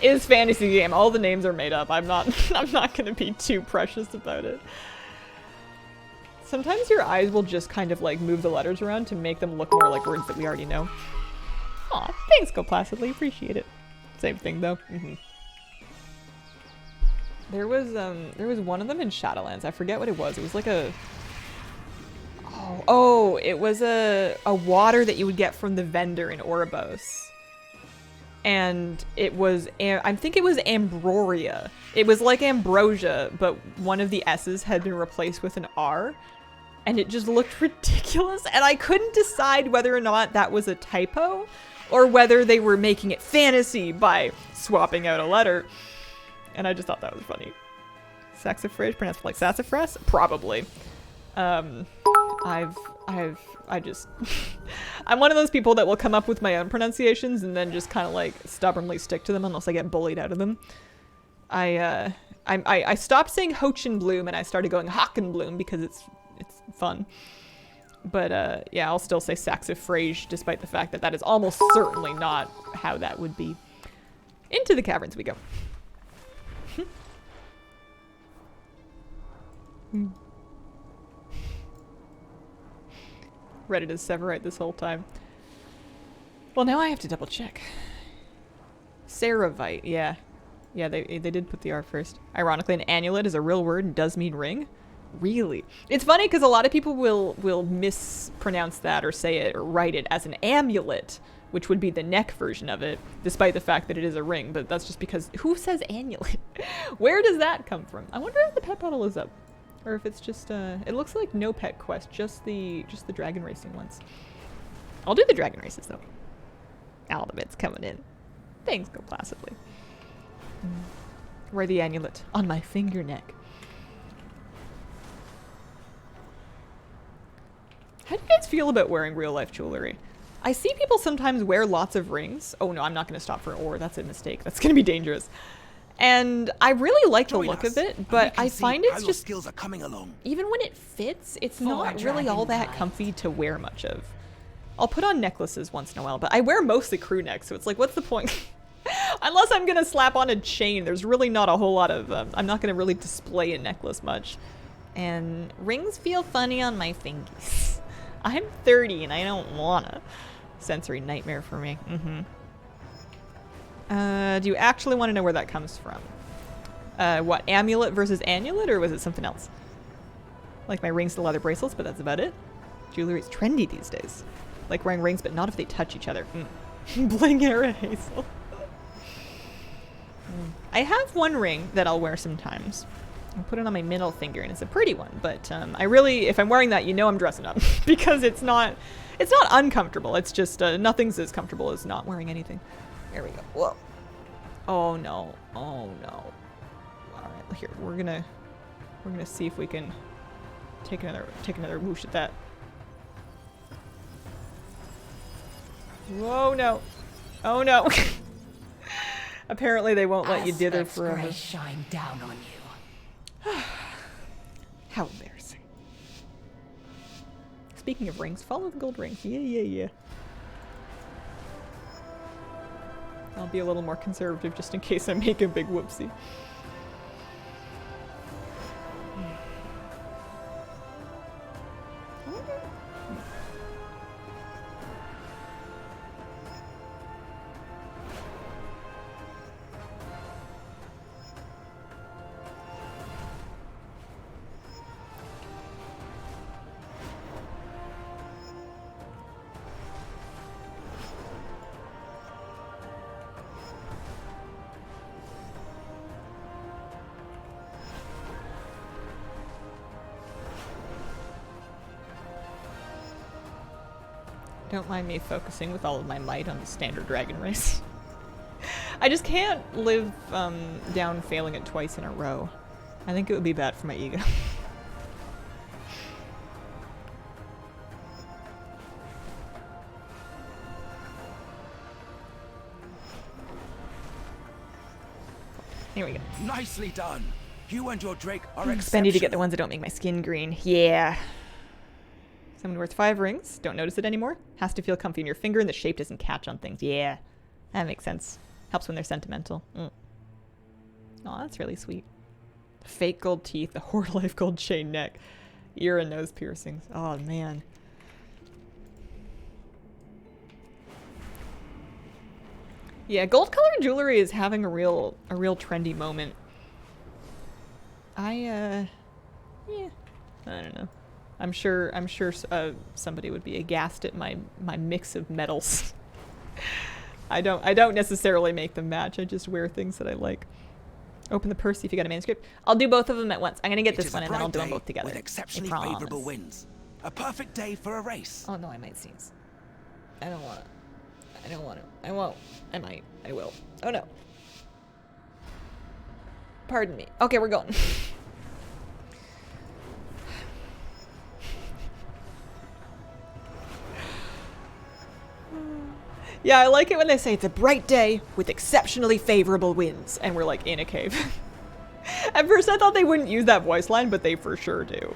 it is fantasy game. All the names are made up. I'm not gonna be too precious about it. Sometimes your eyes will just kind of like move the letters around to make them look more like words that we already know. Aw, thanks, Go Placidly. Appreciate it. Same thing though. There was one of them in Shadowlands. I forget what it was. It was like a it was a water that you would get from the vendor in Oribos. And it was, I think it was Ambroria. It was like Ambrosia, but one of the S's had been replaced with an R. And it just looked ridiculous. And I couldn't decide whether or not that was a typo or whether they were making it fantasy by swapping out a letter. And I just thought that was funny. Saxifrage pronounced like sassafras? Probably. I just I'm one of those people that will come up with my own pronunciations and then just kind of like stubbornly stick to them unless I get bullied out of them. I stopped saying Hochenbloom and I started going Hockenbloom because it's fun. But yeah, I'll still say saxifrage despite the fact that that is almost certainly not how that would be. Into the caverns we go. Read it as Severite this whole time. Well, now I have to double check. Ceravite, yeah. Yeah, they did put the R first. Ironically, an amulet is a real word and does mean ring. Really? It's funny because a lot of people will mispronounce that or say it or write it as an amulet, which would be the neck version of it, despite the fact that it is a ring. But that's just because who says amulet? Where does that come from? I wonder if the pet bottle is up. Or if it's just, it looks like no pet quest, just the dragon racing ones. I'll do the dragon races though. All the bits coming in. Things go placidly. Wear the amulet on my finger neck. How do you guys feel about wearing real life jewelry? I see people sometimes wear lots of rings. Oh no, I'm not going to stop for ore. That's a mistake. That's going to be dangerous. And I really like the look of it, but I find it's just, skills are coming along. Even when it fits, it's not really all that comfy to wear much of. I'll put on necklaces once in a while, but I wear mostly crew necks, so it's like, what's the point? Unless I'm going to slap on a chain, there's really not a whole lot of, I'm not going to really display a necklace much. And rings feel funny on my fingers. I'm 30 and I don't wanna. Sensory nightmare for me. Do you actually want to know where that comes from? What, amulet versus annulet, or was it something else? Like my rings to leather bracelets, but that's about it. Jewelry's trendy these days. Like wearing rings, but not if they touch each other. Bling era Hazel. I have one ring that I'll wear sometimes. I'll put it on my middle finger, and it's a pretty one. But I really, if I'm wearing that, you know I'm dressing up because it's not uncomfortable. It's just nothing's as comfortable as not wearing anything. There we go. Whoa. Oh no. Oh no. Alright, here, we're gonna see if we can take another whoosh at that. Whoa, no. Oh no. Apparently they won't let you dither forever. Shine down on you. How embarrassing. Speaking of rings, follow the gold rings. Yeah. I'll be a little more conservative just in case I make a big whoopsie. Don't mind me focusing with all of my might on the standard dragon race. I just can't live down failing it twice in a row. I think it would be bad for my ego. Here we go. Nicely done. You and your Drake are Spendy exceptional. to get the ones that don't make my skin green. Yeah. Someone worth 5 rings. Don't notice it anymore. Has to feel comfy in your finger and the shape doesn't catch on things. Yeah. That makes sense. Helps when they're sentimental. Oh, that's really sweet. Fake gold teeth, the Horde Life gold chain neck, ear and nose piercings. Oh, man. Yeah, gold colored jewelry is having a real trendy moment. Yeah, I don't know. I'm sure somebody would be aghast at my mix of metals. I don't necessarily make them match. I just wear things that I like. Open the purse, see if you got a manuscript. I'll do both of them at once. I'm gonna get this one and then I'll do them both together. With exceptionally favorable winds. A perfect day for a race. Oh no, I might sneeze. I don't want to. I don't want to. I won't. I might. I will. Oh no. Pardon me. Okay, we're going. Yeah, I like it when they say it's a bright day with exceptionally favorable winds, and we're like in a cave. At first I thought they wouldn't use that voice line, but they for sure do.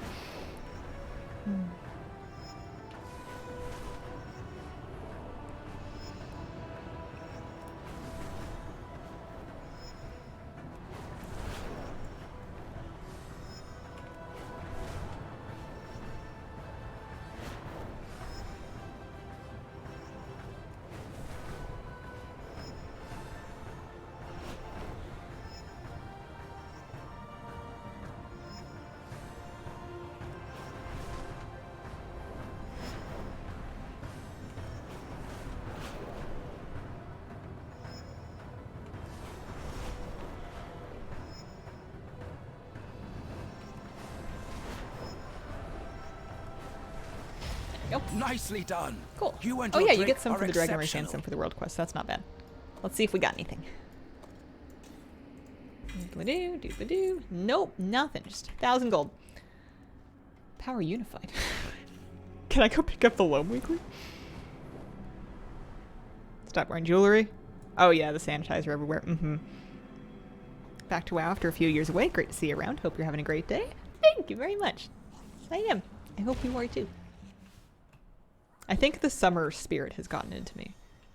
Nicely done. Cool. You and oh your yeah, you Drake get some are for the Dragon Race and exceptional. some for the World Quest. So that's not bad. Let's see if we got anything. Doodle-doo, doodle-doo. Nope, nothing. Just 1,000 gold. Power Unified. Can I go pick up the Loam Weekly? Stop wearing jewelry. Oh yeah, the sanitizer everywhere. Back to WoW after a few years away. Great to see you around. Hope you're having a great day. Thank you very much. I am. I hope you are too. I think the summer spirit has gotten into me.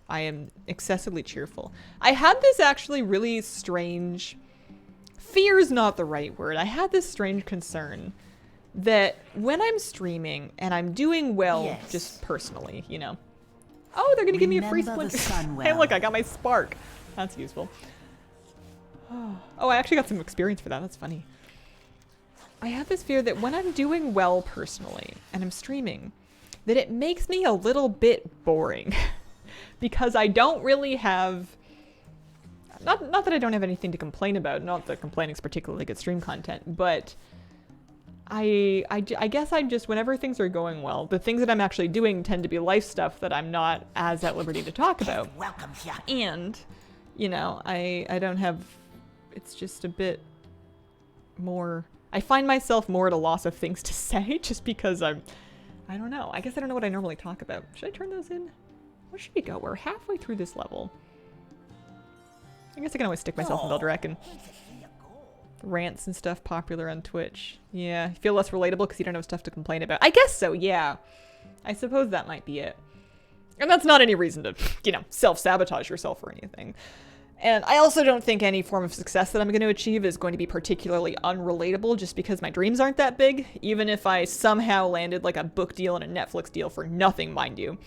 I am excessively cheerful. I had this actually really strange... Fear is not the right word. I had this strange concern that when I'm streaming and I'm doing well, just personally, you know. Oh, they're going to give me a free splinter. Hey, look, I got my spark. That's useful. Oh, I actually got some experience for that. That's funny. I have this fear that when I'm doing well personally and I'm streaming, that it makes me a little bit boring because I don't really have, not that I don't have anything to complain about, not that complaining is particularly good stream content, but I guess I'm just, whenever things are going well, the things that I'm actually doing tend to be life stuff that I'm not as at liberty to talk about. And, you know, I don't have, it's just a bit more, I find myself more at a loss of things to say just because I don't know. I guess I don't know what I normally talk about. Should I turn those in? Where should we go? We're halfway through this level. I guess I can always stick myself in Beldrac and rants and stuff popular on Twitch. Yeah, you feel less relatable because you don't have stuff to complain about. I guess so, yeah. I suppose that might be it. And that's not any reason to, you know, self-sabotage yourself or anything. And I also don't think any form of success that I'm going to achieve is going to be particularly unrelatable just because my dreams aren't that big. Even if I somehow landed like a book deal and a Netflix deal for nothing, mind you.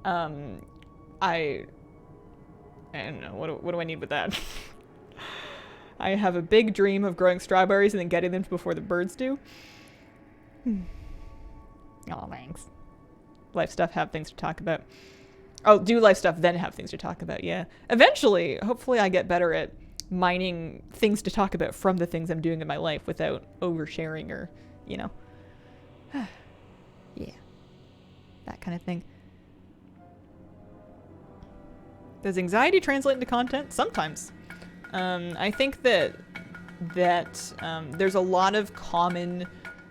I don't know. What do I need with that? I have a big dream of growing strawberries and then getting them before the birds do. Oh, thanks. Life stuff, have things to talk about. Oh, do life stuff, then have things to talk about, yeah. Eventually, hopefully I get better at mining things to talk about from the things I'm doing in my life without oversharing or, you know. Yeah. That kind of thing. Does anxiety translate into content? Sometimes. I think that there's a lot of common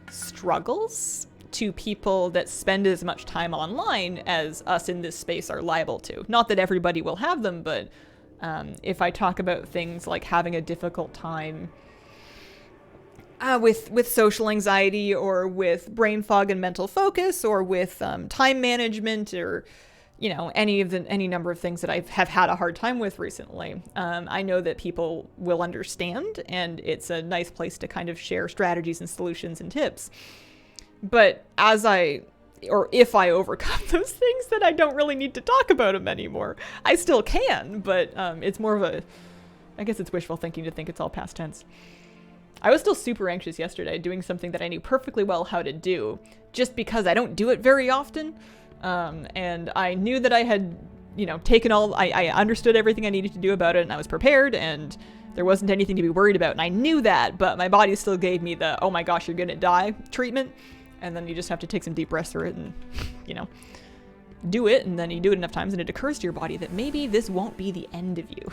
struggles to people that spend as much time online as us in this space are liable to. Not that everybody will have them, but if I talk about things like having a difficult time with social anxiety, or with brain fog and mental focus, or with time management, or any number of things that I have had a hard time with recently, I know that people will understand, and it's a nice place to kind of share strategies and solutions and tips. But if I overcome those things, then I don't really need to talk about them anymore. I still can, but it's more of I guess it's wishful thinking to think it's all past tense. I was still super anxious yesterday doing something that I knew perfectly well how to do, just because I don't do it very often. And I knew that I had, I understood everything I needed to do about it, and I was prepared, and there wasn't anything to be worried about. And I knew that, but my body still gave me the, oh my gosh, you're gonna die treatment. And then you just have to take some deep breaths through it and, do it. And then you do it enough times and it occurs to your body that maybe this won't be the end of you.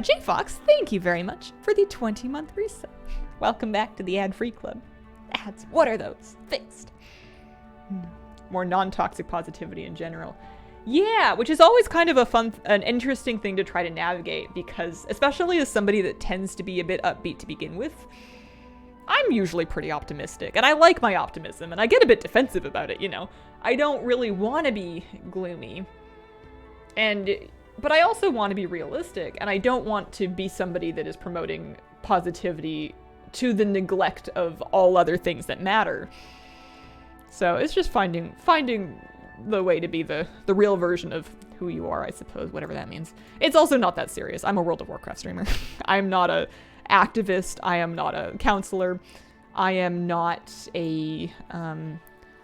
J Fox, thank you very much for the 20-month reset. Welcome back to the ad-free club. Ads, what are those? Fixed. More non-toxic positivity in general. Yeah, which is always kind of an interesting thing to try to navigate, because especially as somebody that tends to be a bit upbeat to begin with, I'm usually pretty optimistic, and I like my optimism, and I get a bit defensive about it, I don't really want to be gloomy, but I also want to be realistic, and I don't want to be somebody that is promoting positivity to the neglect of all other things that matter. So it's just finding the way to be the real version of who you are, I suppose, whatever that means. It's also not that serious. I'm a World of Warcraft streamer. I'm not a activist. I am not a counselor. I am not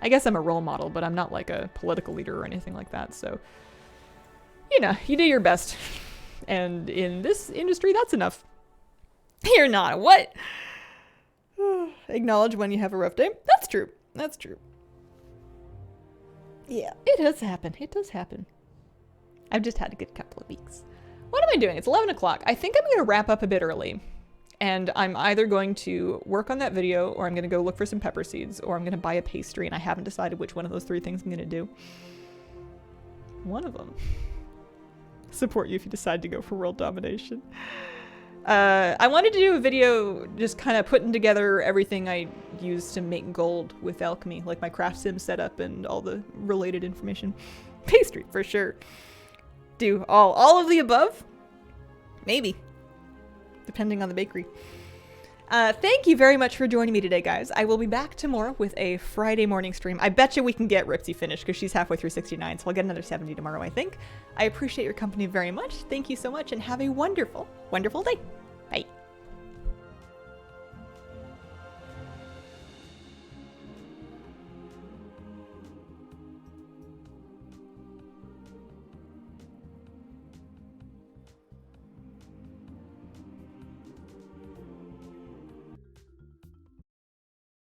I guess I'm a role model, but I'm not like a political leader or anything like that. So, you do your best. And in this industry, that's enough. You're not what? Acknowledge when you have a rough day. That's true. That's true. Yeah, it does happen. It does happen. I've just had a good couple of weeks. What am I doing? It's 11 o'clock. I think I'm going to wrap up a bit early. And I'm either going to work on that video, or I'm going to go look for some pepper seeds, or I'm going to buy a pastry, and I haven't decided which one of those three things I'm going to do. One of them. Support you if you decide to go for world domination. I wanted to do a video just kind of putting together everything I use to make gold with alchemy, like my craft sim setup and all the related information. Pastry, for sure. Do all of the above? Maybe. Depending on the bakery. Thank you very much for joining me today, guys. I will be back tomorrow with a Friday morning stream. I bet you we can get Ripsy finished, because she's halfway through 69, so I'll get another 70 tomorrow, I think. I appreciate your company very much. Thank you so much, and have a wonderful, wonderful day.